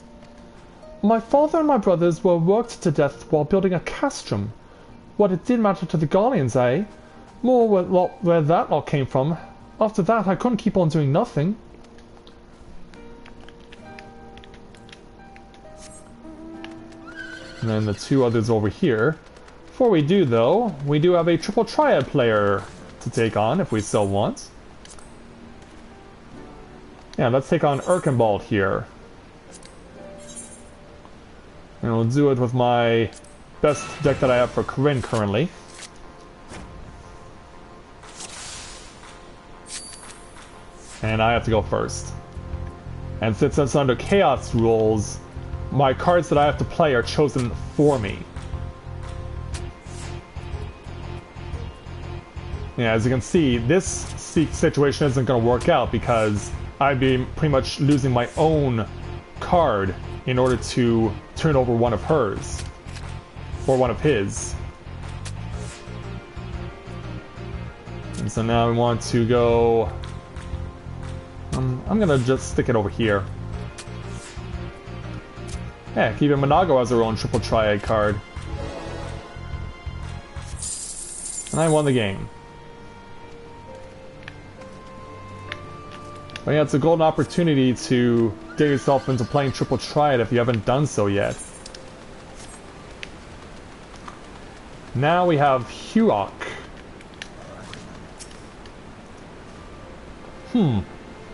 My father and my brothers were worked to death while building a castrum. What it did matter to the Guardians, eh? More where that lot came from. After that, I couldn't keep on doing nothing. And then the 2 others over here. Before we do, though, we do have a triple triad player to take on, if we so want. Yeah, let's take on Erkenbald here. And we'll do it with my best deck that I have for Corinne currently. And I have to go first. And since it's under Chaos rules, my cards that I have to play are chosen for me. Yeah, as you can see, this situation isn't going to work out because I'd be pretty much losing my own card in order to turn over one of hers. Or one of his. And so now we want to go... I'm gonna just stick it over here. Heck, even Monago has her own triple triad card. And I won the game. But yeah, it's a golden opportunity to get yourself into playing triple triad if you haven't done so yet. Now we have Huok.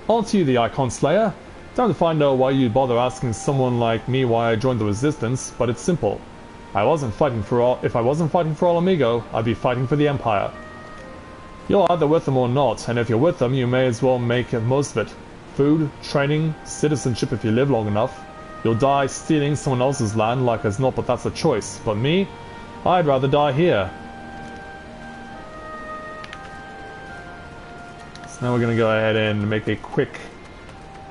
On to you, the Icon Slayer. Time to find out why you'd bother asking someone like me why I joined the Resistance, but it's simple. If I wasn't fighting for All Amigo, I'd be fighting for the Empire. You're either with them or not, and if you're with them, you may as well make the most of it. Food, training, citizenship if you live long enough. You'll die stealing someone else's land like as not, but that's a choice. But me, I'd rather die here. So now we're gonna go ahead and make a quick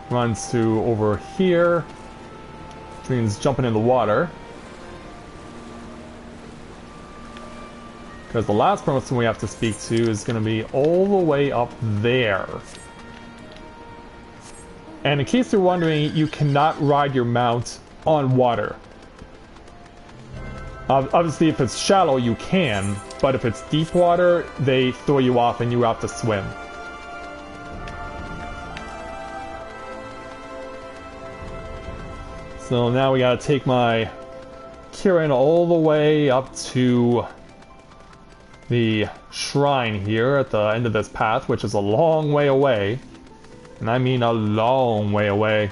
run to over here, which means jumping in the water. Because the last person we have to speak to is going to be all the way up there. And in case you're wondering, you cannot ride your mount on water. Obviously, if it's shallow, you can, but if it's deep water, they throw you off and you have to swim. So now we gotta take my Kirin all the way up to the shrine here at the end of this path, which is a long way away. And I mean a long way away.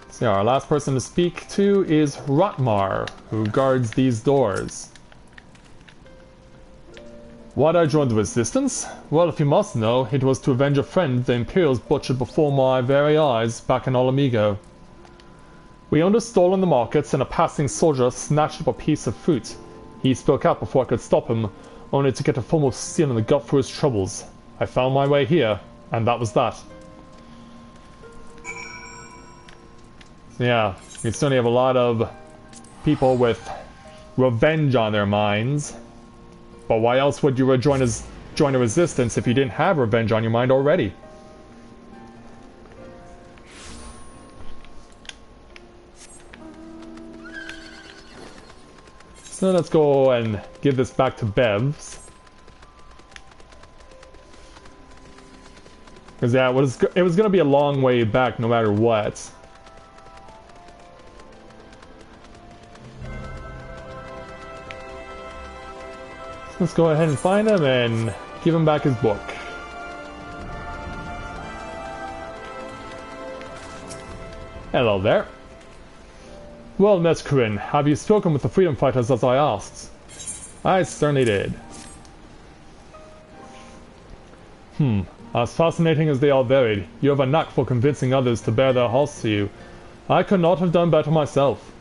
So our last person to speak to is Rotmar, who guards these doors. Why'd I join the Resistance? Well, if you must know, it was to avenge a friend the Imperials butchered before my very eyes back in All Amigo. We owned a stall in the markets and a passing soldier snatched up a piece of fruit. He spoke out before I could stop him, only to get a form of steel in the gut for his troubles. I found my way here, and that was that. So yeah, you certainly have a lot of people with revenge on their minds. But why else would you join a Resistance if you didn't have revenge on your mind already? So let's go and give this back to Bevs. Because yeah, it was going to be a long way back no matter what. Let's go ahead and find him and give him back his book. Hello there. Well met, Corinne. Have you spoken with the freedom fighters as I asked? I certainly did. As fascinating as they are varied, you have a knack for convincing others to bear their hearts to you. I could not have done better myself.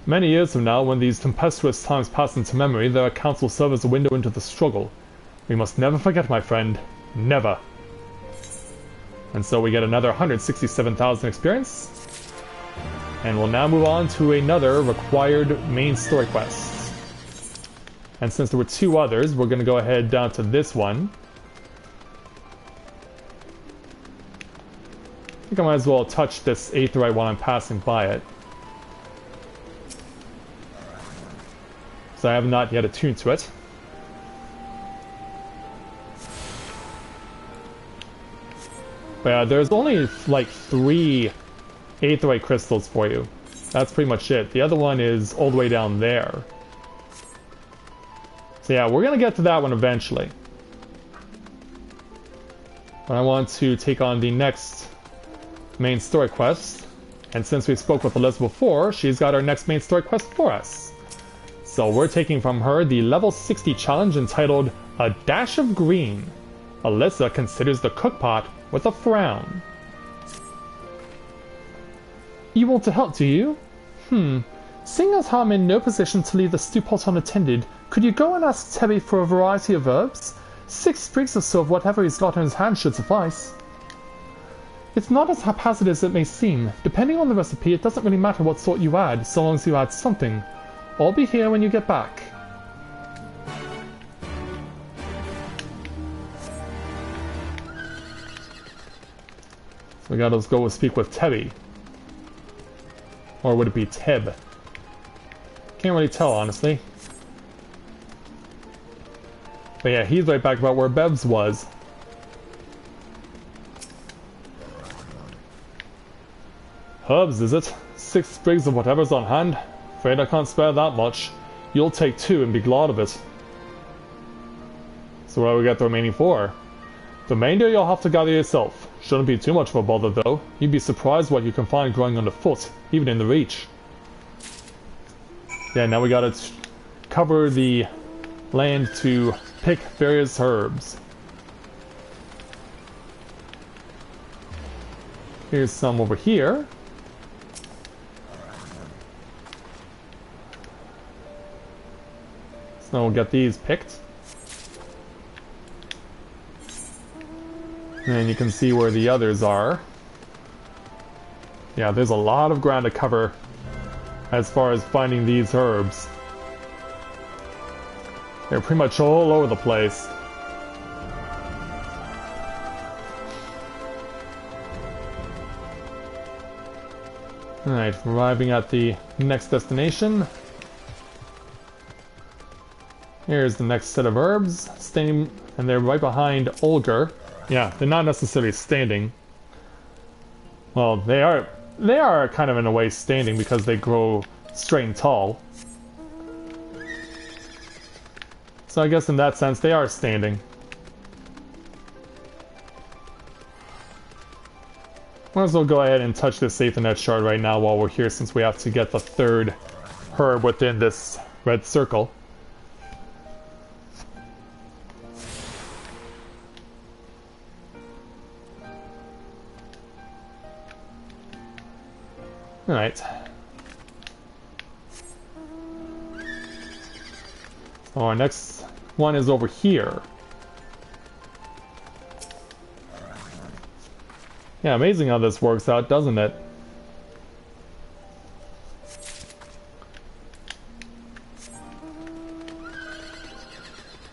Many years from now, when these tempestuous times pass into memory, their accounts will serve as a window into the struggle. We must never forget, my friend. Never. And so we get another 167,000 experience. And we'll now move on to another required main story quest. And since there were two others, we're going to go ahead down to this one. I think I might as well touch this aetheryte while I'm passing by it. So I have not yet attuned to it. But yeah, there's only like 3 aetheryte crystals for you. That's pretty much it. The other one is all the way down there. So yeah, we're gonna get to that one eventually. But I want to take on the next main story quest. And since we spoke with Alyssa before, she's got our next main story quest for us. So we're taking from her the level 60 challenge entitled A Dash of Green. Alyssa considers the cookpot with a frown. You want to help, do you? Seeing as how I'm in no position to leave the stew pot unattended, could you go and ask Tebby for a variety of herbs? 6 sprigs or so of whatever he's got in his hand should suffice. It's not as haphazard as it may seem. Depending on the recipe, it doesn't really matter what sort you add, so long as you add something. I'll be here when you get back. So we gotta go speak with Tebby. Or would it be Teb? Can't really tell, honestly. But yeah, he's right back about where Bevs was. Herbs, is it? 6 sprigs of whatever's on hand? Afraid I can't spare that much. You'll take 2 and be glad of it. So what do we got the remaining 4? The remainder you'll have to gather yourself. Shouldn't be too much of a bother though. You'd be surprised what you can find growing underfoot, even in the reach. Yeah, now we gotta cover the land to pick various herbs. Here's some over here. So we'll get these picked. And you can see where the others are. Yeah, there's a lot of ground to cover as far as finding these herbs. They're pretty much all over the place. Alright, arriving at the next destination. Here's the next set of herbs, standing, and they're right behind Olger. Yeah, they're not necessarily standing. Well, they are kind of in a way standing because they grow straight and tall. So I guess in that sense they are standing. Might as well go ahead and touch this Aethernet shard right now while we're here, since we have to get the 3rd herb within this red circle. Alright. So our next one is over here. Yeah, amazing how this works out, doesn't it?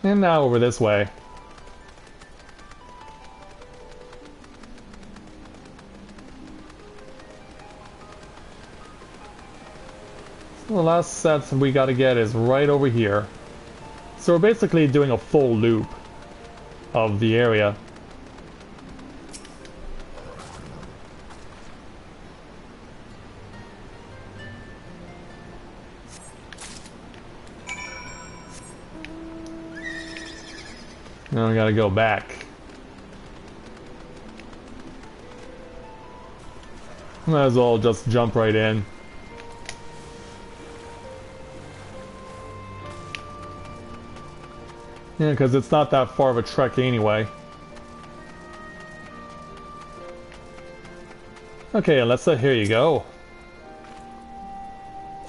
And now over this way. The last set we gotta get is right over here. So we're basically doing a full loop of the area. Now we gotta go back. Might as well just jump right in. Yeah, because it's not that far of a trek anyway. Okay, Alyssa, here you go.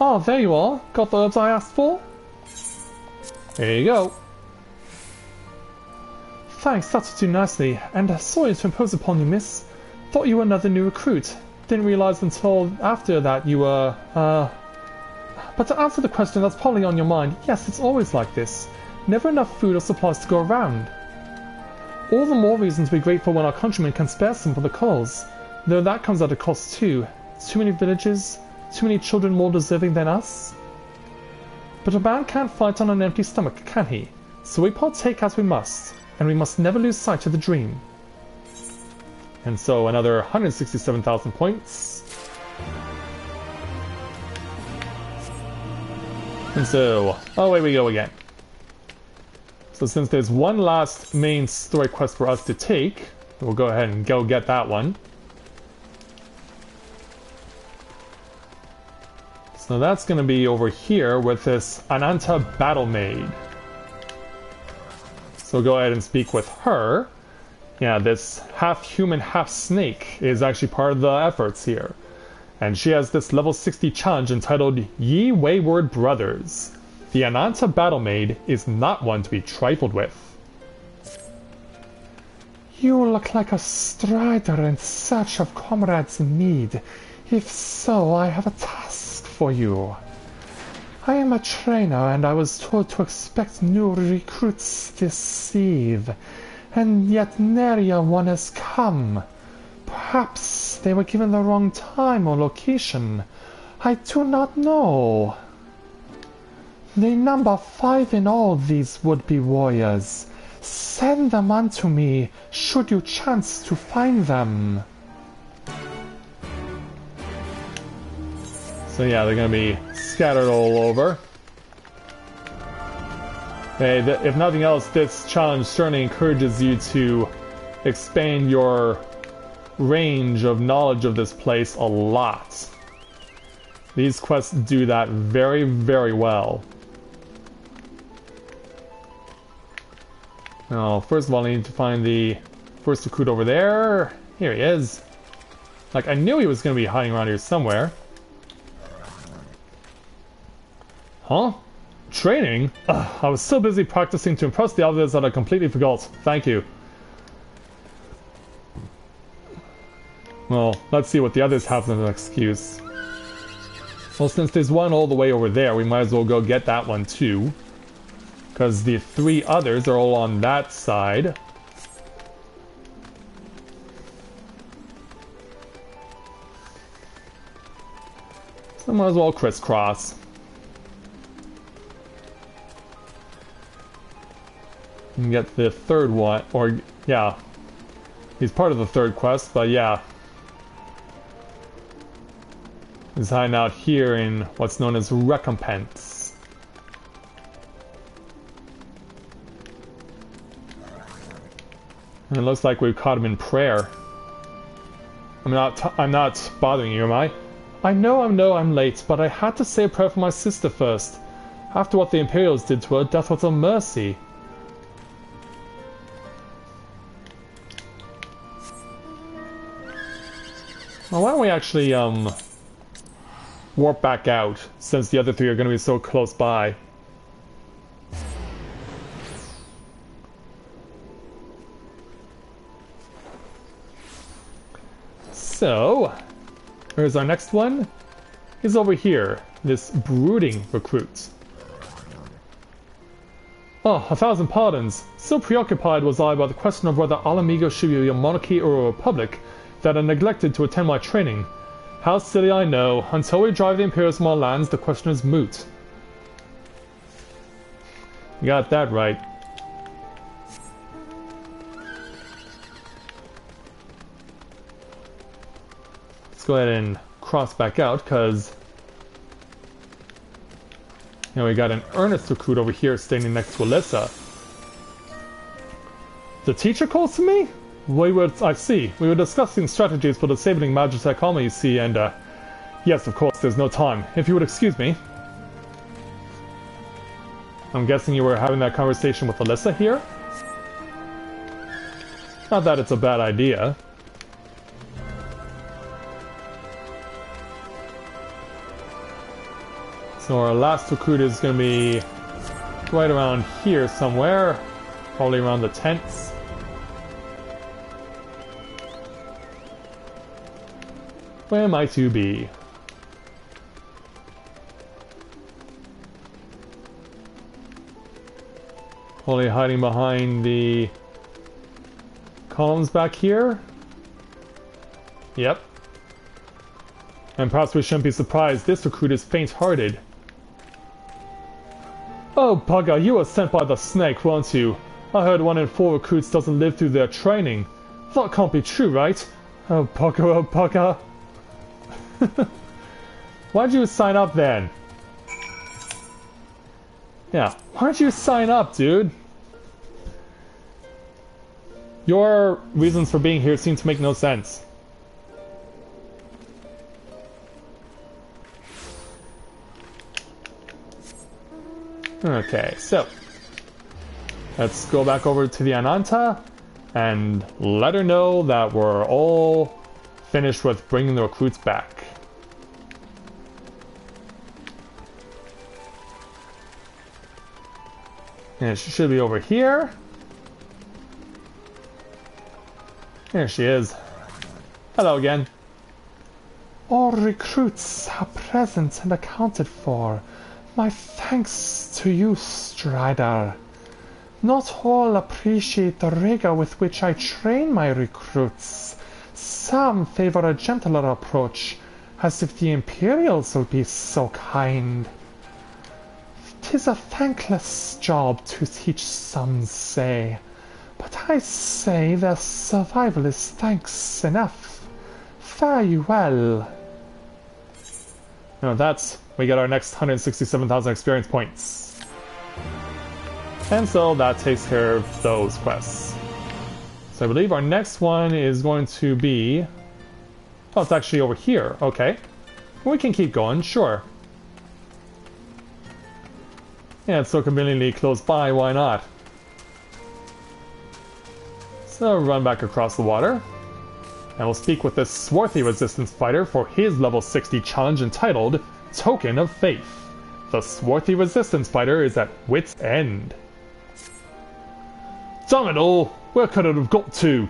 Oh, there you are. Got the herbs I asked for? Here you go. Thanks, that's too nicely. And sorry to impose upon you, miss. Thought you were another new recruit. Didn't realize until after that you were, But to answer the question that's probably on your mind, yes, it's always like this. Never enough food or supplies to go around. All the more reason to be grateful when our countrymen can spare some for the cause. Though that comes at a cost too. Too many villages, too many children more deserving than us. But a man can't fight on an empty stomach, can he? So we partake as we must, and we must never lose sight of the dream. And so another 167,000 points. And so, away we go again. So since there's one last main story quest for us to take, we'll go ahead and go get that one. So that's going to be over here with this Ananta Battle Maid. So go ahead and speak with her. Yeah, this half-human, half-snake is actually part of the efforts here. And she has this level 60 challenge entitled Ye Wayward Brothers. The Ananta Battle Maid is not one to be trifled with. You look like a strider in search of comrades in need. If so, I have a task for you. I am a trainer, and I was told to expect new recruits this eve. And yet nary a one has come. Perhaps they were given the wrong time or location. I do not know. They number 5 in all, these would-be warriors. Send them unto me, should you chance to find them. So yeah, they're going to be scattered all over. Hey, if nothing else, this challenge certainly encourages you to expand your range of knowledge of this place a lot. These quests do that very, very well. Now, first of all, I need to find the first recruit over there. Here he is. Like, I knew he was going to be hiding around here somewhere. Huh? Training? Ugh, I was so busy practicing to impress the others that I completely forgot. Thank you. Well, let's see what the others have as an excuse. Well, since there's one all the way over there, we might as well go get that one too. Because the 3 others are all on that side. So might as well crisscross. And get the third one, or yeah. He's part of the third quest, but yeah. He's hiding out here in what's known as Recompense. And it looks like we've caught him in prayer. I'm not bothering you, am I? I know I'm late, but I had to say a prayer for my sister first. After what the Imperials did to her, death was a mercy. Well, why don't we actually, warp back out, since the other 3 are going to be so close by. So, here's our next one. He's over here, this brooding recruit. Oh, 1,000 pardons. So preoccupied was I by the question of whether Alamigo should be a monarchy or a republic that I neglected to attend my training. How silly, I know. Until we drive the Imperials from our lands, the question is moot. You got that right. Let's go ahead and cross back out, because you know, we got an earnest recruit over here standing next to Alyssa. The teacher calls to me? I see. We were discussing strategies for disabling Magitech armor, you see, and yes, of course, there's no time. If you would excuse me. I'm guessing you were having that conversation with Alyssa here? Not that it's a bad idea. So our last recruit is going to be right around here somewhere. Probably around the tents. Where might you be? Probably hiding behind the columns back here. Yep. And perhaps we shouldn't be surprised this recruit is faint-hearted. Oh, bugger, you were sent by the snake, weren't you? I heard 1 in 4 recruits doesn't live through their training. That can't be true, right? Oh, bugger, oh, bugger. Why'd you sign up then? Yeah, why'd you sign up, dude? Your reasons for being here seem to make no sense. Okay, so let's go back over to the Ananta and let her know that we're all finished with bringing the recruits back. And she should be over here. Here she is. Hello again. All recruits are present and accounted for. My thanks to you, Strider. Not all appreciate the rigor with which I train my recruits. Some favor a gentler approach, as if the Imperials will be so kind. 'Tis a thankless job to teach, some say, but I say their survival is thanks enough. Fare you well. Now we get our next 167,000 experience points. And so that takes care of those quests. So I believe our next one is going to be... Oh, it's actually over here. Okay. We can keep going, sure. Yeah, it's so conveniently close by, why not? So run back across the water. And we'll speak with this swarthy resistance fighter for his level 60 challenge entitled Token of Faith. The swarthy resistance fighter is at wit's end. Damn it all! Where could it have got to?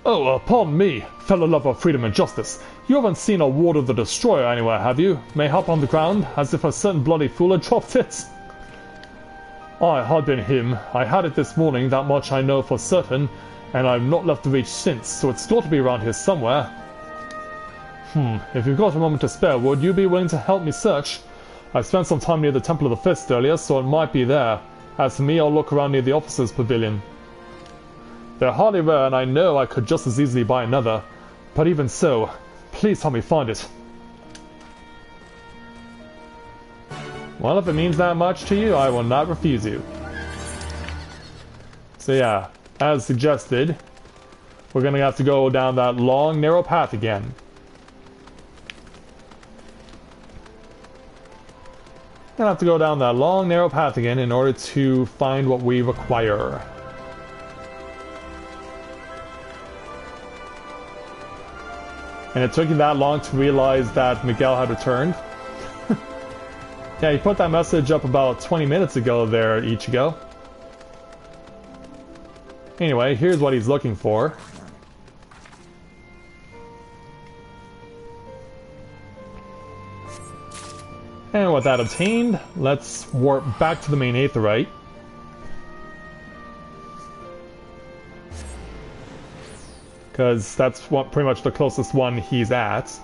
Oh, pardon me, fellow lover of freedom and justice. You haven't seen a Ward of the Destroyer anywhere, have you? Mayhap on the ground, as if a certain bloody fool had dropped it? I had been him. I had it this morning, that much I know for certain, and I've not left the reach since, so it's got to be around here somewhere. If you've got a moment to spare, would you be willing to help me search? I spent some time near the Temple of the Fist earlier, so it might be there. As for me, I'll look around near the officers' pavilion. They're hardly rare, and I know I could just as easily buy another. But even so, please help me find it. Well, if it means that much to you, I will not refuse you. So yeah, as suggested, we're gonna have to go down that long, narrow path again. Gonna have to go down that long, narrow path again in order to find what we require. And it took you that long to realize that Miguel had returned. Yeah, he put that message up about 20 minutes ago there, Ichigo. Anyway, here's what he's looking for. And with that obtained, let's warp back to the main Aetheryte. because that's pretty much the closest one he's at.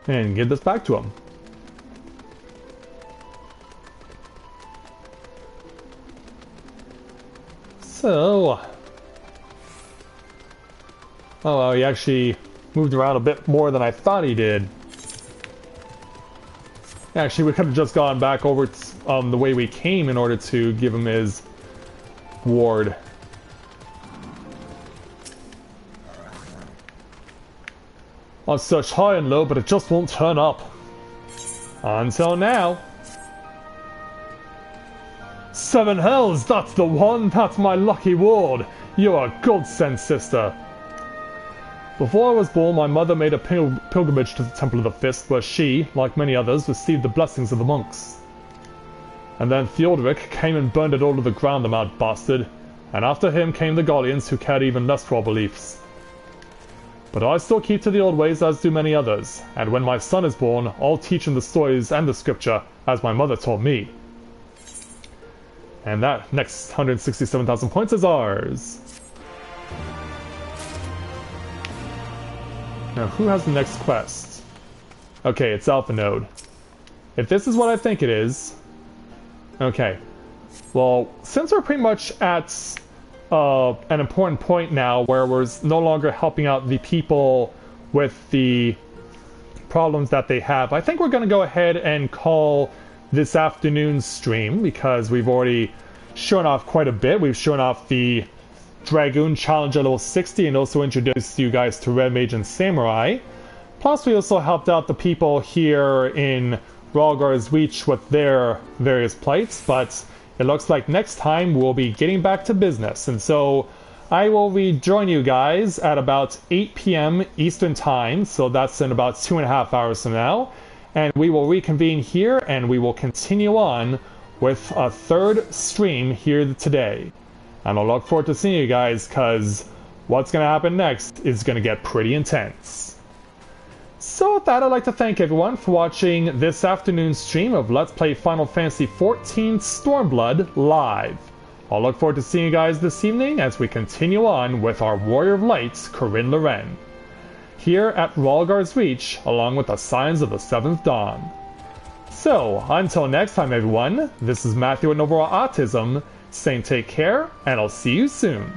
And give this back to him. So... oh well, he actually moved around a bit more than I thought he did. Actually, we could have just gone back over the way we came in order to give him his ward. I've searched high and low, but it just won't turn up. Until now. 7 hells, that's the one! That's my lucky ward! You're a godsend, sister! Before I was born, my mother made a pilgrimage to the Temple of the Fist, where she, like many others, received the blessings of the monks. And then Theodoric came and burned it all to the ground, the mad bastard, and after him came the Guardians, who cared even less for our beliefs. But I still keep to the old ways, as do many others, and when my son is born, I'll teach him the stories and the scripture, as my mother taught me. And that next 167,000 points is ours. Now, who has the next quest? Okay, it's Alpha Node. If this is what I think it is... okay. Well, since we're pretty much at an important point now where we're no longer helping out the people with the problems that they have, I think we're going to go ahead and call this afternoon's stream, because we've already shown off quite a bit. We've shown off the Dragoon challenge at level 60 and also introduced you guys to Red Mage and Samurai. Plus we also helped out the people here in Rhalgar's Reach with their various plights, but it looks like next time we'll be getting back to business, and so I will rejoin you guys at about 8 p.m. Eastern Time, so that's in about 2.5 hours from now, and we will reconvene here and we will continue on with a third stream here today. And I'll look forward to seeing you guys, because what's going to happen next is going to get pretty intense. So with that, I'd like to thank everyone for watching this afternoon's stream of Let's Play Final Fantasy XIV Stormblood live. I'll look forward to seeing you guys this evening as we continue on with our Warrior of Light, Corinne Loren, here at Rhalgar's Reach, along with the Signs of the Seventh Dawn. So, until next time everyone, this is Matthew at Novaura Autism, saying take care, and I'll see you soon.